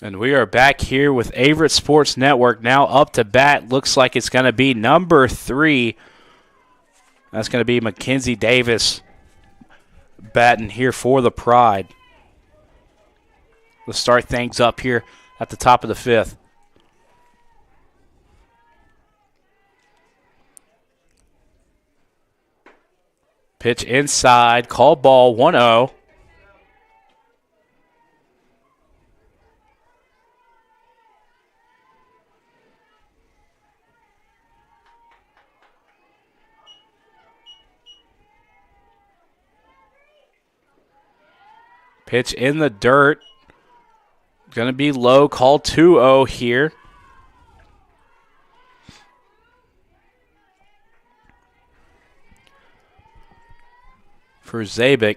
And we are back here with Averett Sports Network now up to bat. Looks like it's going to be number 3. That's going to be Mackenzie Davis batting here for the Pride. Let's start things up here at the top of the fifth. Pitch inside, call ball, 1-0. Pitch in the dirt. Going to be low. Call 2-0 here. For Zabik.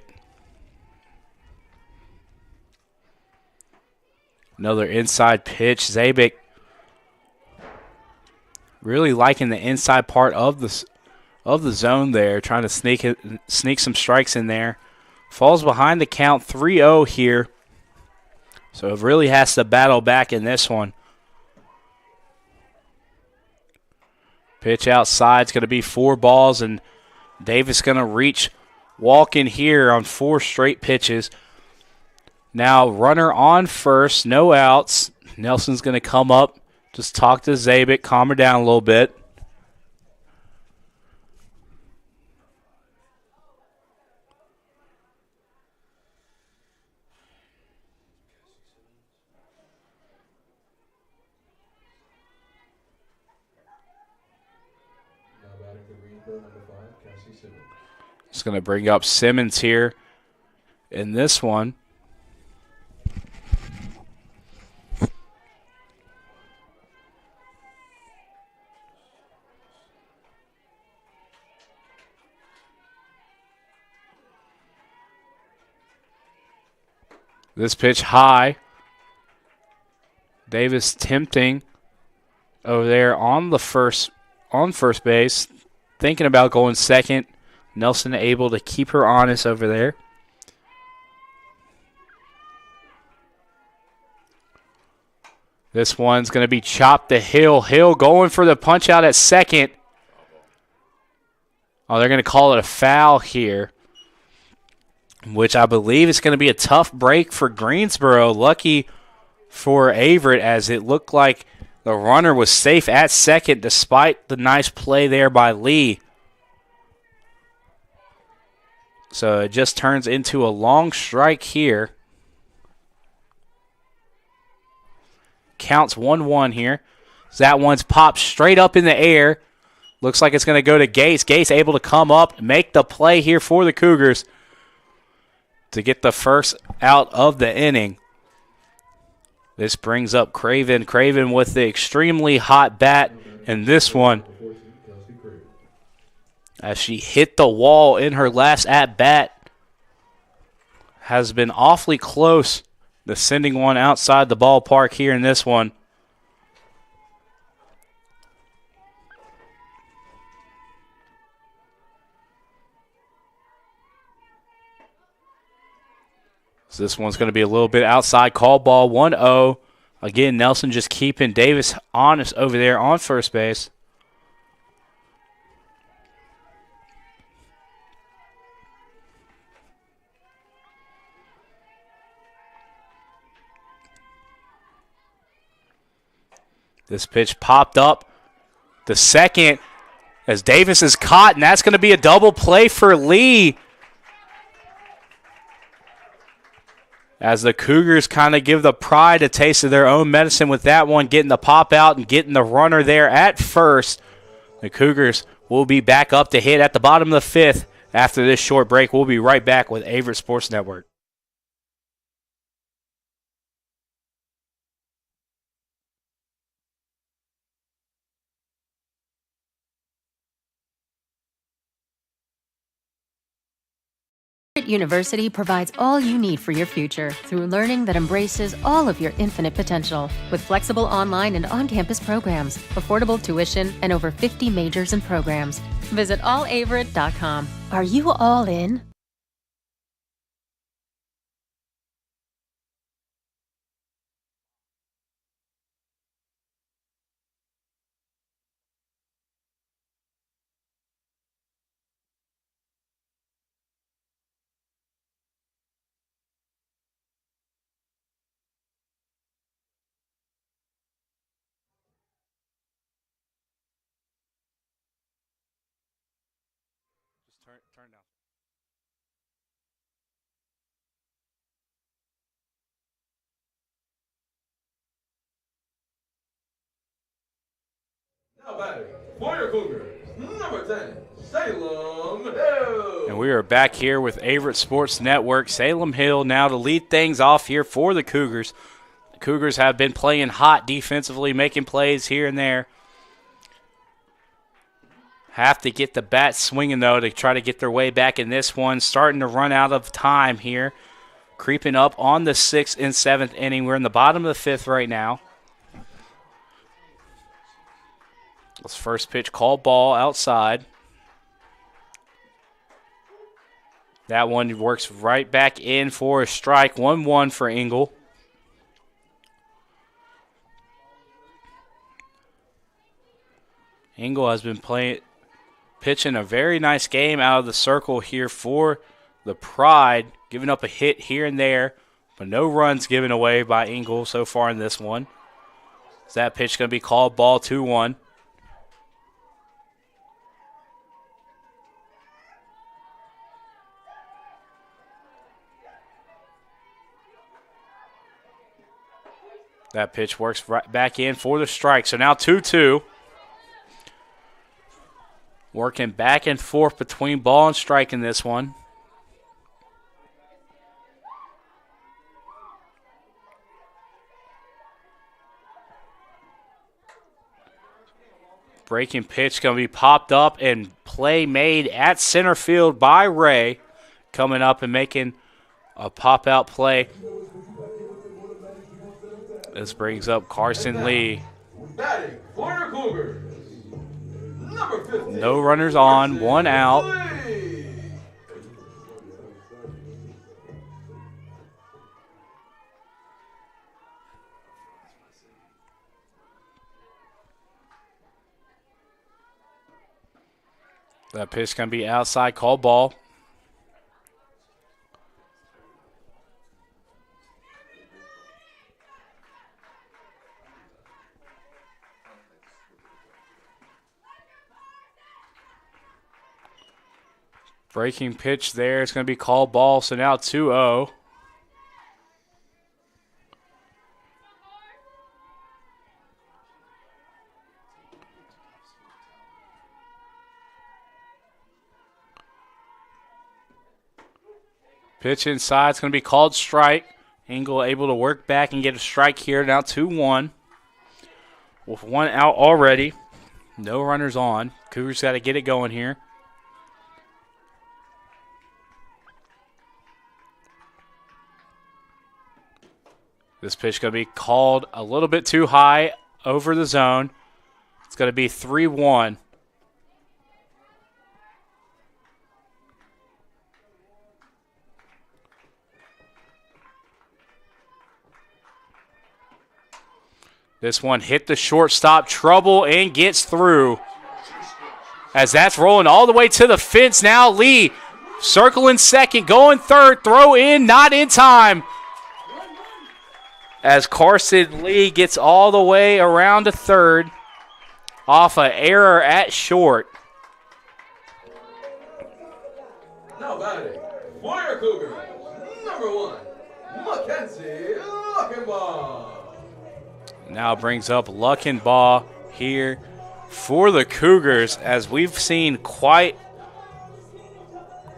Another inside pitch. Zabik really liking the inside part of the zone there, trying to sneak some strikes in there. Falls behind the count, 3-0 here. So it really has to battle back in this one. Pitch outside is going to be 4 balls, and Davis going to reach walk in here on 4 straight pitches. Now runner on first, no outs. Nelson's going to come up, just talk to Zabik, calm her down a little bit. It's going to bring up Simmons here in this one. This pitch high. Davis tempting over there on first base, thinking about going second. Nelson able to keep her honest over there. This one's going to be chopped to Hill. Hill going for the punch out at second. Oh, they're going to call it a foul here. which I believe is going to be a tough break for Greensboro. Lucky for Averett, as it looked like the runner was safe at second despite the nice play there by Lee. So it just turns into a long strike here. Counts 1-1 here. So that one's popped straight up in the air. Looks like it's going to go to Gase. Gase able to come up, make the play here for the Cougars to get the first out of the inning. This brings up Craven. Craven with the extremely hot bat in this one, as she hit the wall in her last at-bat. Has been awfully close to sending one outside the ballpark here in this one. So this one's going to be a little bit outside. Call ball 1-0. Again, Nelson just keeping Davis honest over there on first base. This pitch popped up. The second, as Davis is caught, and that's going to be a double play for Lee. As the Cougars kind of give the Pride a taste of their own medicine with that one, getting the pop out and getting the runner there at first. The Cougars will be back up to hit at the bottom of the fifth after this short break. We'll be right back with Averett Sports Network. University provides all you need for your future through learning that embraces all of your infinite potential. With flexible online and on-campus programs, affordable tuition, and over 50 majors and programs. Visit allaverett.com. Are you all in? Turn down. Now batting for your Cougars, number 10, Salem Hill. And we are back here with Averett Sports Network. Salem Hill now to lead things off here for the Cougars. The Cougars have been playing hot defensively, making plays here and there. Have to get the bat swinging, though, to try to get their way back in this one. Starting to run out of time here. Creeping up on the 6th and 7th inning. We're in the bottom of the 5th right now. This first pitch, called ball outside. That one works right back in for a strike. 1-1 for Engel. Engel has been pitching a very nice game out of the circle here for the Pride, giving up a hit here and there, but no runs given away by Engel so far in this one. Is that pitch going to be called ball 2-1? That pitch works right back in for the strike. So now 2-2. Working back and forth between ball and strike in this one. Breaking pitch going to be popped up and play made at center field by Ray. Coming up and making a pop-out play. This brings up Carson Lee. Batting for your Cougars, number 15. No runners on, one out. That pitch going to be outside, call ball. Breaking pitch there. It's going to be called ball, so now 2-0. Pitch inside. It's going to be called strike. Engel able to work back and get a strike here. Now 2-1. With one out already. No runners on. Cougars got to get it going here. This pitch going to be called a little bit too high over the zone. It's going to be 3-1. This one hit the shortstop, trouble, and gets through. As that's rolling all the way to the fence now. Lee circling second, going third, throw in, not in time. As Carson Lee gets all the way around to third off an error at short. Now batting for your Cougars, number 1, Mackenzie Luckenbaugh. Now brings up Luckenbaugh here for the Cougars, as we've seen quite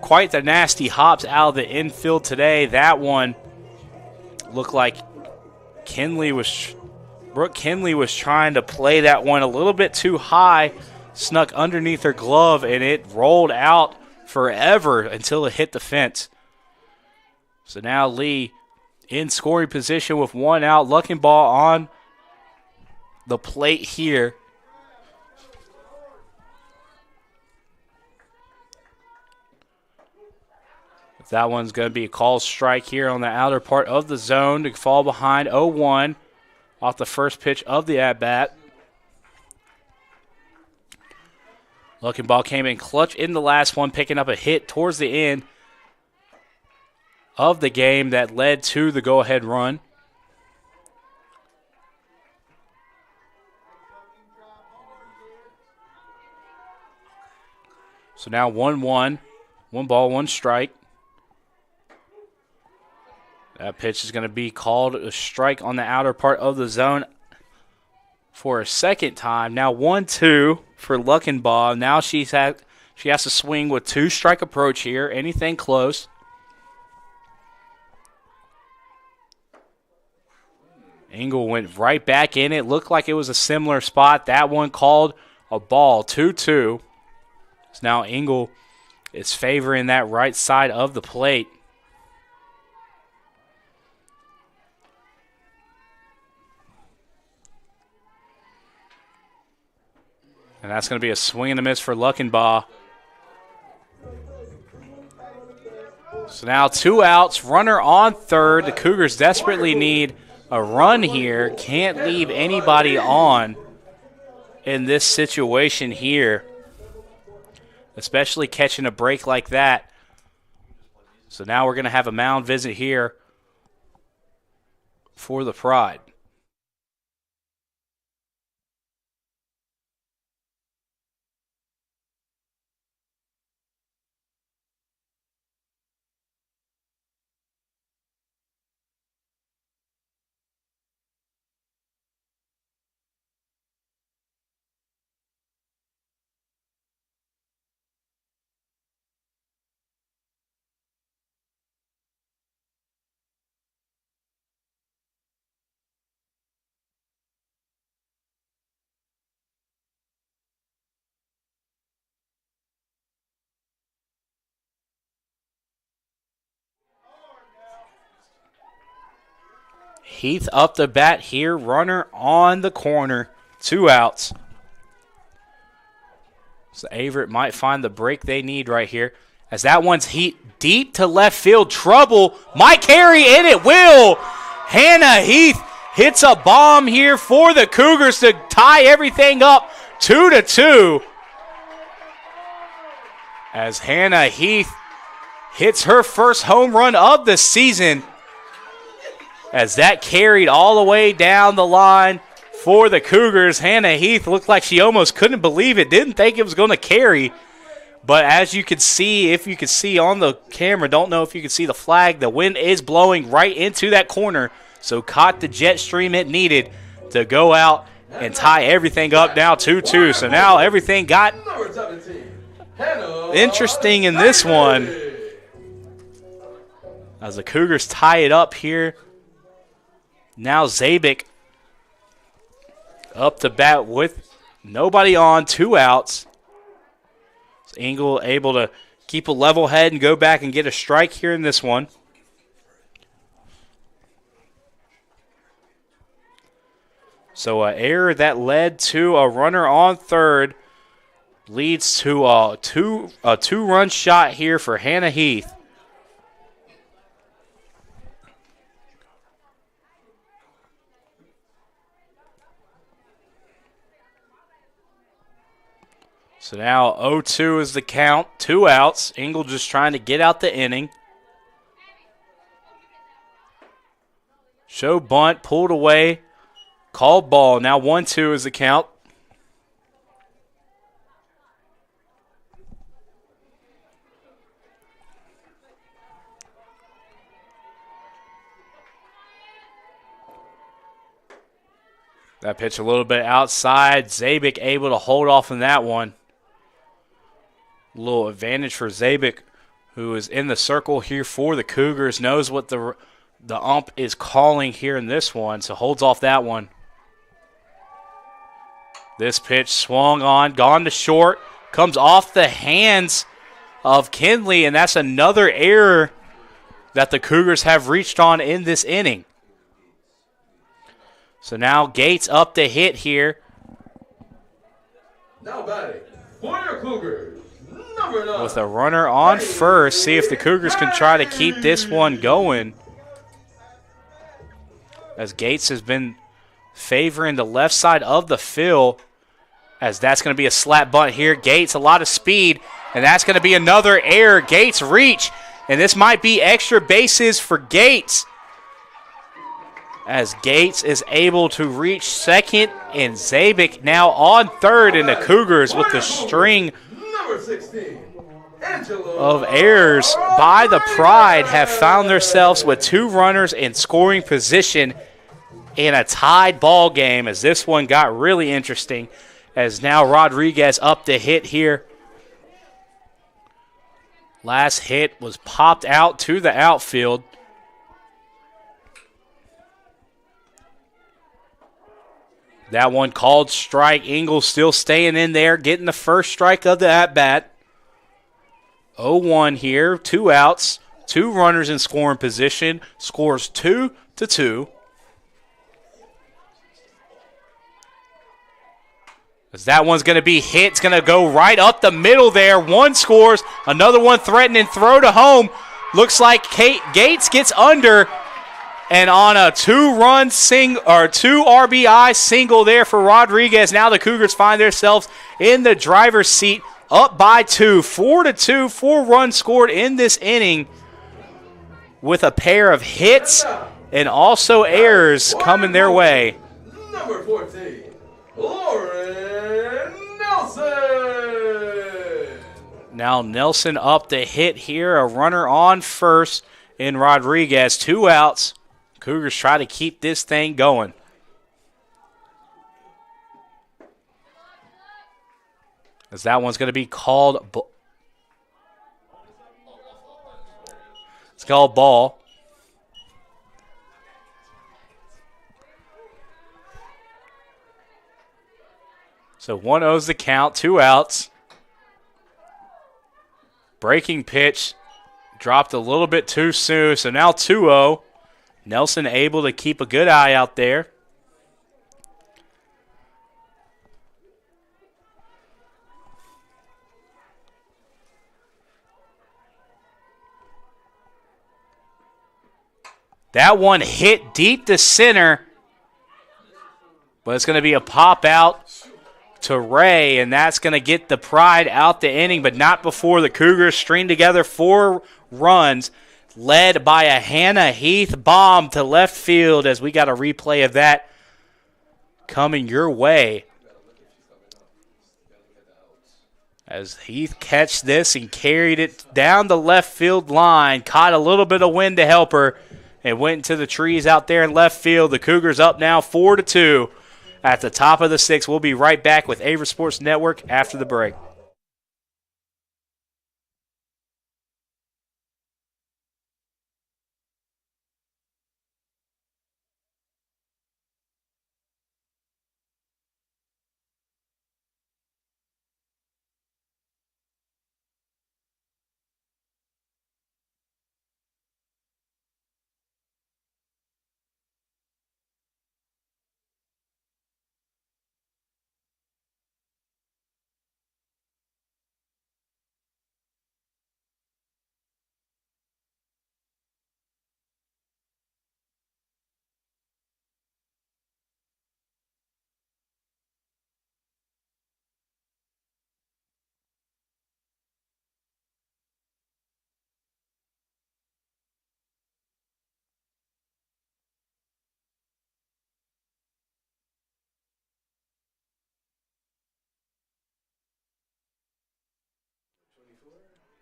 the nasty hops out of the infield today. That one looked like Brooke Kinley was trying to play that one a little bit too high, snuck underneath her glove, and it rolled out forever until it hit the fence. So now Lee in scoring position with one out. Luckenbaugh on the plate here. That one's going to be a called strike here on the outer part of the zone to fall behind 0-1 off the first pitch of the at-bat. Luckenbaugh came in clutch in the last one, picking up a hit towards the end of the game that led to the go-ahead run. So now 1-1, 1 ball, 1 strike. That pitch is going to be called a strike on the outer part of the zone for a second time. Now 1-2 for Luckenbaugh. Now she has to swing with 2-strike approach here. Anything close. Engel went right back in it. Looked like it was a similar spot. That one called a ball. 2-2. So now Engel is favoring that right side of the plate. And that's going to be a swing and a miss for Luckenbaugh. So now 2 outs, runner on third. The Cougars desperately need a run here. Can't leave anybody on in this situation here, especially catching a break like that. So now we're going to have a mound visit here for the Pride. Heath up the bat here, runner on the corner, 2 outs. So Averett might find the break they need right here. As that one's hit deep to left field, trouble might carry, and it will. Hannah Heath hits a bomb here for the Cougars to tie everything up 2-2. As Hannah Heath hits her first home run of the season, as that carried all the way down the line for the Cougars. Hannah Heath looked like she almost couldn't believe it, didn't think it was going to carry But as you can see, if you can see on the camera, don't know if you can see the flag, the wind is blowing right into that corner. So caught the jet stream it needed to go out and tie everything up now 2-2. So now everything got interesting in this one as the Cougars tie it up here. Now Zabik up to bat with nobody on, 2 outs. Engel able to keep a level head and go back and get a strike here in this one. So an error that led to a runner on third leads to a two-run shot here for Hannah Heath. So now 0-2 is the count, 2 outs. Engel just trying to get out the inning. Show bunt, pulled away, called ball. Now 1-2 is the count. That pitch a little bit outside. Zabik able to hold off on that one. A little advantage for Zabik, who is in the circle here for the Cougars, knows what the ump is calling here in this one, so holds off that one. This pitch swung on, gone to short, comes off the hands of Kinley, and that's another error that the Cougars have reached on in this inning. So now Gates up to hit here. Now batting for your Cougars, number 9. With a runner on first, see if the Cougars can try to keep this one going. As Gates has been favoring the left side of the field, as that's going to be a slap bunt here. Gates, a lot of speed, and that's going to be another error. Gates reach, and this might be extra bases for Gates, as Gates is able to reach second, and Zabik now on third, and the Cougars with the string Number 16, of errors by the Pride have found themselves with 2 runners in scoring position in a tied ball game, as this one got really interesting, as now Rodriguez up to hit here. Last hit was popped out to the outfield. That one called strike. Engel still staying in there, getting the first strike of the at-bat. 0-1 here, 2 outs, 2 runners in scoring position, scores 2-2. As that one's going to be hit, it's going to go right up the middle there. One scores, another one threatening throw to home. Looks like Gates gets under, and on a 2-run single or 2 RBI single there for Rodriguez. Now the Cougars find themselves in the driver's seat, up by 2, 4-2, 4 runs scored in this inning with a pair of hits and also errors coming their way. number 14, Lauren Nelson. Now Nelson up to hit here, a runner on first in Rodriguez, 2 outs. Cougars try to keep this thing going. As that one's going to be called. It's called ball. So 1-0's the count, 2 outs. Breaking pitch dropped a little bit too soon, so now 2-0. Nelson able to keep a good eye out there. That one hit deep to center, but it's going to be a pop out to Ray, and that's going to get the Pride out the inning, but not before the Cougars string together 4 runs, led by a Hannah Heath bomb to left field, as we got a replay of that coming your way. As Heath catched this and carried it down the left field line, caught a little bit of wind to help her, and went into the trees out there in left field. The Cougars up now 4-2 at the top of the sixth. We'll be right back with Averett Sports Network after the break.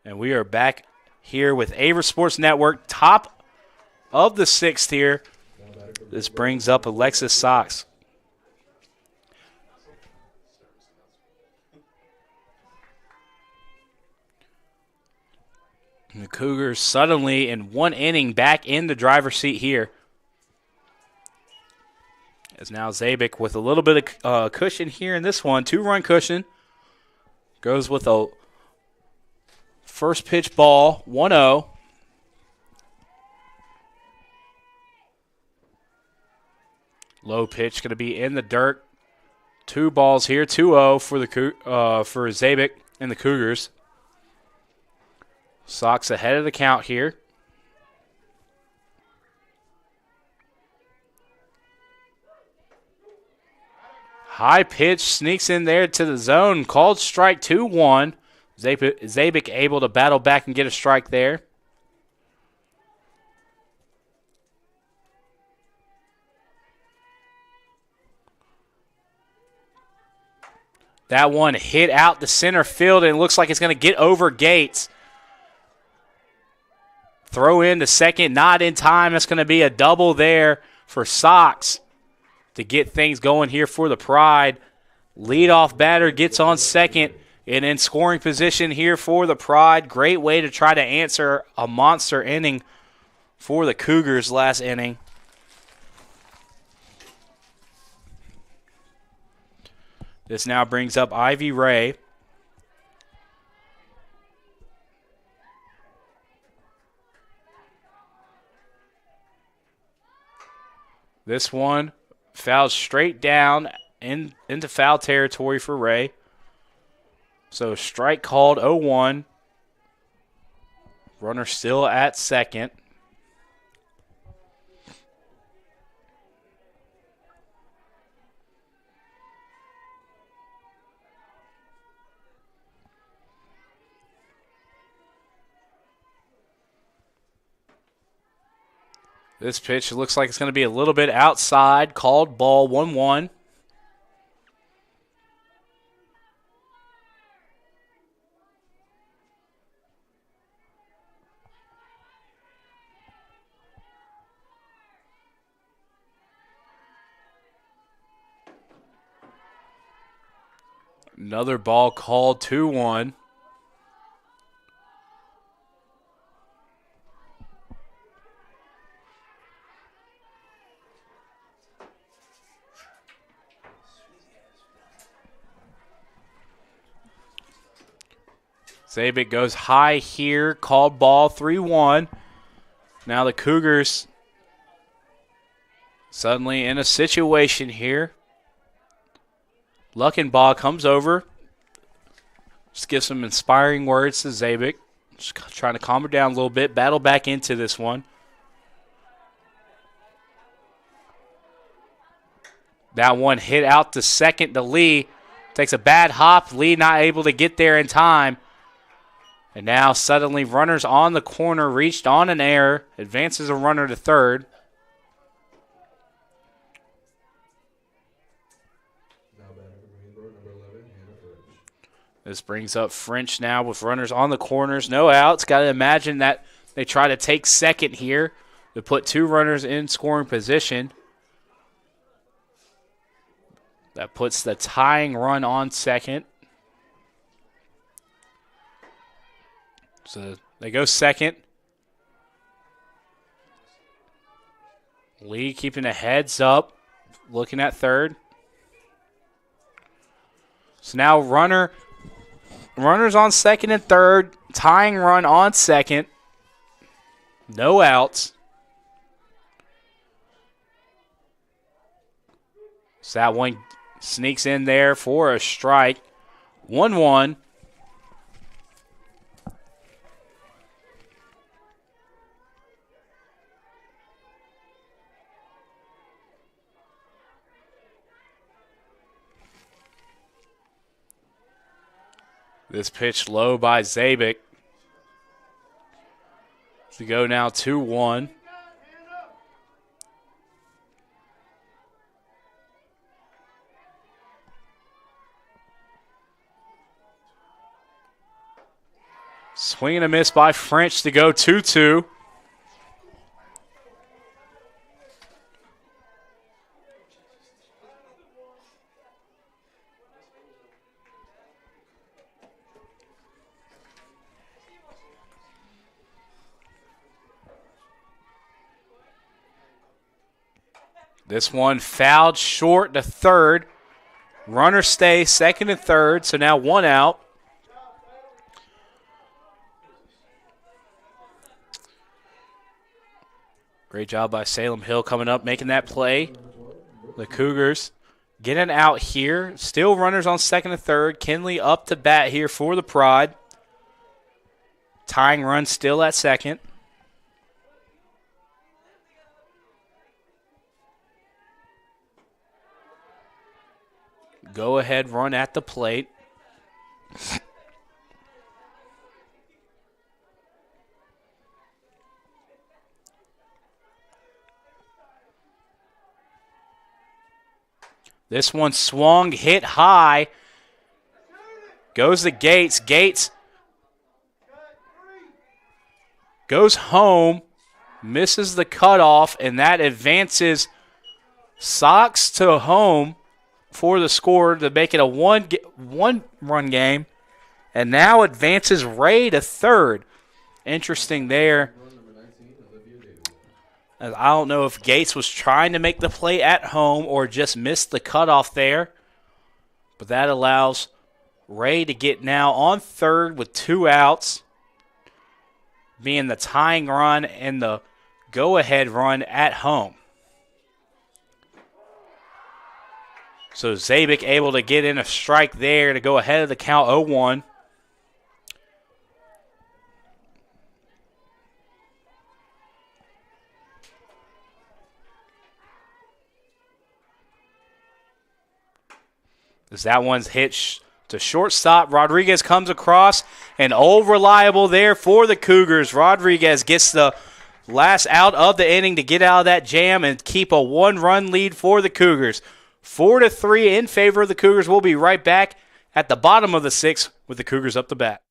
And we are back here with Averett Sports Network, top of the sixth here. This brings up Alexis Sox. And the Cougars suddenly in one inning back in the driver's seat here. As now Zabik with a little bit of cushion here in this one, 2-run cushion. Goes with a first pitch ball, 1-0. Low pitch going to be in the dirt. 2 balls here, 2-0 for Zabik and the Cougars. Sox ahead of the count here. High pitch sneaks in there to the zone. Called strike 2-1. Zabik able to battle back and get a strike there. That one hit out the center field, and it looks like it's going to get over Gates. Throw in to second, not in time. That's going to be a double there for Sox to get things going here for the Pride. Leadoff batter gets on second and in scoring position here for the Pride. Great way to try to answer a monster inning for the Cougars last inning. This now brings up Ivy Ray. This one fouls straight down into foul territory for Ray. So strike called, 0-1. Runner still at second. This pitch looks like it's going to be a little bit outside. Called ball, 1-1. Another ball called, 2-1. Zabik goes high here, called ball, 3-1. Now the Cougars suddenly in a situation here. Luckenbaugh comes over. Just gives some inspiring words to Zabik. Just trying to calm her down a little bit. Battle back into this one. That one hit out to second to Lee. Takes a bad hop. Lee not able to get there in time. And now suddenly runners on the corner, reached on an error. Advances a runner to third. This brings up French now with runners on the corners. No outs. Got to imagine that they try to take second here to put 2 runners in scoring position. That puts the tying run on second. So they go second. Lee keeping the heads up, looking at third. So now runners on second and third, tying run on second. No outs. So that one sneaks in there for a strike. 1-1. This pitch low by Zabik. To go now 2-1. Swing and a miss by French to go 2-2. This one fouled short to third. Runner stay second and third, so now 1 out. Great job by Salem Hill coming up, making that play. The Cougars getting out here. Still runners on second and third. Kinley up to bat here for the Pride. Tying run still at second. Go ahead run at the plate. This one swung, hit high. Goes to Gates. Gates goes home, misses the cutoff, and that advances Sox to home for the score to make it a one-run game. And now advances Ray to third. Interesting there. I don't know if Gates was trying to make the play at home or just missed the cutoff there. But that allows Ray to get now on third with 2 outs, being the tying run and the go-ahead run at home. So Zabik able to get in a strike there to go ahead of the count 0-1. As that one's hit to shortstop, Rodriguez comes across, and old reliable there for the Cougars. Rodriguez gets the last out of the inning to get out of that jam and keep a 1-run lead for the Cougars. 4-3 in favor of the Cougars. We'll be right back at the bottom of the 6th with the Cougars up to bat.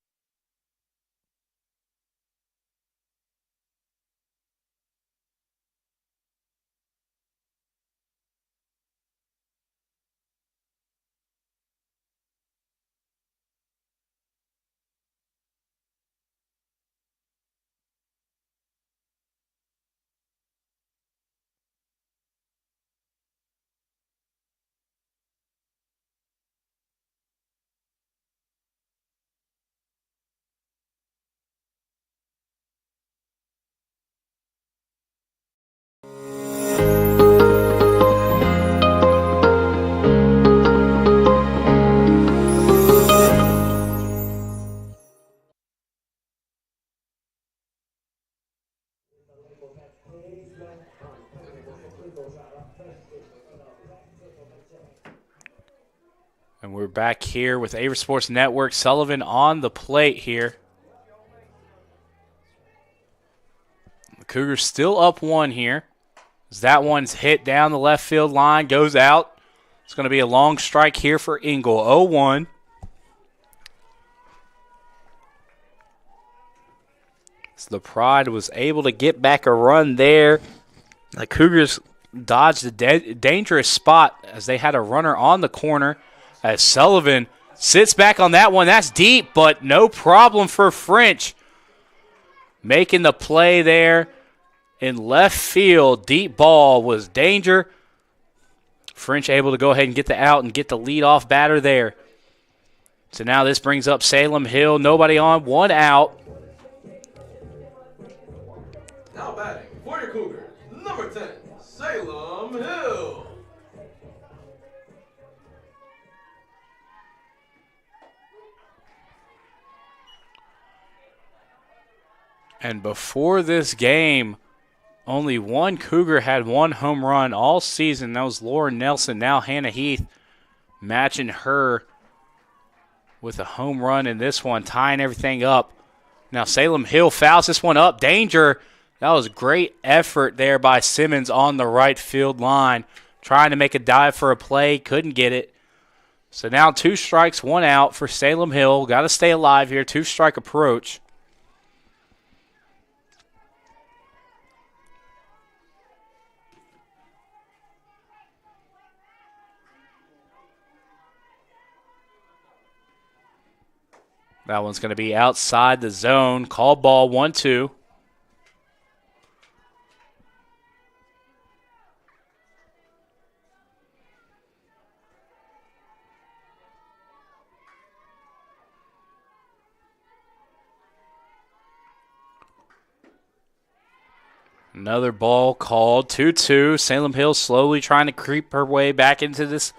And we're back here with Averett Sports Network. Sullivan on the plate here. The Cougars still up 1 here. As that one's hit down the left field line, goes out. It's going to be a long strike here for Engel. 0-1. So the Pride was able to get back a run there. The Cougars dodged a dangerous spot as they had a runner on the corner as Sullivan sits back on that one. That's deep, but no problem for French. Making the play there in left field. Deep ball was danger. French able to go ahead and get the out and get the leadoff batter there. So now this brings up Salem Hill. Nobody on, one out. Now batting for your Cougars, number 10, Salem Hill. And before this game, only one Cougar had one home run all season. That was Lauren Nelson. Now Hannah Heath matching her with a home run in this one, tying everything up. Now Salem Hill fouls this one up. Danger. That was great effort there by Simmons on the right field line. Trying to make a dive for a play. Couldn't get it. So now 2 strikes, 1 out for Salem Hill. Got to stay alive here. 2-strike approach. That one's going to be outside the zone. Call ball 1-2. Another ball called 2-2. Salem Hill slowly trying to creep her way back into this.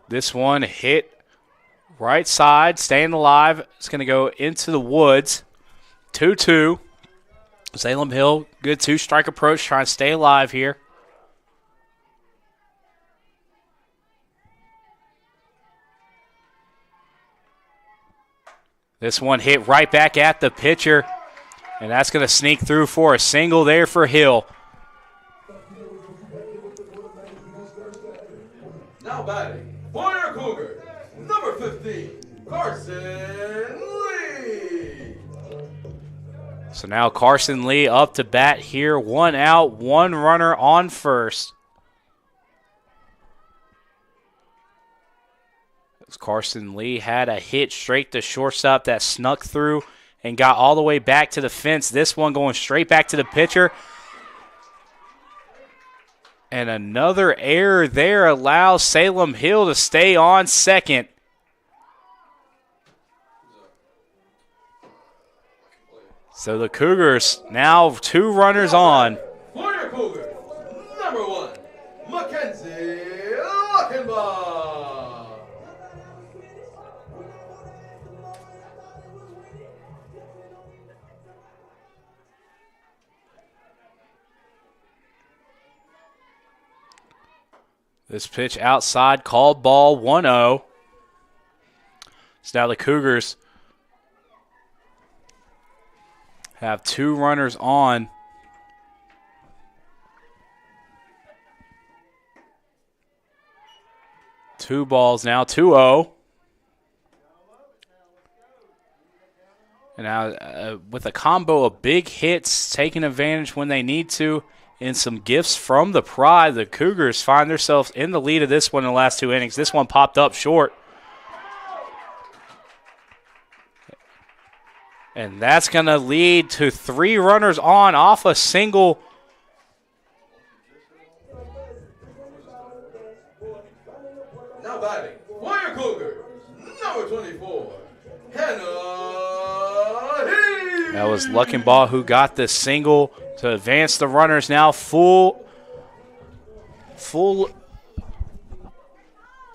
This one hit right side, staying alive. It's going to go into the woods. 2-2. Salem Hill, good 2-strike approach, trying to stay alive here. This one hit right back at the pitcher, and that's going to sneak through for a single there for Hill. Now batting for your Cougars, number 15, Carson Lee. So now Carson Lee up to bat here. 1 out, 1 runner on first. Carson Lee had a hit straight to shortstop that snuck through and got all the way back to the fence. This one going straight back to the pitcher. And another error there allows Salem Hill to stay on second. So the Cougars now 2 runners on. For your Cougars, number 1, Mackenzie Lockenbach. This pitch outside, called ball 1-0. So now the Cougars have 2 runners on. Two balls now, 2-0. And now with a combo of big hits, taking advantage when they need to, and some gifts from the Pride, the Cougars find themselves in the lead of this one in the last 2 innings. This one popped up short. And that's going to lead to 3 runners on off a single. Now batting for your Cougars, number 24, Hannah Heath. That was Luckenbaugh who got the single to advance the runners. Now full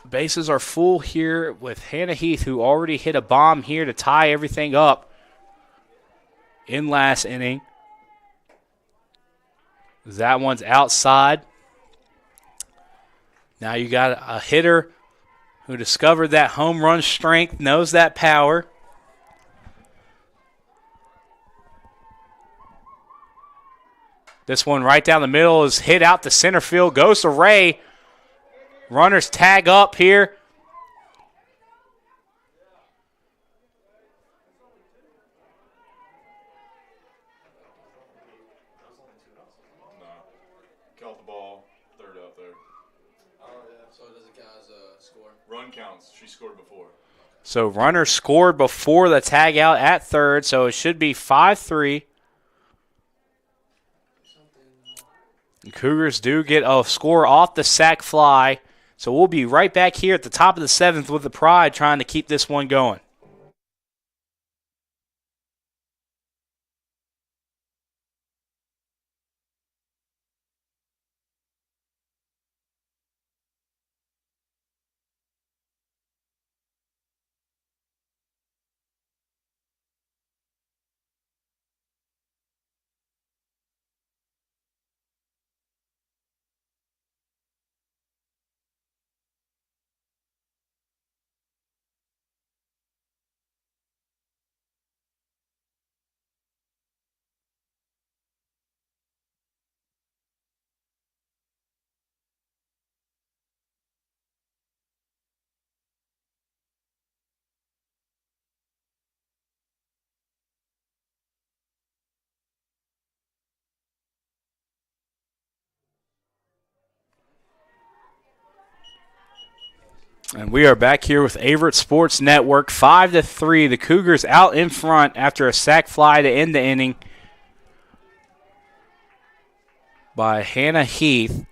bases are full here with Hannah Heath, who already hit a bomb here to tie everything up in last inning. That one's outside. Now you got a hitter who discovered that home run strength, knows that power. This one right down the middle is hit out to center field. Goes to Ray. Runners tag up here. Count the ball, third out there. Oh, yeah. So does the guy's score? Run counts. She scored before. So runner scored before the tag out at third, so it should be 5-3. The Cougars do get a score off the sac fly, so we'll be right back here at the top of the 7th with the Pride trying to keep this one going. And we are back here with Averett Sports Network, 5-3. The Cougars out in front after a sac fly to end the inning by Hannah Heath.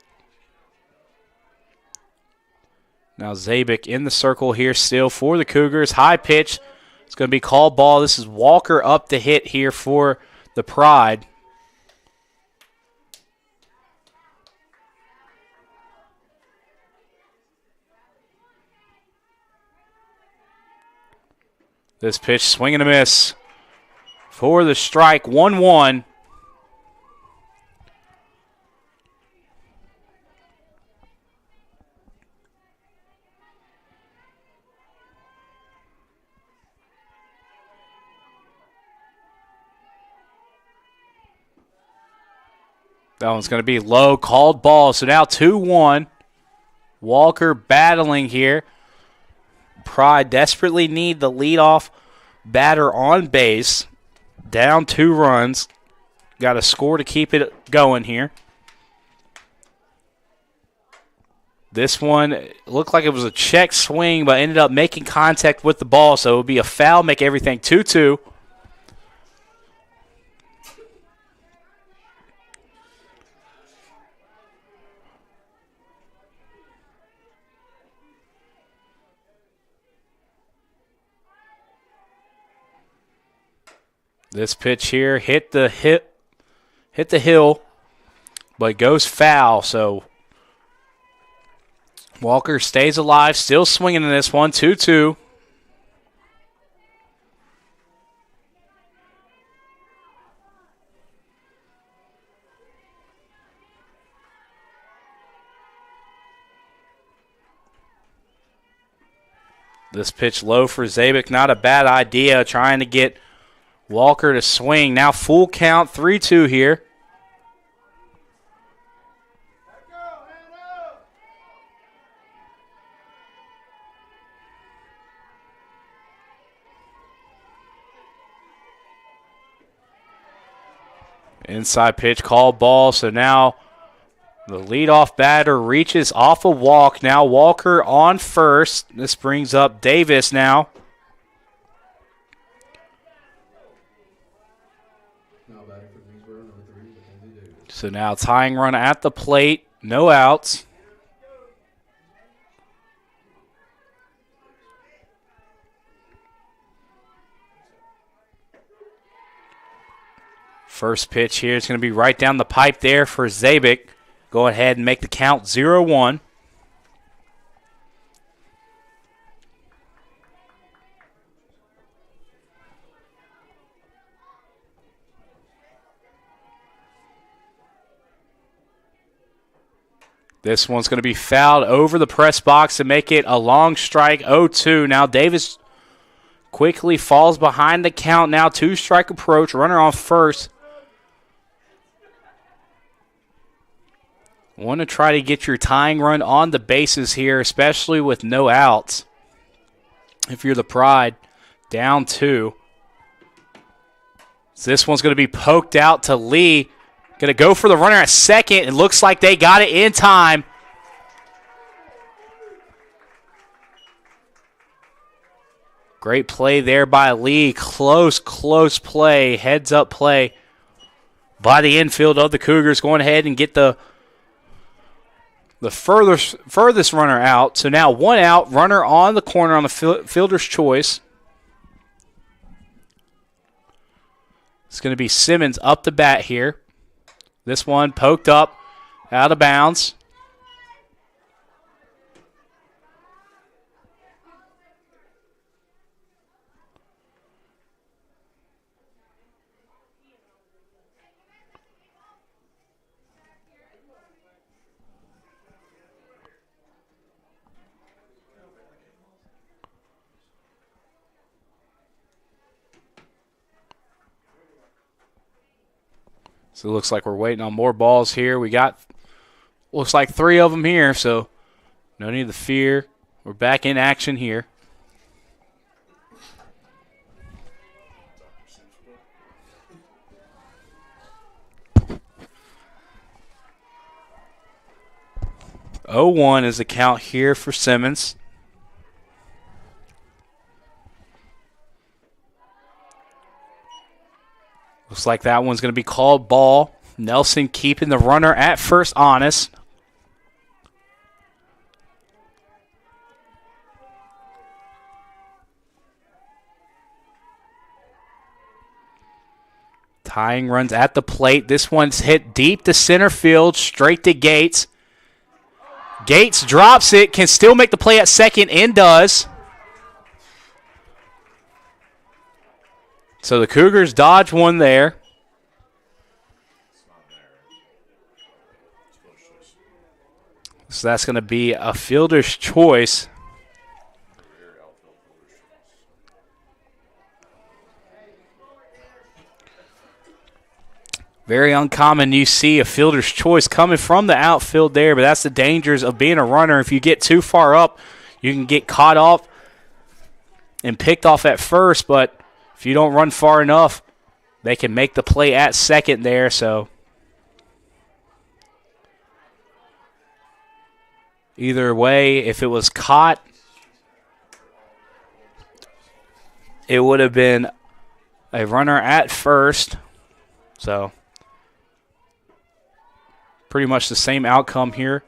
Now Zabik in the circle here still for the Cougars. High pitch. It's going to be called ball. This is Walker up the hit here for the Pride. This pitch, swing and a miss for the strike, 1-1. That one's going to be low, called ball. So now 2-1. Walker battling here. Pride desperately need the leadoff batter on base. Down 2 runs. Got to score to keep it going here. This one looked like it was a check swing, but ended up making contact with the ball, so it would be a foul, make everything 2-2. This pitch here hit the hill, but goes foul. So Walker stays alive, still swinging in this one, 2-2. This pitch low for Zabik, not a bad idea, trying to get Walker to swing. Now full count, 3-2 here. Inside pitch, called ball. So now the leadoff batter reaches off a walk. Now Walker on first. This brings up Davis now. So now tying run at the plate, no outs. First pitch here is going to be right down the pipe there for Zabik. Go ahead and make the count 0-1. This one's going to be fouled over the press box to make it a long strike, 0-2. Now Davis quickly falls behind the count. Now 2-strike approach, runner on first. Want to try to get your tying run on the bases here, especially with no outs. If you're the Pride, down 2. So this one's going to be poked out to Lee. Going to go for the runner at second. It looks like they got it in time. Great play there by Lee. Close play. Heads up play by the infield of the Cougars. Going ahead and get the furthest runner out. So now 1 out, runner on the corner on the fielder's choice. It's going to be Simmons up the bat here. This one poked up, out of bounds. So it looks like we're waiting on more balls here. We got, looks like 3 of them here, so no need to fear. We're back in action here. Oh, 1 is the count here for Simmons. Looks like that one's going to be called ball. Nelson keeping the runner at first honest. Tying runs at the plate. This one's hit deep to center field, straight to Gates. Gates drops it, can still make the play at second, and does. So the Cougars dodge one there. So that's going to be a fielder's choice. Very uncommon you see a fielder's choice coming from the outfield there, but that's the dangers of being a runner. If you get too far up, you can get caught off and picked off at first, but if you don't run far enough, they can make the play at second there. So either way, if it was caught, it would have been a runner at first. So pretty much the same outcome here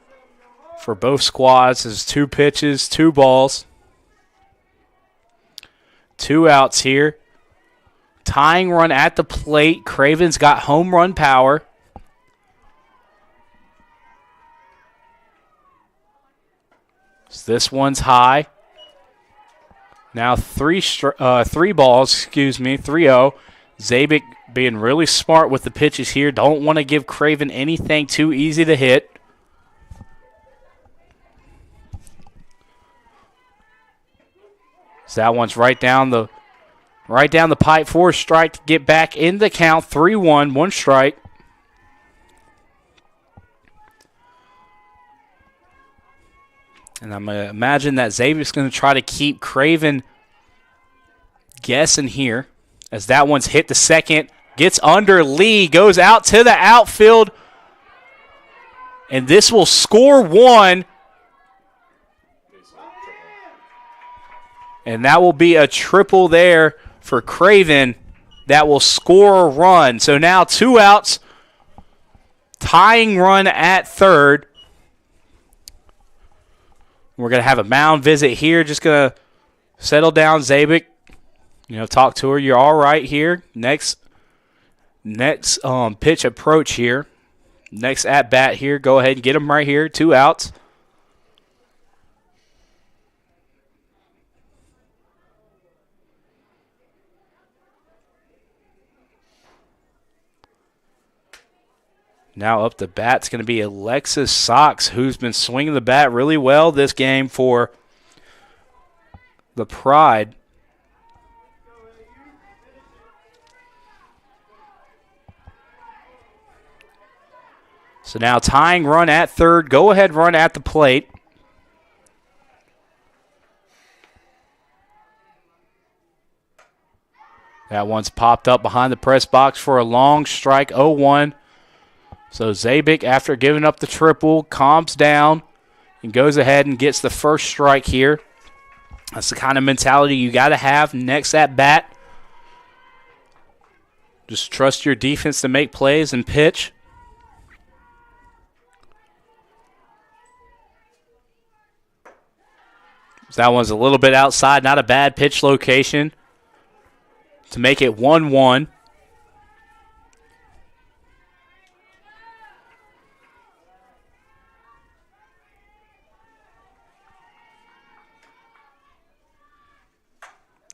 for both squads. Is 2 pitches, 2 balls. 2 outs here. Tying run at the plate. Craven's got home run power. So this one's high. Now 3 balls, 3-0. Zabik being really smart with the pitches here. Don't want to give Craven anything too easy to hit. So that one's right down the pipe for a strike to get back in the count. 3-1, 1 strike. And I'm going to imagine that Xavier's going to try to keep Craven guessing here. As that one's hit to second, gets under Lee, goes out to the outfield, and this will score 1. And that will be a triple there for Craven. That will score a run. So now 2 outs, tying run at third. We're going to have a mound visit here. Just going to settle down Zabik. Talk to her. You're all right here. Next pitch approach here. Next at bat here. Go ahead and get him right here. 2 outs. Now up the bat's going to be Alexis Sox, who's been swinging the bat really well this game for the Pride. So now tying run at third, go-ahead run at the plate. That one's popped up behind the press box for a long strike, 0-1. So Zabik, after giving up the triple, calms down and goes ahead and gets the first strike here. That's the kind of mentality you got to have next at bat. Just trust your defense to make plays and pitch. So that one's a little bit outside, not a bad pitch location to make it 1-1.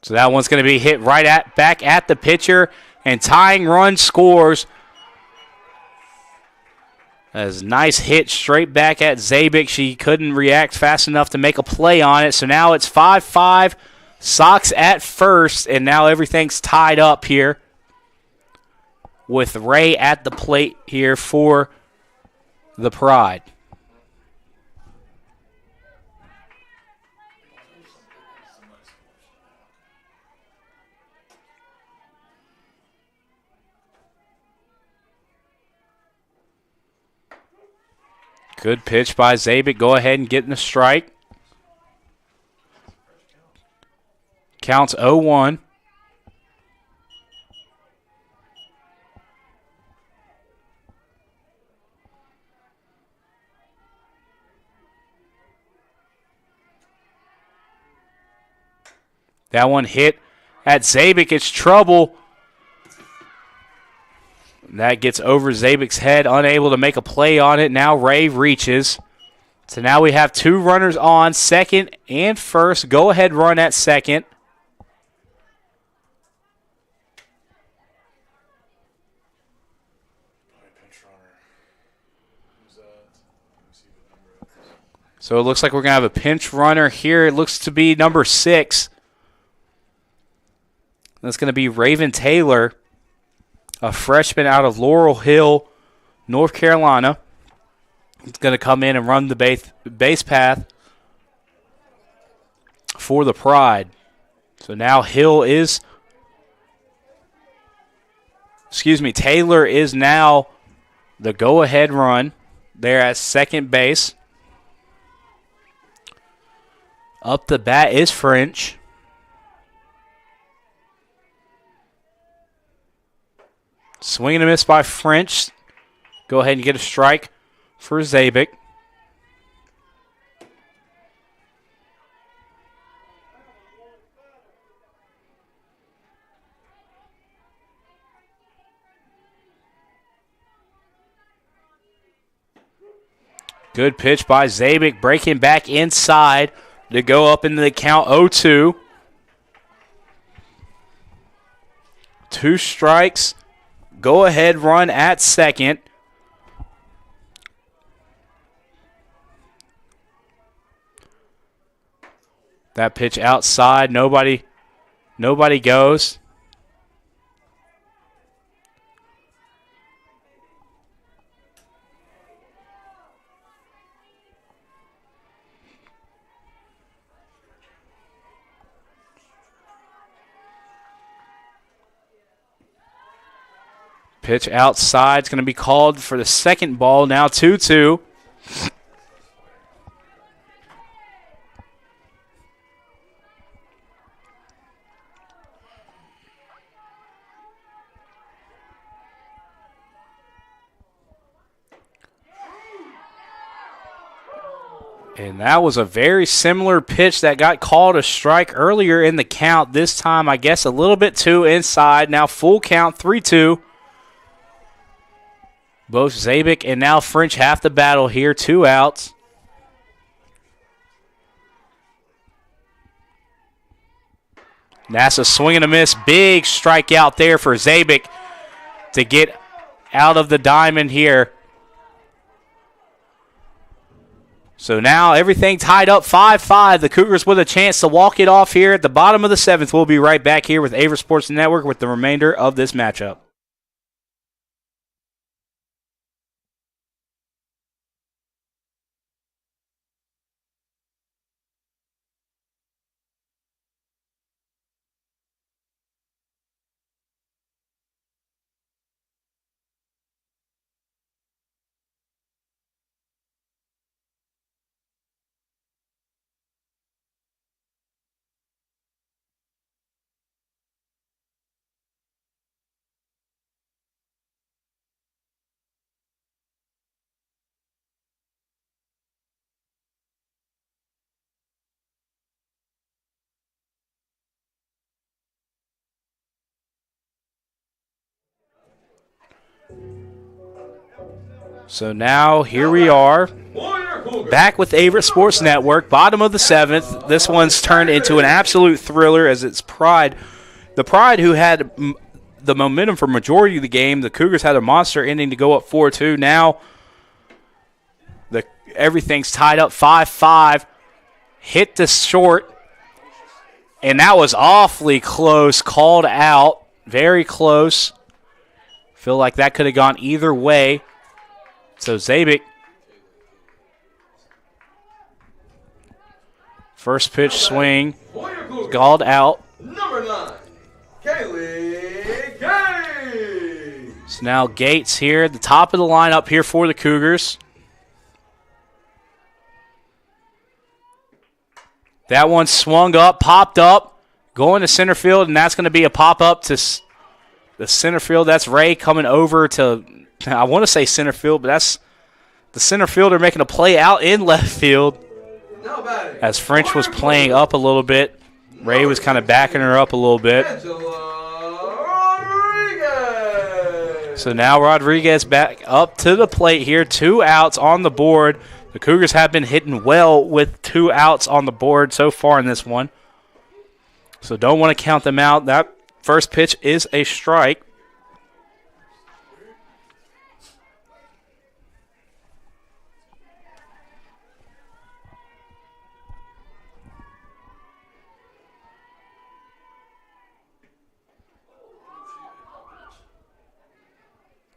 So that one's going to be hit back at the pitcher, and tying run scores. That's a nice hit straight back at Zabik. She couldn't react fast enough to make a play on it. So now it's 5-5. Sox at first, and now everything's tied up here with Ray at the plate here for the Pride. Good pitch by Zabik. Go ahead and get in the strike. Counts 0-1. That one hit at Zabik. It's trouble. That gets over Zabik's head, unable to make a play on it. Now Ray reaches. So now we have two runners on, second and first. Go ahead run at second. So it looks like we're going to have a pinch runner here. It looks to be number 6. That's going to be Raven Taylor, a freshman out of Laurel Hill, North Carolina. He's going to come in and run the base path for the Pride. So now Taylor is now the go-ahead run there at second base. Up the bat is French. Swing and a miss by French. Go ahead and get a strike for Zabik. Good pitch by Zabik, breaking back inside to go up into the count 0-2. 2 strikes. Go ahead run at second. That pitch outside. Nobody goes. Pitch outside. It's going to be called for the second ball. Now 2-2. And that was a very similar pitch that got called a strike earlier in the count. This time, I guess, a little bit too inside. Now full count, 3-2. Both Zabik and now French have the battle here. 2 outs. That's a swing and a miss. Big strikeout there for Zabik to get out of the diamond here. So now everything tied up 5-5. The Cougars with a chance to walk it off here at the bottom of the 7th. We'll be right back here with Averett Sports Network with the remainder of this matchup. So now here we are back with Averett Sports Network, bottom of the 7th. This one's turned into an absolute thriller as it's Pride. The Pride who had the momentum for majority of the game. The Cougars had a monster inning to go up 4-2. Now everything's tied up 5-5. Hit the short, and that was awfully close. Called out. Very close. Feel like that could have gone either way. So Zabik, first pitch swing, called out. Number 9, Kaylee Gates. So now Gates here at the top of the lineup here for the Cougars. That one swung up, popped up, going to center field, and that's going to be a pop-up to the center field. That's Ray coming over to, I want to say center field, but that's the center fielder making a play out in left field. As French was playing up a little bit, Ray was kind of backing her up a little bit. So now Rodriguez back up to the plate here. 2 outs on the board. The Cougars have been hitting well with 2 outs on the board so far in this one. So don't want to count them out. That first pitch is a strike.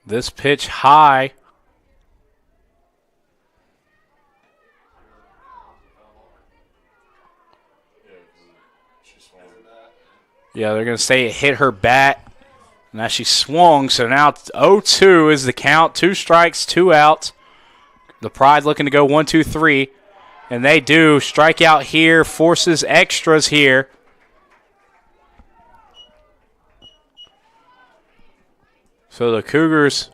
This pitch high. Yeah, they're going to say it hit her bat. Now she swung, so now 0-2 is the count. 2 strikes, 2 outs. The Pride looking to go 1-2-3. And they do. Strikeout here, forces extras here. So the Cougars,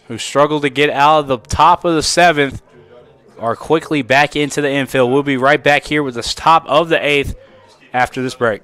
who struggled to get out of the top of the 7th, are quickly back into the infield. We'll be right back here with the top of the 8th after this break.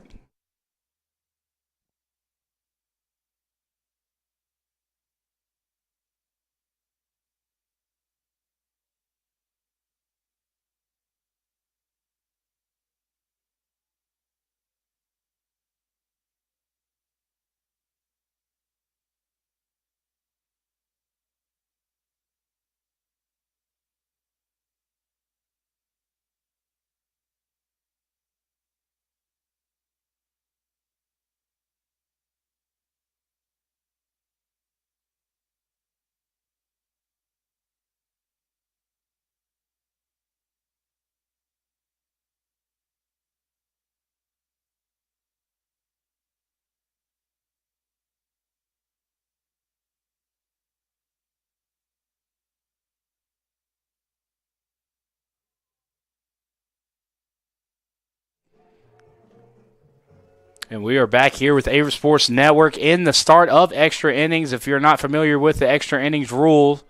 And we are back here with Averett Sports Network in the start of extra innings. If you're not familiar with the extra innings rule,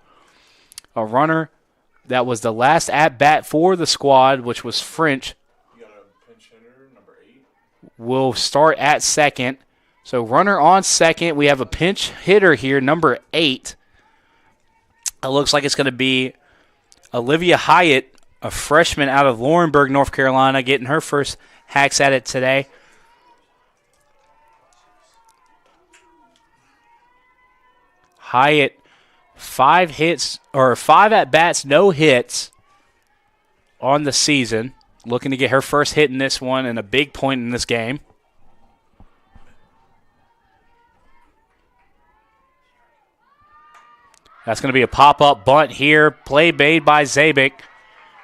a runner that was the last at-bat for the squad, which was French, will start at second. So runner on second. We have a pinch hitter here, number 8. It looks like it's going to be Olivia Hyatt, a freshman out of Laurinburg, North Carolina, getting her first hacks at it today. Hyatt, 5 hits or 5 at-bats, no hits on the season. Looking to get her first hit in this one and a big point in this game. That's going to be a pop-up bunt here. Play made by Zabik.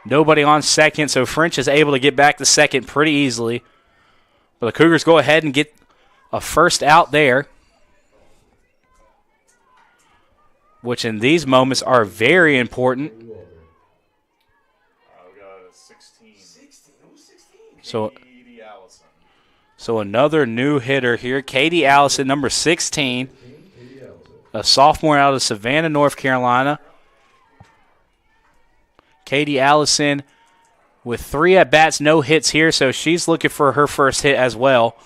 Nobody on second, so French is able to get back to second pretty easily. But the Cougars go ahead and get a first out there, which in these moments are very important. We got a 16. So another new hitter here, Katie Allison, number 16, a sophomore out of Savannah, North Carolina. Katie Allison with 3 at-bats, no hits here, so she's looking for her first hit as well.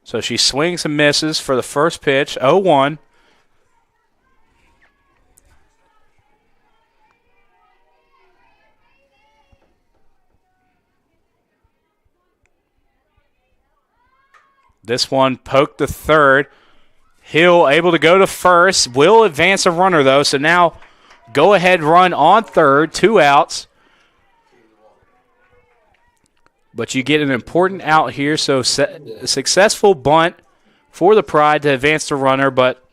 So she swings and misses for the first pitch, 0-1. This one poked the third. Hill able to go to first. Will advance a runner, though. So now go-ahead run on third. 2 outs. But you get an important out here. So a successful bunt for the Pride to advance the runner, but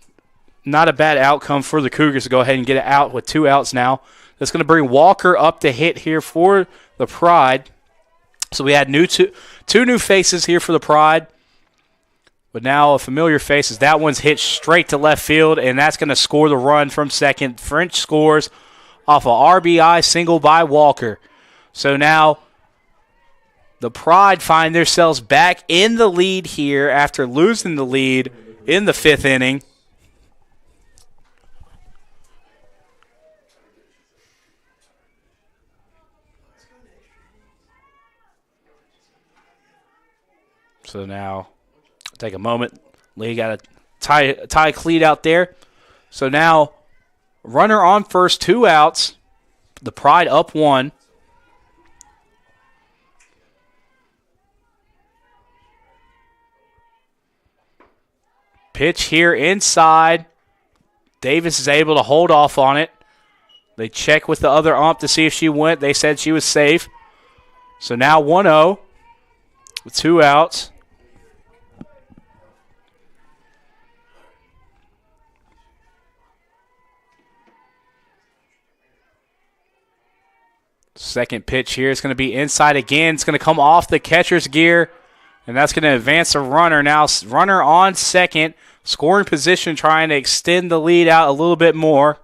not a bad outcome for the Cougars to go ahead and get it out with 2 outs now. That's going to bring Walker up to hit here for the Pride. So we had two new faces here for the Pride. But now a familiar face as that one's hit straight to left field, and that's going to score the run from second. French scores off a RBI single by Walker. So now the Pride find themselves back in the lead here after losing the lead in the 5th inning. So now take a moment. Lee got a tie cleat out there. So now runner on first, 2 outs. The Pride up 1. Pitch here inside. Davis is able to hold off on it. They check with the other ump to see if she went. They said she was safe. So now 1-0 with 2 outs. Second pitch here is going to be inside again. It's going to come off the catcher's gear, and that's going to advance a runner. Now runner on second, scoring position, trying to extend the lead out a little bit more.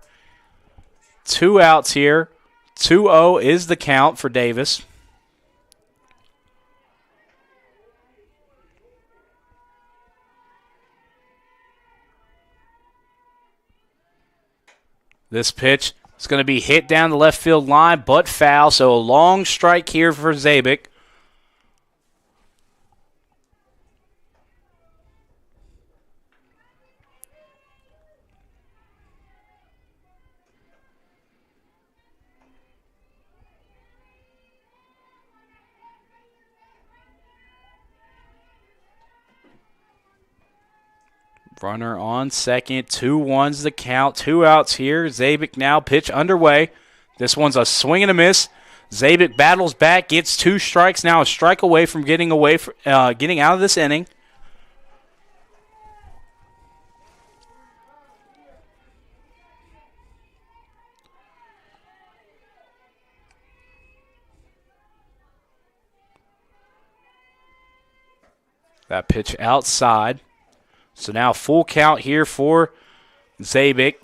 2 outs here. 2-0 is the count for Davis. This pitch is going to be hit down the left field line, but foul. So a long strike here for Zabik. Runner on second, 2-1's the count, 2 outs here. Zabik now pitch underway. This one's a swing and a miss. Zabik battles back, gets 2 strikes, now a strike away from getting out of this inning. That pitch outside. So now full count here for Zabik.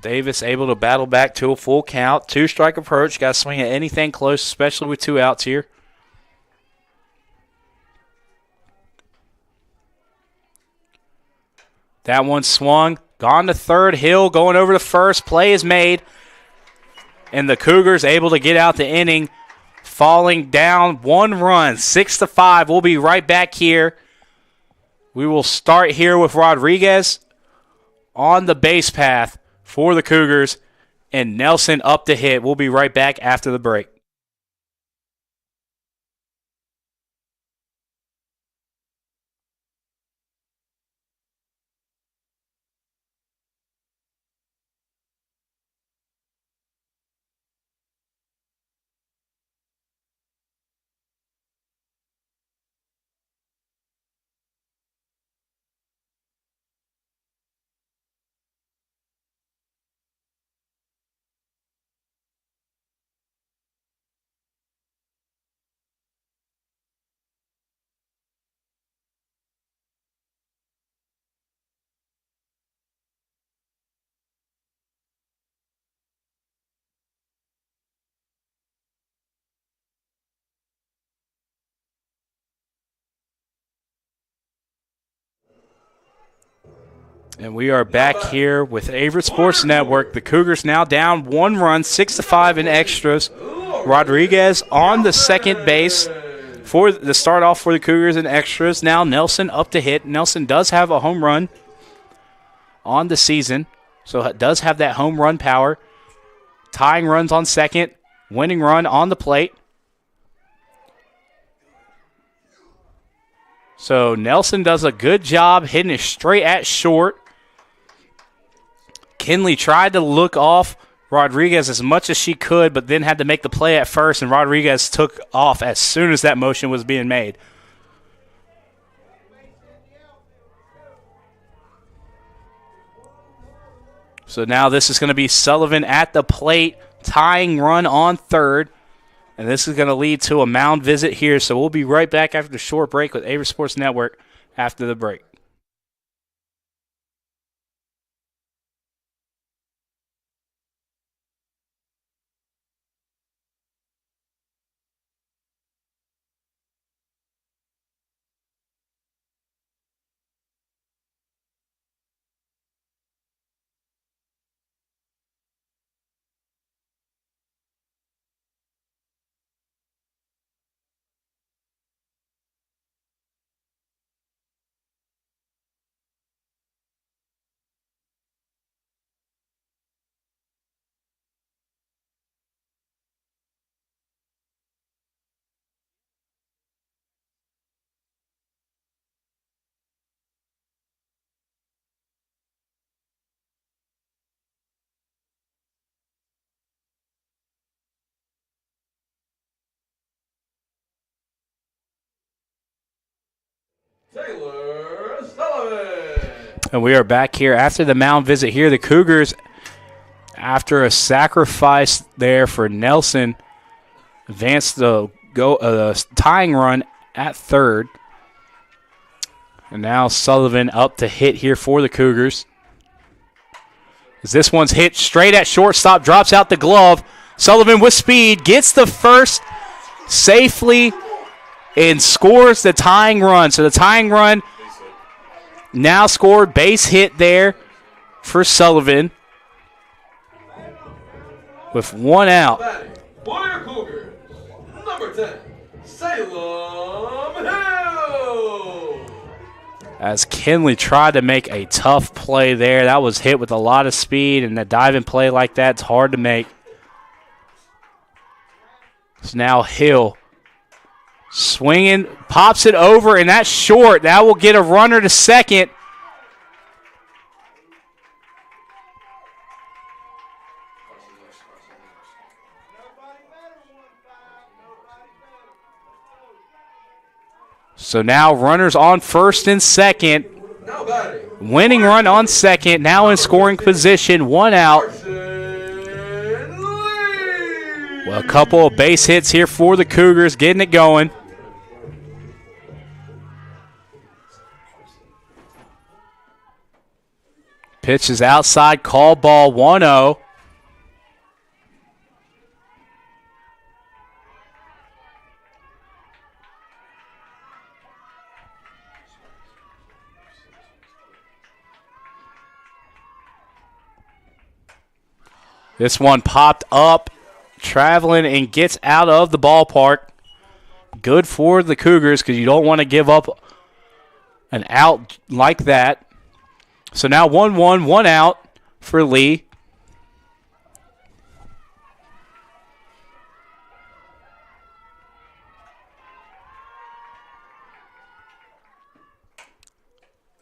Davis able to battle back to a full count. 2-strike approach. Got to swing at anything close, especially with 2 outs here. That one swung. Gone to third. Hill going over to first. Play is made. And the Cougars able to get out the inning, falling down 1 run, 6-5. We'll be right back here. We will start here with Rodriguez on the base path for the Cougars and Nelson up to hit. We'll be right back after the break. And we are back here with Averett Sports Network. The Cougars now down 1 run, 6-5 in extras. Rodriguez on the second base for the start off for the Cougars in extras. Now Nelson up to hit. Nelson does have a home run on the season, so it does have that home run power. Tying runs on second, winning run on the plate. So Nelson does a good job hitting it straight at short. Kinley tried to look off Rodriguez as much as she could, but then had to make the play at first, and Rodriguez took off as soon as that motion was being made. So now this is going to be Sullivan at the plate, tying run on third, and this is going to lead to a mound visit here. So we'll be right back after the short break with Averett Sports Network after the break. Taylor Sullivan. And we are back here after the mound visit here. The Cougars, after a sacrifice there for Nelson, advanced the tying run at third. And now Sullivan up to hit here for the Cougars. As this one's hit straight at shortstop, drops out the glove. Sullivan with speed, gets the first safely and scores the tying run. So the tying run now scored, base hit there for Sullivan with one out. For your Cougars, number 10, Salem Hill. As Kinley tried to make a tough play there. That was hit with a lot of speed, and a diving play like that's hard to make. It's now Hill swinging, pops it over, and that's short. That will get a runner to second. So now runners on first and second. Winning run on second, now in scoring position, one out. Well, a couple of base hits here for the Cougars, getting it going. Pitch is outside, call ball 1-0. This one popped up, traveling, and gets out of the ballpark. Good for the Cougars because you don't want to give up an out like that. So now 1-1, one out for Lee.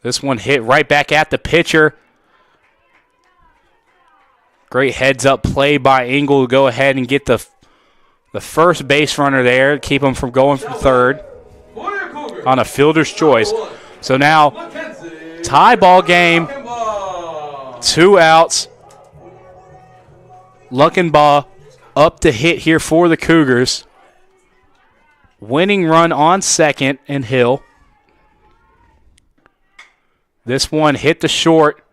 This one hit right back at the pitcher. Great heads-up play by Engel to go ahead and get the first base runner there, keep him from going from third on a fielder's choice. So now tie ball game, 2 outs. Luckenbaugh up to hit here for the Cougars. Winning run on second and Hill. This one hit the short.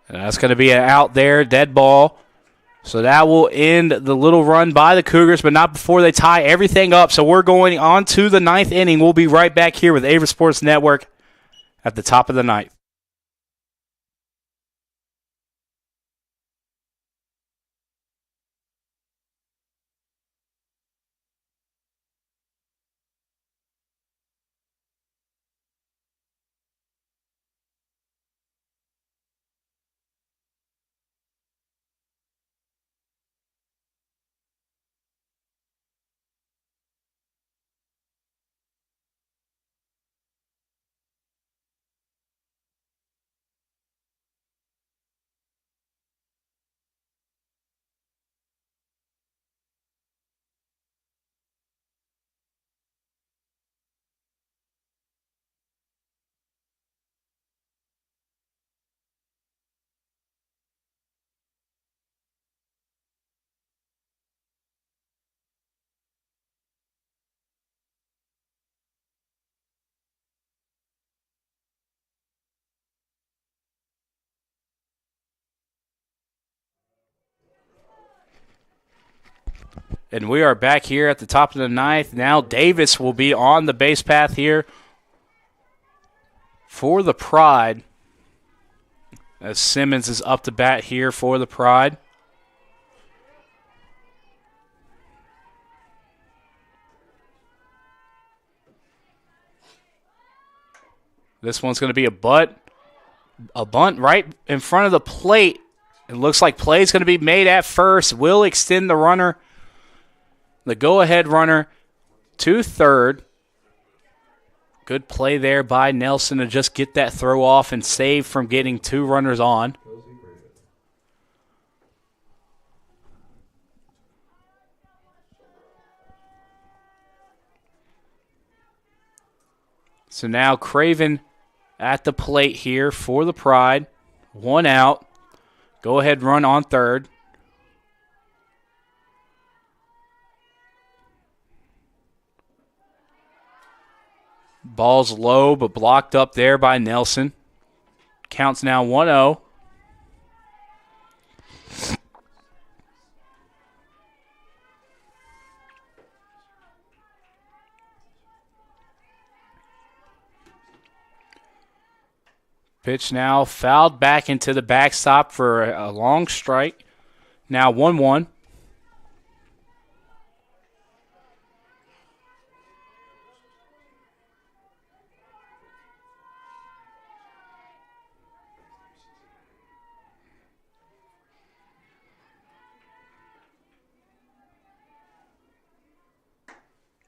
And that's going to be an out there, dead ball. So that will end the little run by the Cougars, but not before they tie everything up. So we're going on to the 9th inning. We'll be right back here with Averett Sports Network at the top of the 9th. And we are back here at the top of the ninth. Now Davis will be on the base path here for the Pride, as Simmons is up to bat here for the Pride. This one's going to be a bunt right in front of the plate. It looks like play is going to be made at first. Will extend the runner, the go-ahead runner, to third. Good play there by Nelson to just get that throw off and save from getting 2 runners on. So now Craven at the plate here for the Pride. 1 out. Go ahead run on third. Ball's low but blocked up there by Nelson. Counts now 1-0. Pitch now fouled back into the backstop for a long strike. Now 1-1.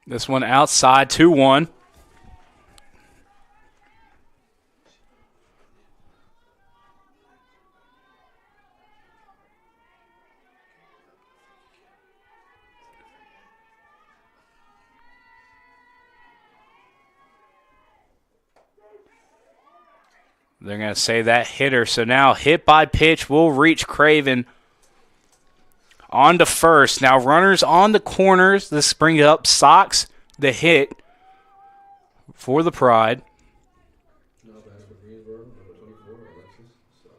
This one outside, 2-1. They're going to say that hitter. So now hit by pitch will reach Craven on to first. Now runners on the corners. This brings up Sox, the hit for the Pride. Now back for Greensboro, number 24, Alexis Sox.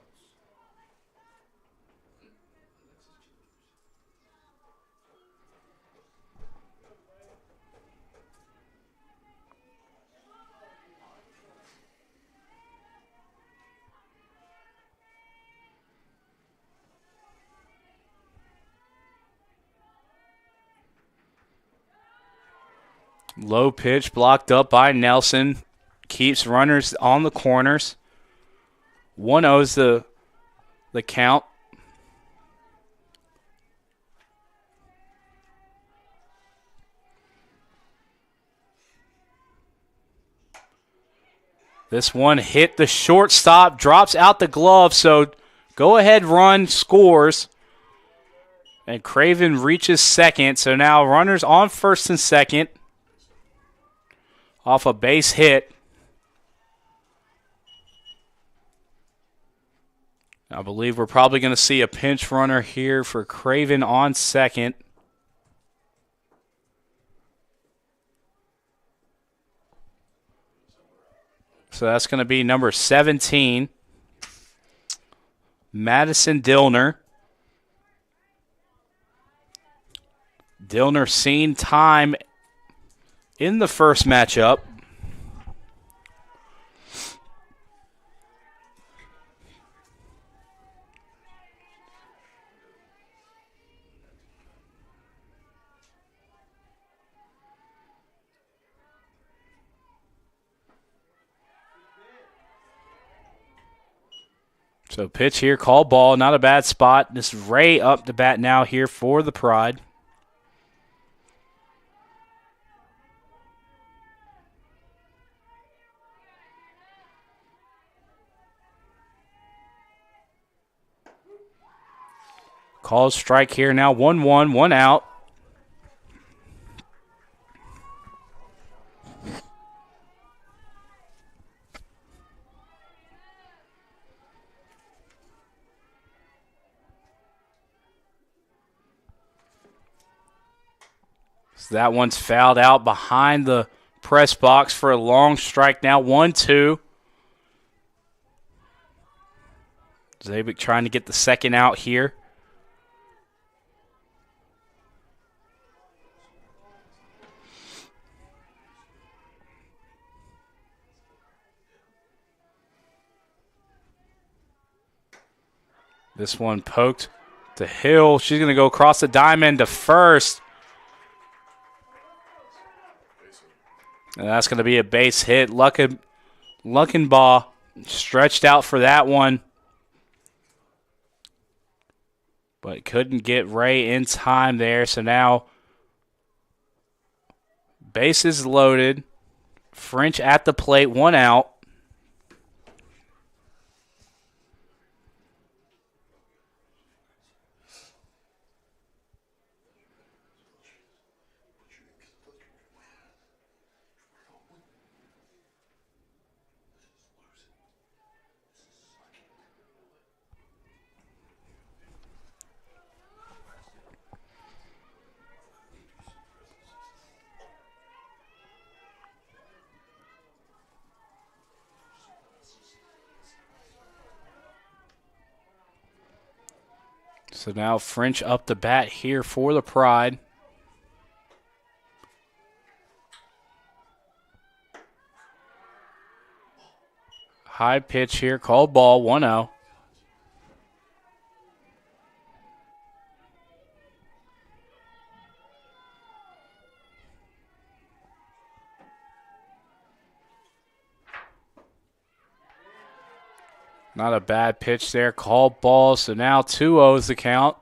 Low pitch blocked up by Nelson. Keeps runners on the corners. 1-0's the count. This one hit the shortstop, drops out the glove, so go ahead run scores. And Craven reaches second, so now runners on first and second off a base hit. I believe we're probably going to see a pinch runner here for Craven on second. So that's going to be number 17, Madison Dillner. Dillner seen time in the first matchup. So pitch here, call ball, not a bad spot. This is Ray up to bat now here for the Pride. Called strike here now, 1-1, 1 out. So that one's fouled out behind the press box for a long strike now, 1-2. Zabik trying to get the second out here. This one poked to Hill. She's going to go across the diamond to first. And that's going to be a base hit. Luckenbaugh stretched out for that one. But couldn't get Ray in time there. So now bases loaded. French at the plate, 1 out. So now French up the bat here for the Pride. High pitch here, called ball, 1-0. Not a bad pitch there. Called ball. So now 2-0 is the count.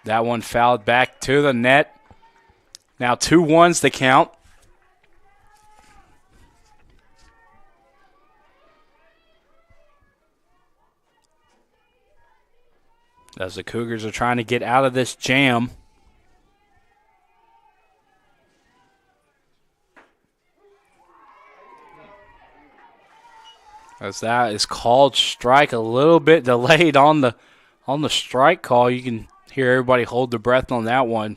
That one fouled back to the net. Now 2-1's the count. As the Cougars are trying to get out of this jam. As that is called strike, a little bit delayed on the strike call. You can hear everybody hold their breath on that one.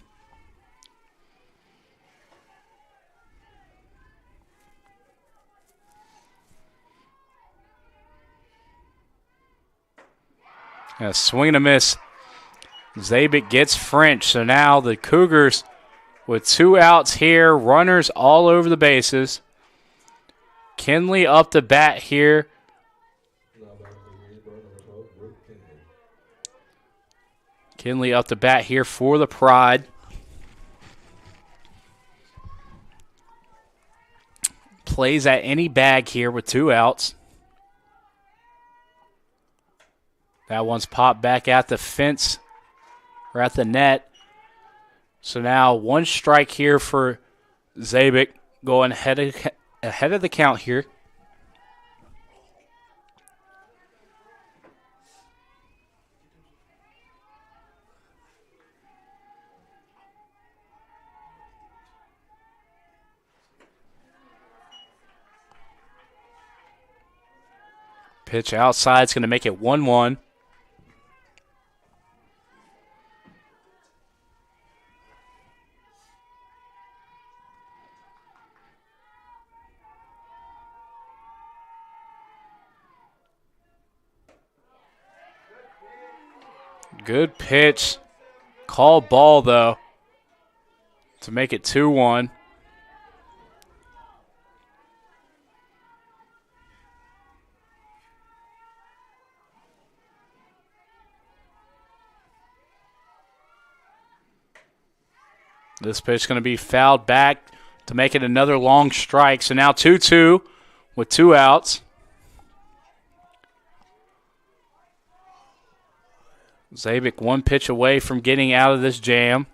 A swing and a miss. Zabik gets French. So now the Cougars with 2 outs here. Runners all over the bases. Kinley up the bat here. Kinley up the bat here for the Pride. Plays at any bag here with 2 outs. That one's popped back at the fence or at the net. So now 1 strike here for Zabik, going ahead of the count here. Pitch outside is going to make it 1-1. Good pitch. Call ball, though, to make it 2-1. This pitch is going to be fouled back to make it another long strike. So now 2-2 with 2 outs. Zabik 1 pitch away from getting out of this jam.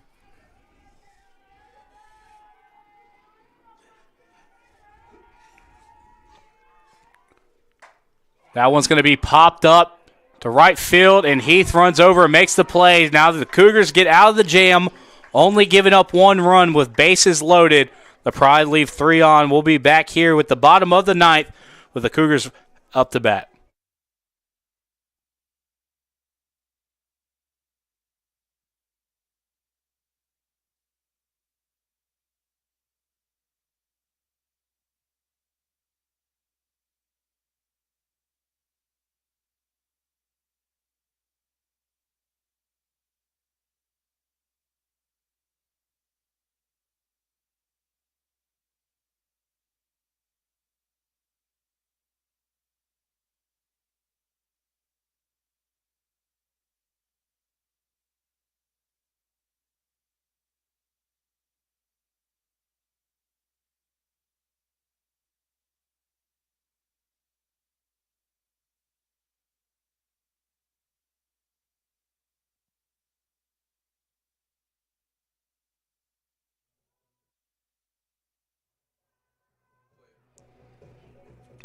That one's going to be popped up to right field, and Heath runs over and makes the play. Now the Cougars get out of the jam, only giving up 1 run with bases loaded. The Pride leave 3 on. We'll be back here with the bottom of the 9th with the Cougars up to bat.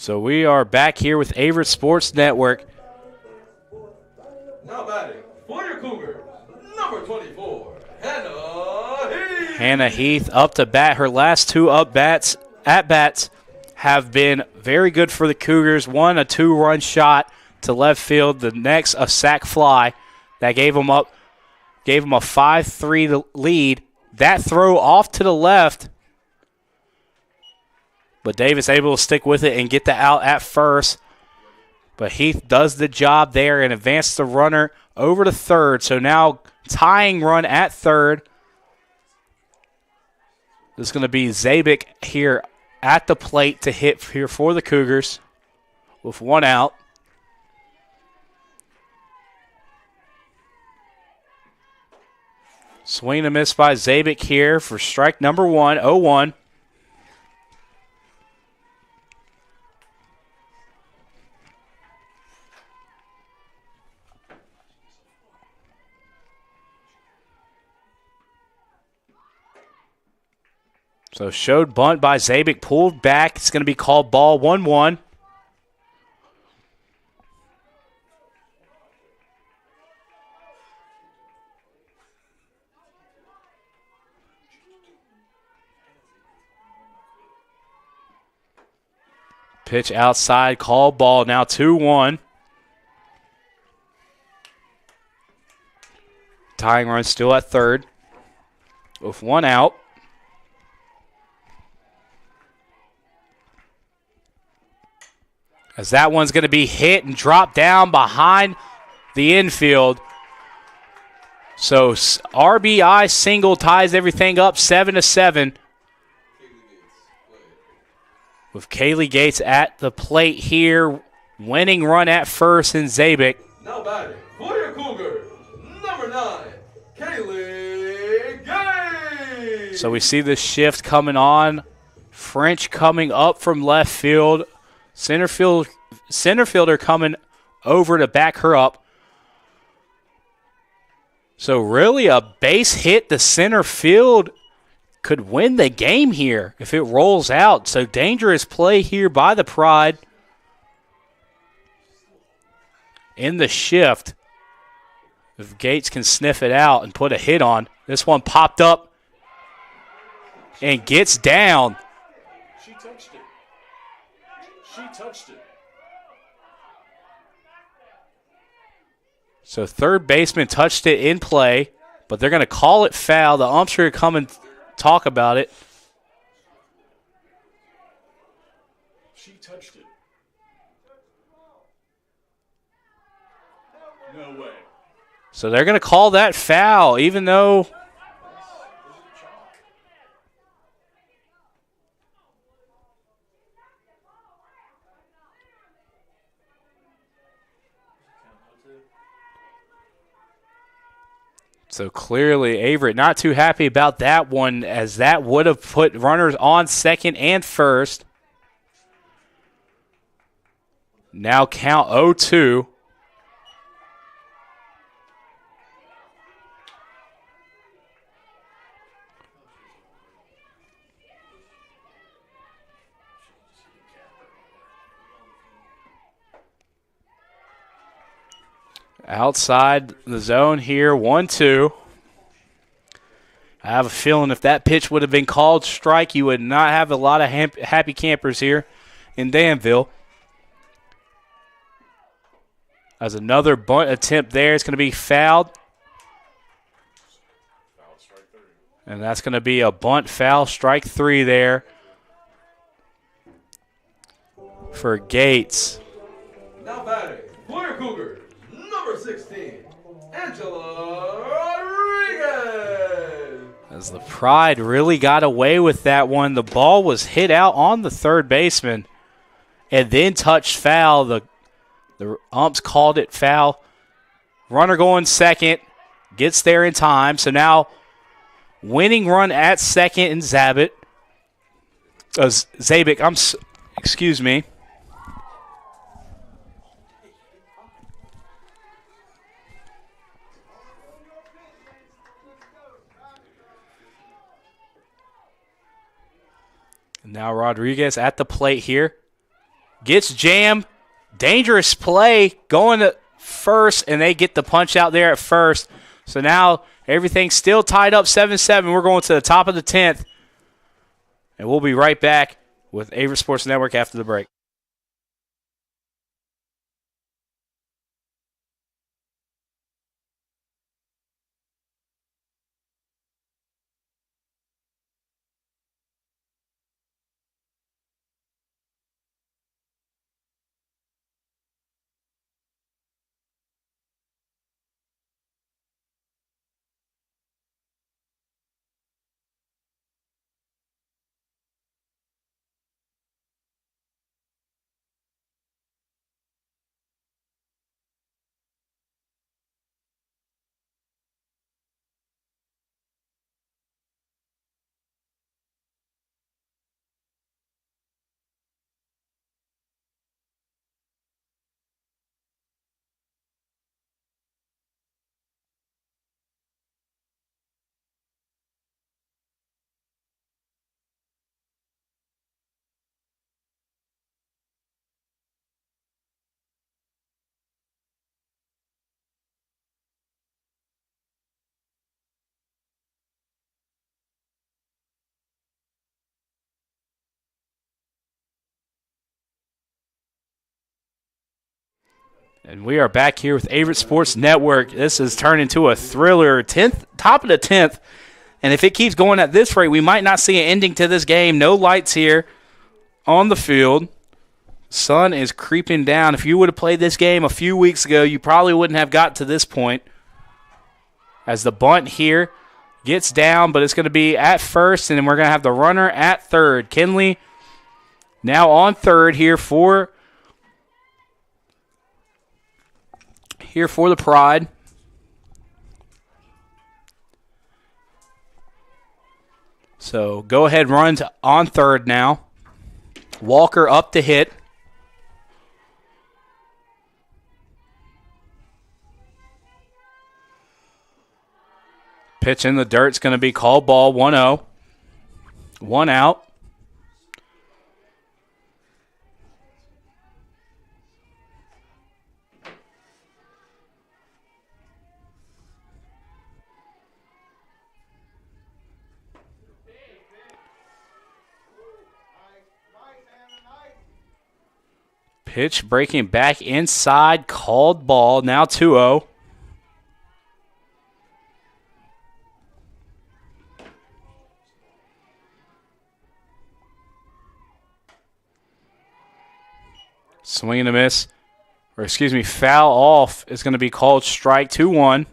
So we are back here with Averett Sports Network. Now batting for your Cougars, number 24, Hannah Heath. Hannah Heath up to bat. Her last two at-bats have been very good for the Cougars. One, a 2-run shot to left field. The next, a sac fly that gave them a 5-3 lead. That throw off to the left, but Davis able to stick with it and get the out at first. But Heath does the job there and advances the runner over to third. So now tying run at third. This is going to be Zabik here at the plate to hit here for the Cougars with one out. Swing and a miss by Zabik here for strike number 1, 0-1. So showed bunt by Zabik, pulled back. It's going to be called ball 1-1. Pitch outside, call ball, now 2-1. Tying run still at third with one out. As that one's going to be hit and dropped down behind the infield. So RBI single ties everything up 7-7. With Kaylee Gates at the plate here. Winning run at first in Zabik. Now batting for your Cougars, number 9, Kaylee Gates. So we see the shift coming on. French coming up from left field. Center fielder coming over to back her up. So really a base hit to center field could win the game here if it rolls out. So dangerous play here by the Pride in the shift. If Gates can sniff it out and put a hit on. This one popped up and gets down. She touched it. She touched it. So third baseman touched it in play, but they're going to call it foul. The umps are going to come and talk about it. She touched it. No way. So they're going to call that foul, even though so clearly Averett not too happy about that one, as that would have put runners on second and first. Now count 0-2. Outside the zone here, 1-2. I have a feeling if that pitch would have been called strike, you would not have a lot of happy campers here in Danville. As another bunt attempt there, it's going to be fouled. And that's going to be a bunt foul, strike 3 there for Gates. Now batting for your Cougars, number 16, Angela Rodriguez. As the Pride really got away with that one. The ball was hit out on the third baseman and then touched foul. The umps called it foul. Runner going second, gets there in time. So now winning run at second in Zabik. Excuse me. Now Rodriguez at the plate here. gets jammed. Dangerous play going to first, and they get the punch out there at first. So now everything's still tied up 7-7. We're going to the top of the 10th, and we'll be right back with Averett Sports Network after the break. And we are back here with Averett Sports Network. This has turned into a thriller, top of the 10th. And if it keeps going at this rate, we might not see an ending to this game. No lights here on the field. Sun is creeping down. If you would have played this game a few weeks ago, you probably wouldn't have got to this point. As the bunt here gets down, but it's going to be at first, and then we're going to have the runner at third. Kinley now on third here for the Pride. So go ahead, runs on third now. Walker up to hit. Pitch in the dirt. It's going to be called ball, 1-0. One out. Pitch breaking back inside, called ball, now 2-0. Swing and a miss, foul off is going to be called strike, 2-1.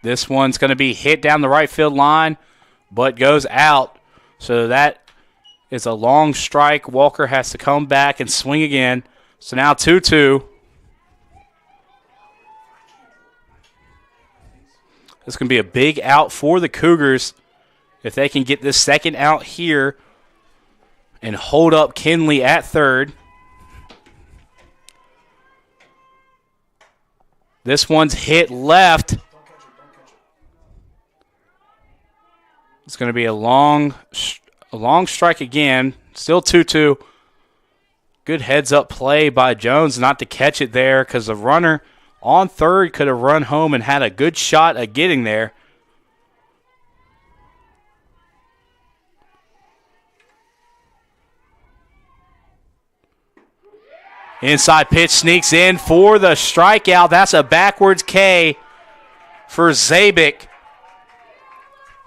This one's going to be hit down the right field line, but goes out. So that is a long strike. Walker has to come back and swing again. So now 2-2. This is going to be a big out for the Cougars if they can get this second out here and hold up Kinley at third. This one's hit left. It's going to be a long strike again. Still 2-2. Good heads-up play by Jones not to catch it there because the runner on third could have run home and had a good shot at getting there. Inside pitch sneaks in for the strikeout. That's a backwards K for Zabik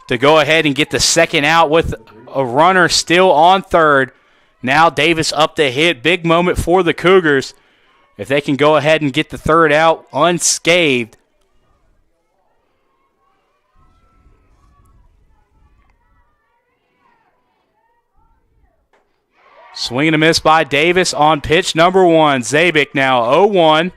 to go ahead and get the second out with a runner still on third. Now Davis up to hit. Big moment for the Cougars. If they can go ahead and get the third out unscathed. Swing and a miss by Davis on pitch number one. Zabik now 0-1.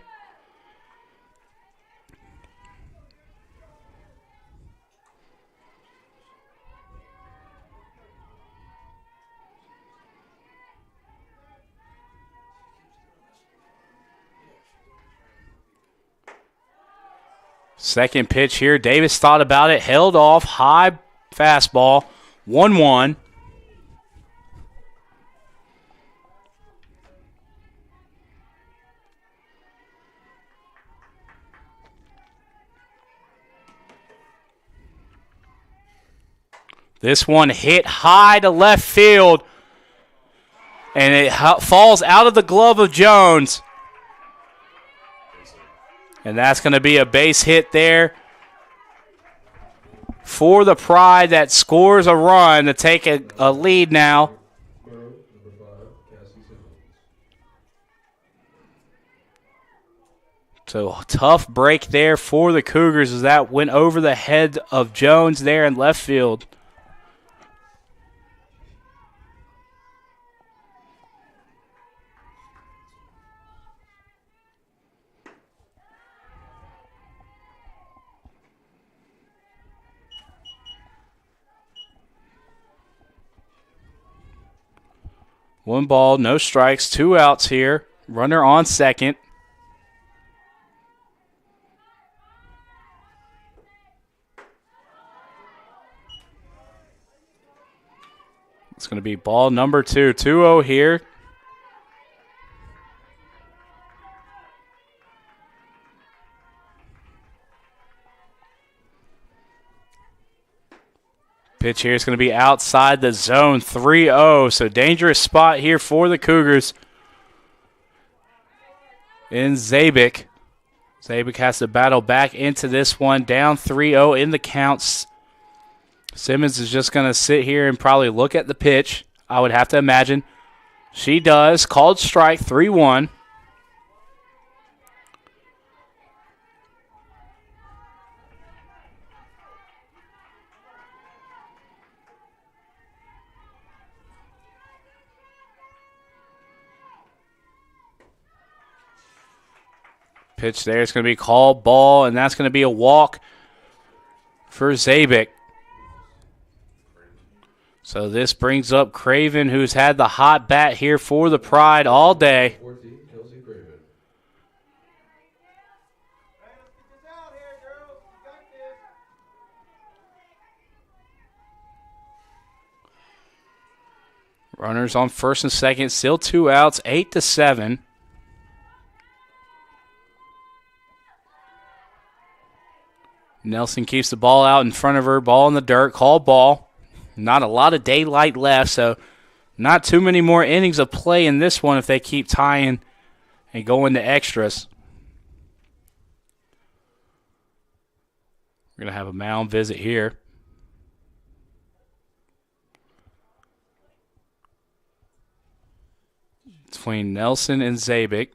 Second pitch here. Davis thought about it, held off, high fastball, 1-1. This one hit high to left field, and it falls out of the glove of Jones. And that's going to be a base hit there for the Pride that scores a run to take a lead now. So a tough break there for the Cougars as that went over the head of Jones there in left field. One ball, no strikes, 2 outs here. Runner on second. It's going to be ball number 2. 2-0 here. Pitch here is going to be outside the zone, 3-0. So dangerous spot here for the Cougars. In Zabik. Zabik has to battle back into this one, down 3-0 in the counts. Simmons is just going to sit here and probably look at the pitch, I would have to imagine. She does. Called strike, 3-1. Pitch there is going to be called ball, and that's going to be a walk for Zabik. So this brings up Craven, who's had the hot bat here for the Pride all day. Runners on first and second, still 2 outs, 8-7. Nelson keeps the ball out in front of her. Ball in the dirt. Call ball. Not a lot of daylight left, so not too many more innings of play in this one if they keep tying and go into extras. We're going to have a mound visit here. Between Nelson and Zabik.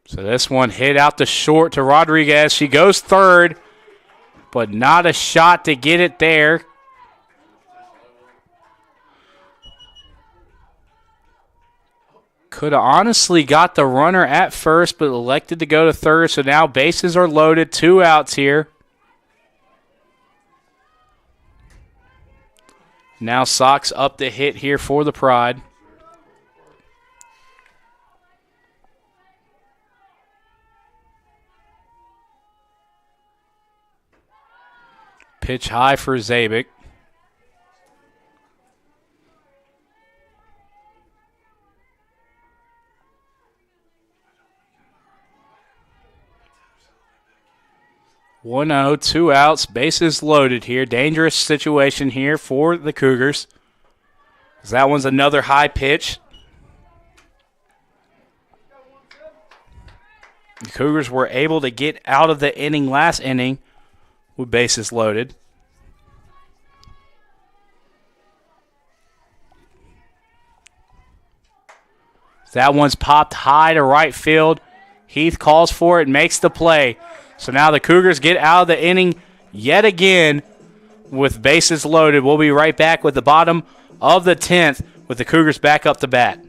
So this one hit out to short to Rodriguez. She goes third, but not a shot to get it there. Could have honestly got the runner at first, but elected to go to third. So now bases are loaded, 2 outs here. Now Sox up the hit here for the Pride. Pitch high for Zabik. One 0, 2 outs, bases loaded here. Dangerous situation here for the Cougars. That one's another high pitch. The Cougars were able to get out of the inning last inning with bases loaded. That one's popped high to right field. Heath calls for it and makes the play. So now the Cougars get out of the inning yet again with bases loaded. We'll be right back with the bottom of the 10th with the Cougars back up to bat.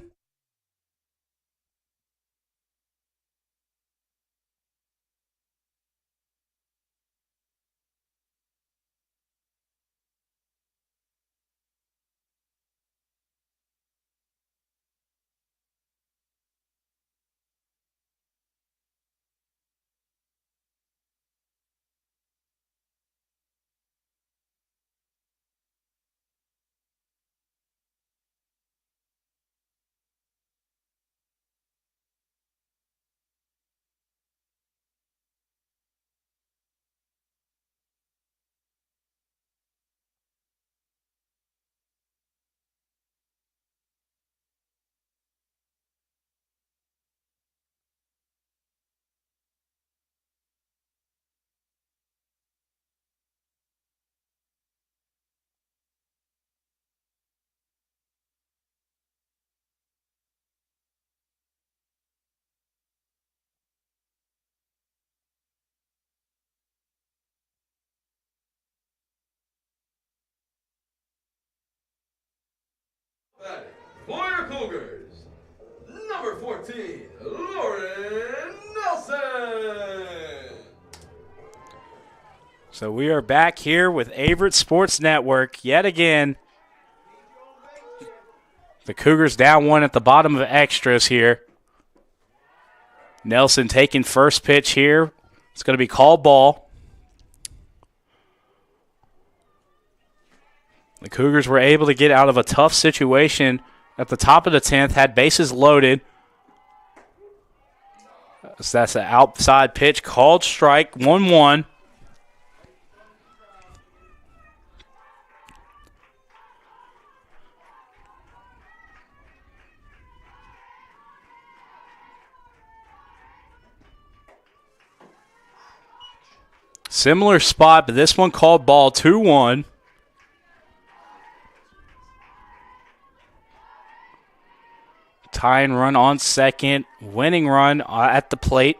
Batting for your Cougars, number 14, Lauren Nelson. So we are back here with Averett Sports Network yet again. The Cougars down one at the bottom of extras here. Nelson taking first pitch here. It's going to be called ball. The Cougars were able to get out of a tough situation at the top of the 10th, had bases loaded. So that's an outside pitch, called strike, 1-1. Similar spot, but this one called ball, 2-1. Tying run on second, winning run at the plate.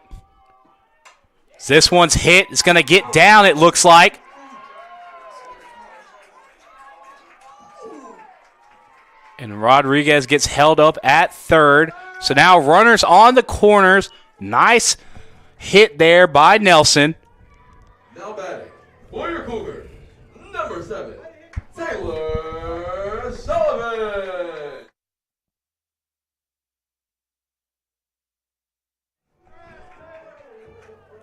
This one's hit. It's going to get down, it looks like. And Rodriguez gets held up at third. So now runners on the corners. Nice hit there by Nelson. Now batting for your Cougars, number 7, Taylor Sullivan.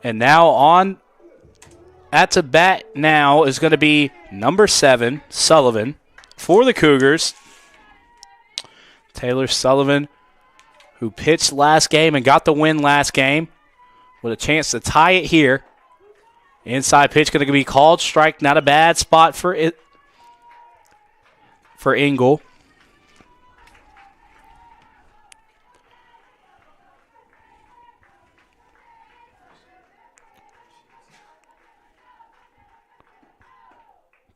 And now on at the bat now is going to be number 7, Sullivan, for the Cougars. Taylor Sullivan, who pitched last game and got the win last game, with a chance to tie it here. Inside pitch going to be called strike. Not a bad spot for it for Engel.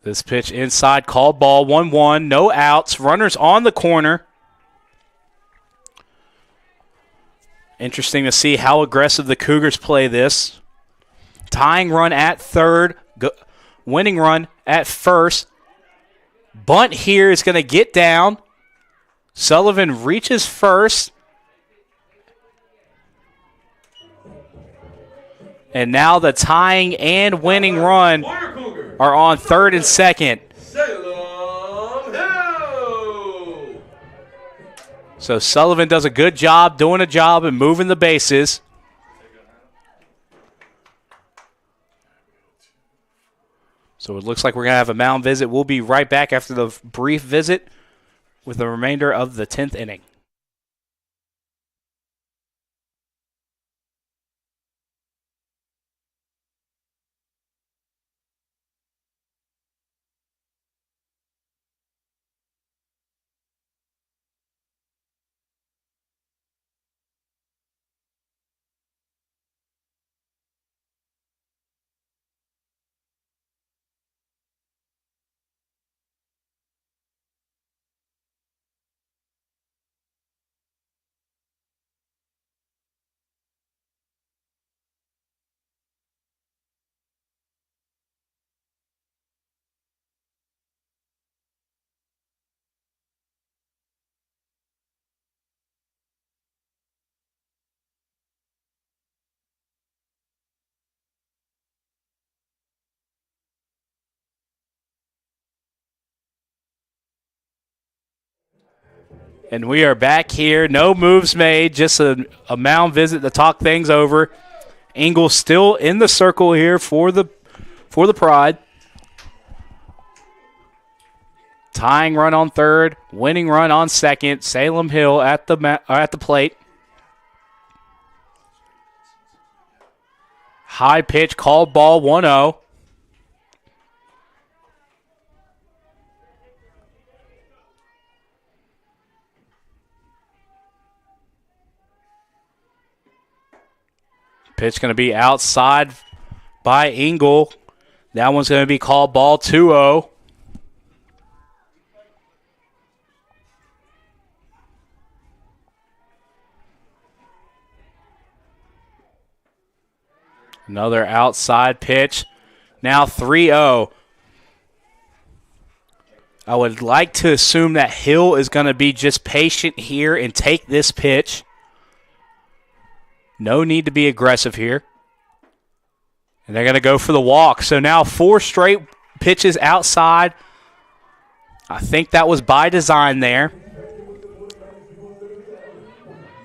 This pitch inside, called ball, 1-1, no outs, runners on the corner. Interesting to see how aggressive the Cougars play this. Tying run at third, winning run at first. Bunt here is going to get down. Sullivan reaches first. And now the tying and winning run are on third and second. So Sullivan does a good job doing a job and moving the bases. So it looks like we're going to have a mound visit. We'll be right back after the brief visit with the remainder of the 10th inning. And we are back here. No moves made, just a mound visit to talk things over. Engel still in the circle here for the Pride. Tying run on third, winning run on second. Salem Hill at the plate. High pitch, called ball, 1-0. Pitch going to be outside by Engel. That one's going to be called ball, 2-0. Another outside pitch. Now 3-0. I would like to assume that Hill is going to be just patient here and take this pitch. No need to be aggressive here. And they're going to go for the walk. So now 4 straight pitches outside. I think that was by design there.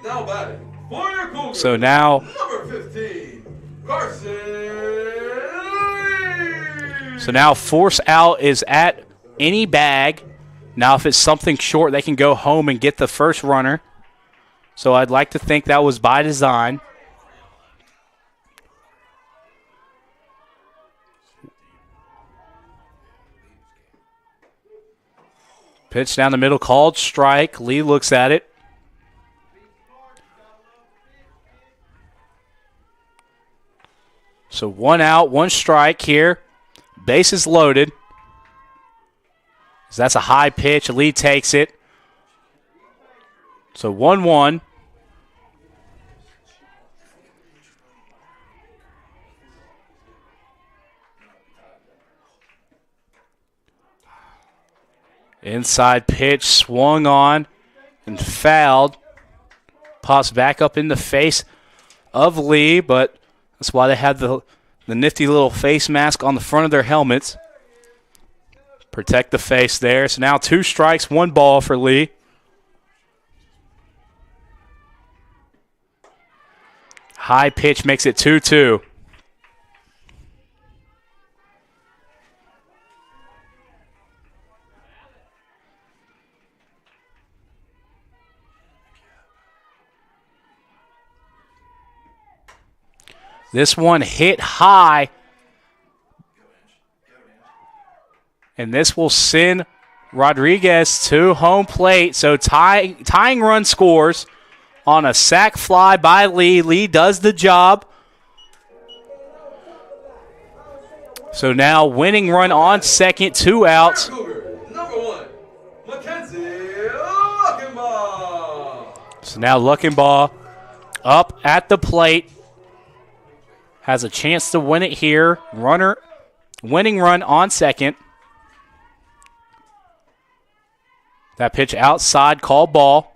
Now batting for your Cougars. So now Number 15, Carson Lee. So now force out is at any bag. Now if it's something short, they can go home and get the first runner. So I'd like to think that was by design. Pitch down the middle, called strike. Lee looks at it. So 1 out, 1 strike here. Bases loaded. So that's a high pitch. Lee takes it. So 1-1. Inside pitch swung on and fouled. Pops back up in the face of Lee, but that's why they have the nifty little face mask on the front of their helmets. Protect the face there. So now 2 strikes, 1 ball for Lee. High pitch makes it 2-2. This one hit high. And this will send Rodriguez to home plate. So tying run scores on a sac fly by Lee. Lee does the job. So now winning run on second, 2 outs. Number 1, Mackenzie Luckenbaugh. So now Luckenbaugh up at the plate. Has a chance to win it here. Winning run on second. That pitch outside, called ball.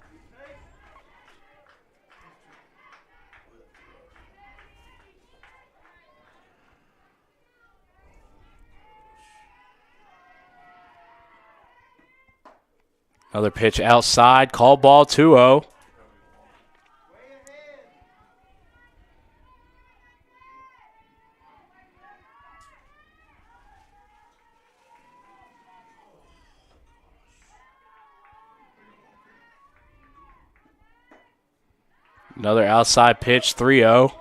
Another pitch outside, called ball, 2-0. Another outside pitch, 3-0.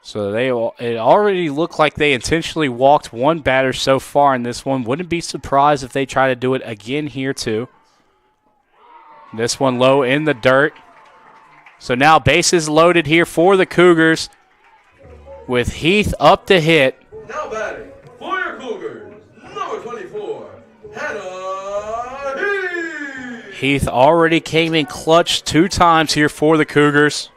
So it already looked like they intentionally walked 1 batter so far in this one. Wouldn't be surprised if they try to do it again here too. This one low in the dirt. So now bases loaded here for the Cougars with Heath up to hit. Now batting for your Cougars, number 24, Hannah Heath. Heath already came in clutch 2 times here for the Cougars.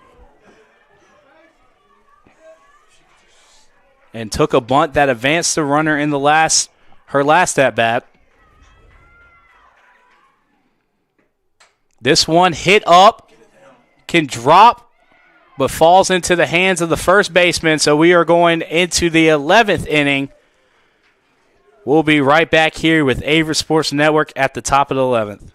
And took a bunt that advanced the runner in her last at-bat. This one hit up, can drop, but falls into the hands of the first baseman. So we are going into the 11th inning. We'll be right back here with Averett Sports Network at the top of the 11th.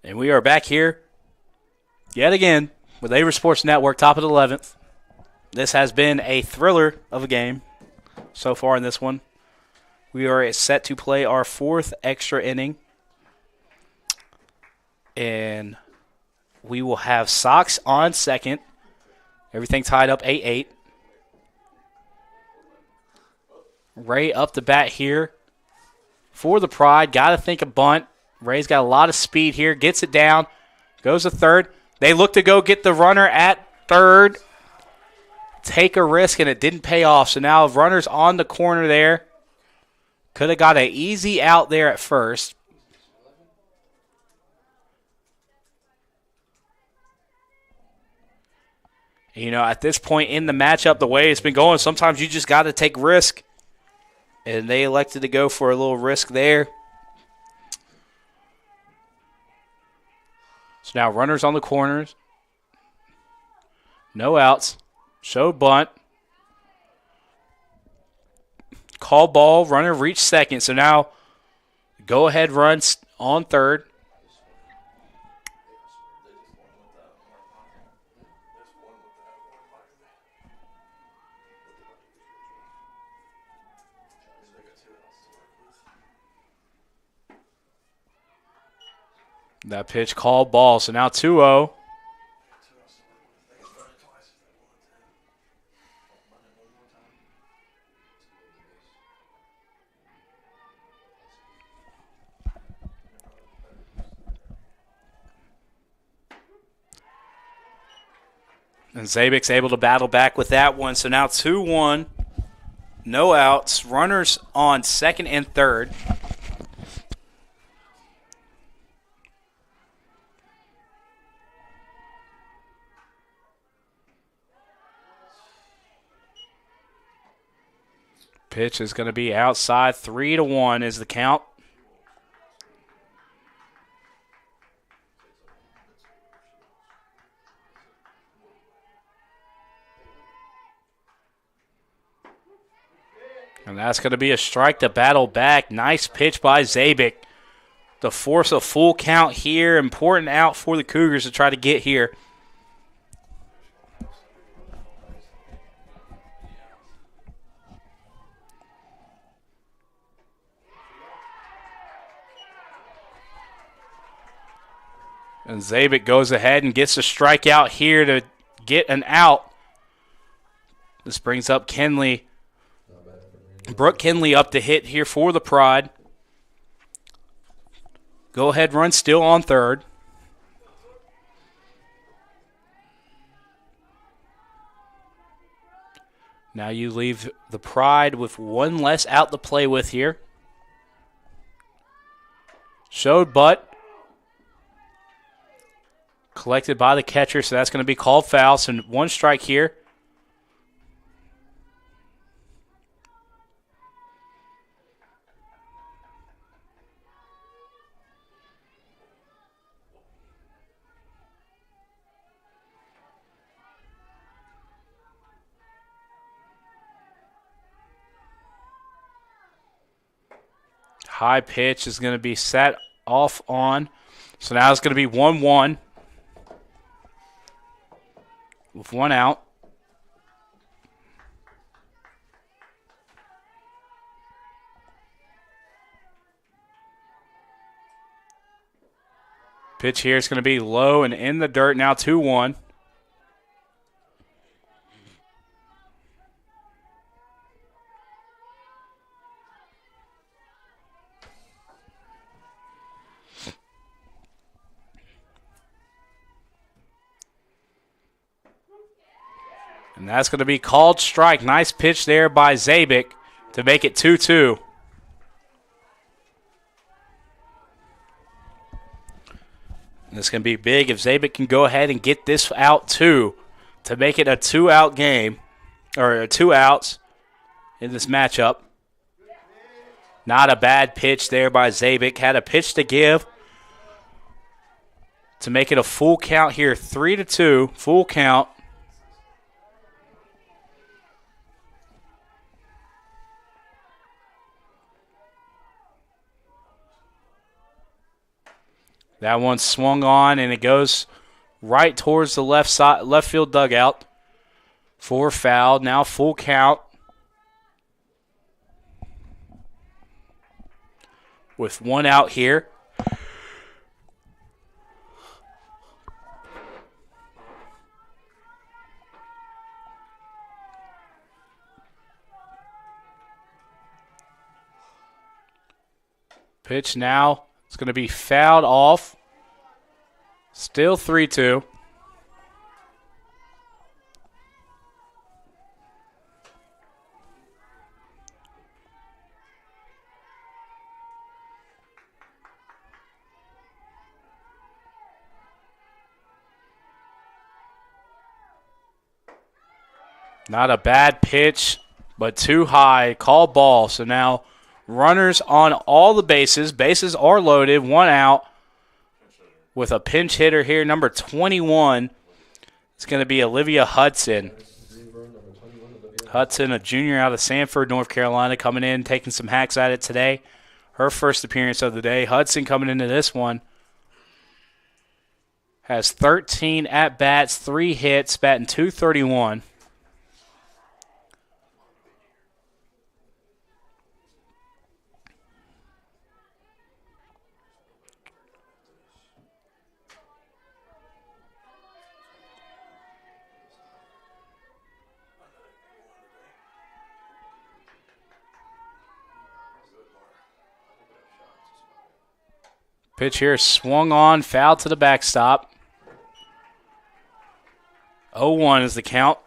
And we are back here yet again with Averett Sports Network, top of the 11th. This has been a thriller of a game so far in this one. We are set to play our 4th extra inning. And we will have Sox on second. Everything tied up 8-8. Ray up the bat here for the Pride. Got to think a bunt. Ray's got a lot of speed here. Gets it down. Goes to third. They look to go get the runner at third. Take a risk, and it didn't pay off. So now runner's on the corner there. Could have got an easy out there at first. You know, at this point in the matchup, the way it's been going, sometimes you just got to take risk. And they elected to go for a little risk there. So now runners on the corners. No outs. Show bunt. Call ball. Runner reached second. So now go ahead runs on third. That pitch called ball. So now 2-0. And Zabik's able to battle back with that one. So now 2-1. No outs. Runners on second and third. Pitch is going to be outside. 3-1 is the count. And that's going to be a strike to battle back. Nice pitch by Zabik to force a full count here. Important out for the Cougars to try to get here. And Zabik goes ahead and gets a strikeout here to get an out. This brings up Kenley. Brooke Kenley up to hit here for the Pride. Go ahead run still on third. Now you leave the Pride with one less out to play with here. Showed butt. Collected by the catcher, so that's going to be called foul. So one strike here. High pitch is going to be set off on. So now it's going to be 1-1 with one out. Pitch here is going to be low and in the dirt. Now 2-1. And that's going to be called strike. Nice pitch there by Zabik to make it 2-2. This can be big if Zabik can go ahead and get this out too to make it a 2-out game, or 2 outs in this matchup. Not a bad pitch there by Zabik. Had a pitch to give to make it a full count here. 3-2, full count. That one swung on, and it goes right towards the left side, left field dugout. 4 foul, now full count. With 1 out here. Pitch now. It's going to be fouled off. Still 3-2. Not a bad pitch, but too high. Call ball. So now runners on all the bases. Bases are loaded. 1 out with a pinch hitter here. Number 21. It's going to be Olivia Hudson. Hudson, a junior out of Sanford, North Carolina, coming in, taking some hacks at it today. Her first appearance of the day. Hudson coming into this one has 13 at-bats, 3 hits, batting .231. Pitch here swung on, foul to the backstop. 0-1 is the count.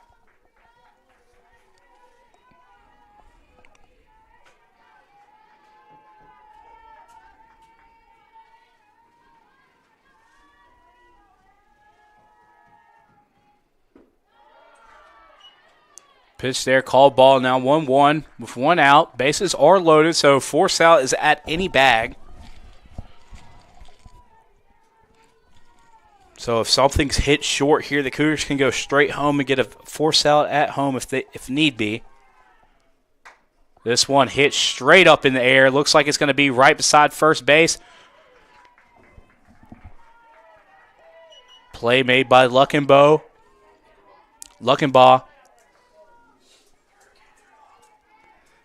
Pitch there, called ball now 1-1 with 1 out. Bases are loaded, so force out is at any bag. So if something's hit short here, the Cougars can go straight home and get a force out at home if need be. This one hit straight up in the air. Looks like it's going to be right beside first base. Play made by Luckenbaugh.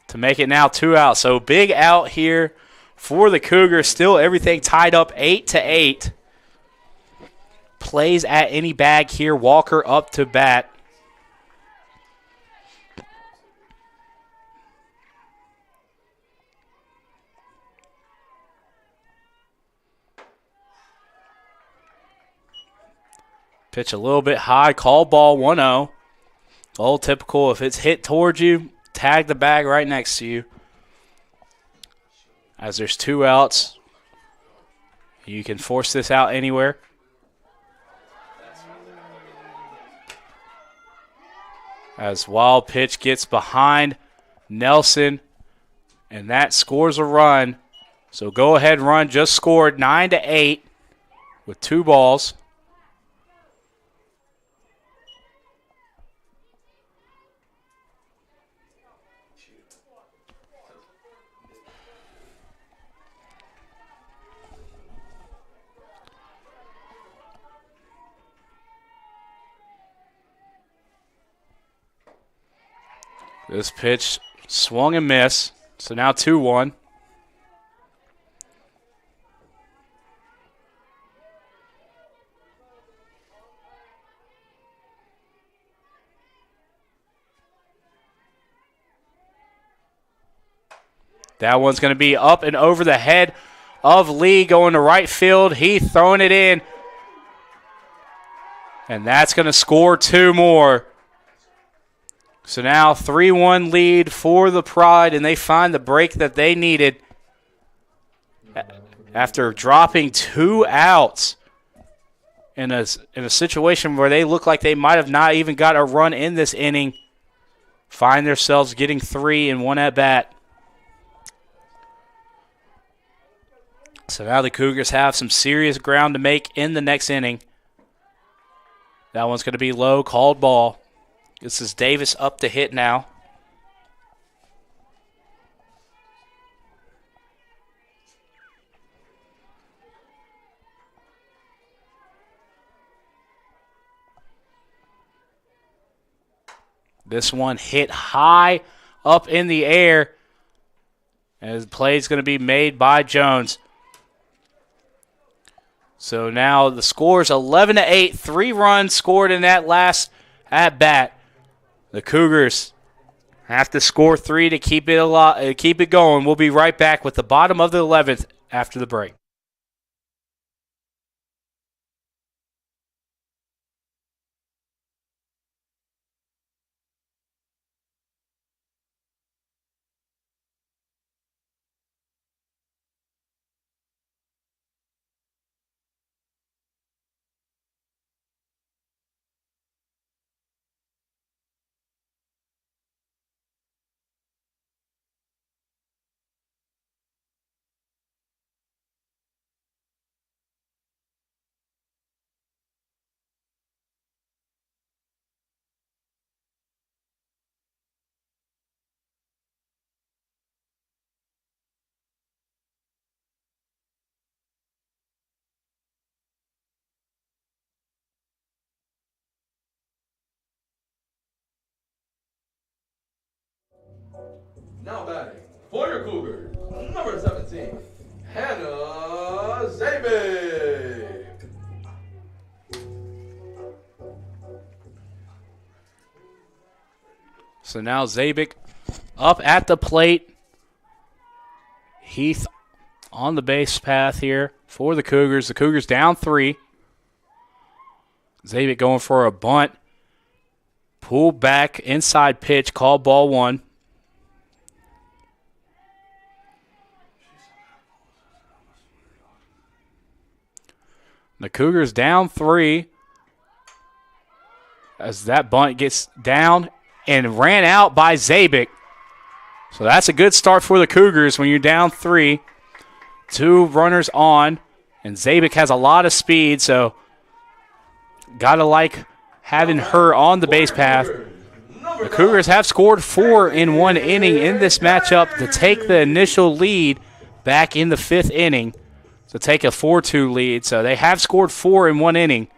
To make it now 2 out. So big out here for the Cougars. Still everything tied up 8-8. Plays at any bag here. Walker up to bat. Pitch a little bit high. Call ball 1-0. All typical. If it's hit towards you, tag the bag right next to you. As there's 2 outs, you can force this out anywhere. As wild pitch gets behind Nelson, and that scores a run. So go ahead run just scored 9-8 with 2 balls. This pitch swung and missed. So now 2-1. That one's going to be up and over the head of Lee, going to right field. Heath throwing it in. And that's going to score 2 more. So now 3-1 lead for the Pride, and they find the break that they needed after dropping 2 outs in a situation where they look like they might have not even got a run in this inning. Find themselves getting 3 in 1 at bat. So now the Cougars have some serious ground to make in the next inning. That one's going to be low, called ball. This is Davis up to hit now. This one hit high up in the air. And the play is going to be made by Jones. So now the score is 11-8. 3 runs scored in that last at bat. The Cougars have to score 3 to keep it going. We'll be right back with the bottom of the 11th after the break. Now batting for your Cougars, number 17, Hannah Zabik. So now Zabik up at the plate. Heath on the base path here for the Cougars. The Cougars down 3. Zabik going for a bunt. Pull back, inside pitch, call ball 1. The Cougars down 3 as that bunt gets down and ran out by Zabik. So that's a good start for the Cougars when you're down 3. 2 runners on, and Zabik has a lot of speed, so got to like having her on the base path. The Cougars have scored 4 in 1 inning in this matchup to take the initial lead back in the 5th inning. To take a 4-2 lead. So they have scored 4 in 1 inning.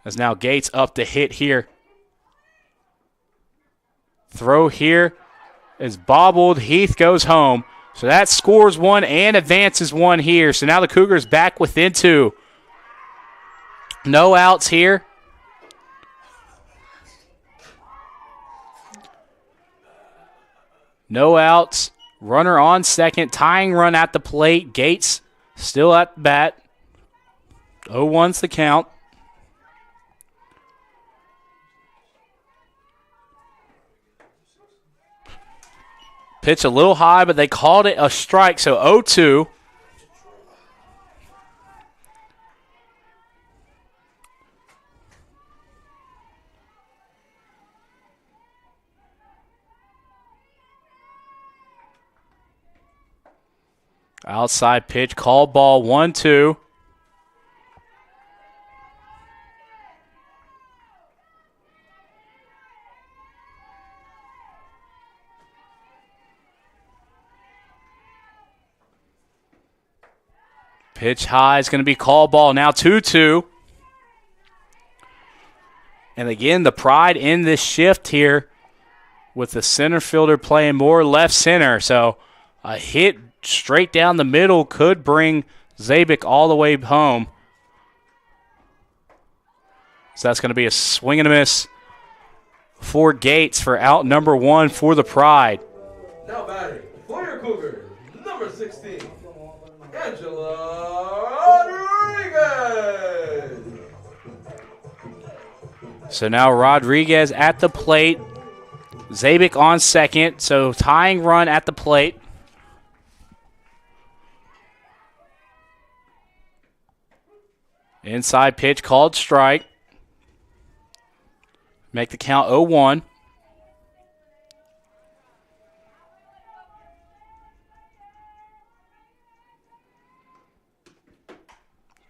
As now Gates up to hit here. Throw here is bobbled. Heath goes home. So that scores 1 and advances 1 here. So now the Cougars back within 2. No outs here. No outs. Runner on second, tying run at the plate. Gates still at the bat. 0-1's the count. Pitch a little high, but they called it a strike, so 0-2. Outside pitch, call ball 1-2. Pitch high is going to be call ball now 2-2. And again, the Pride in this shift here with the center fielder playing more left center. So a hit straight down the middle could bring Zabik all the way home. So that's going to be a swing and a miss for Gates for out number 1 for the Pride. Now batting for your Cougars, number 16, Angela Rodriguez. So now Rodriguez at the plate. Zabik on second, so tying run at the plate. Inside pitch called strike. Make the count 0-1.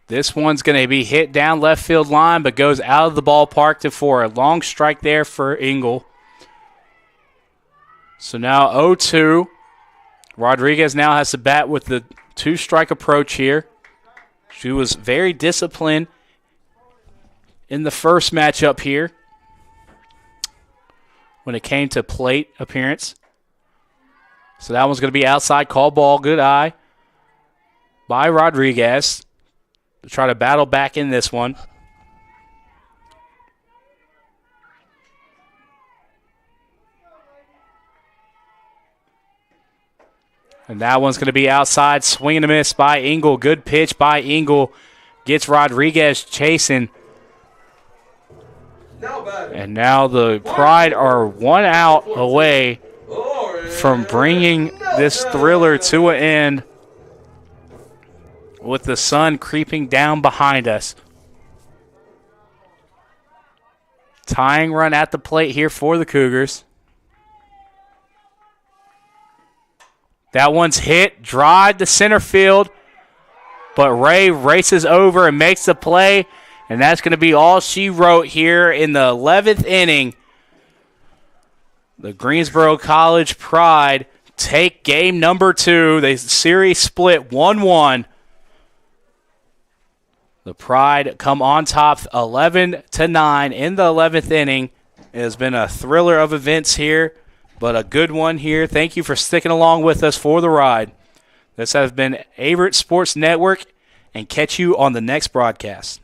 This one's going to be hit down left field line, but goes out of the ballpark for a long strike there for Engel. So now 0-2. Rodriguez now has to bat with the 2-strike approach here. She was very disciplined in the first matchup here when it came to plate appearance. So that one's going to be outside, call ball, good eye by Rodriguez to try to battle back in this one. And that one's going to be outside, swing and a miss by Engel. Good pitch by Engel. Gets Rodriguez chasing. And now the Pride are 1 out away from bringing this thriller to an end with the sun creeping down behind us. Tying run at the plate here for the Cougars. That one's hit, drive to center field, but Ray races over and makes the play, and that's going to be all she wrote here in the 11th inning. The Greensboro College Pride take game number 2. The series split 1-1. The Pride come on top 11-9 in the 11th inning. It has been a thriller of events here, but a good one here. Thank you for sticking along with us for the ride. This has been Averett Sports Network, and catch you on the next broadcast.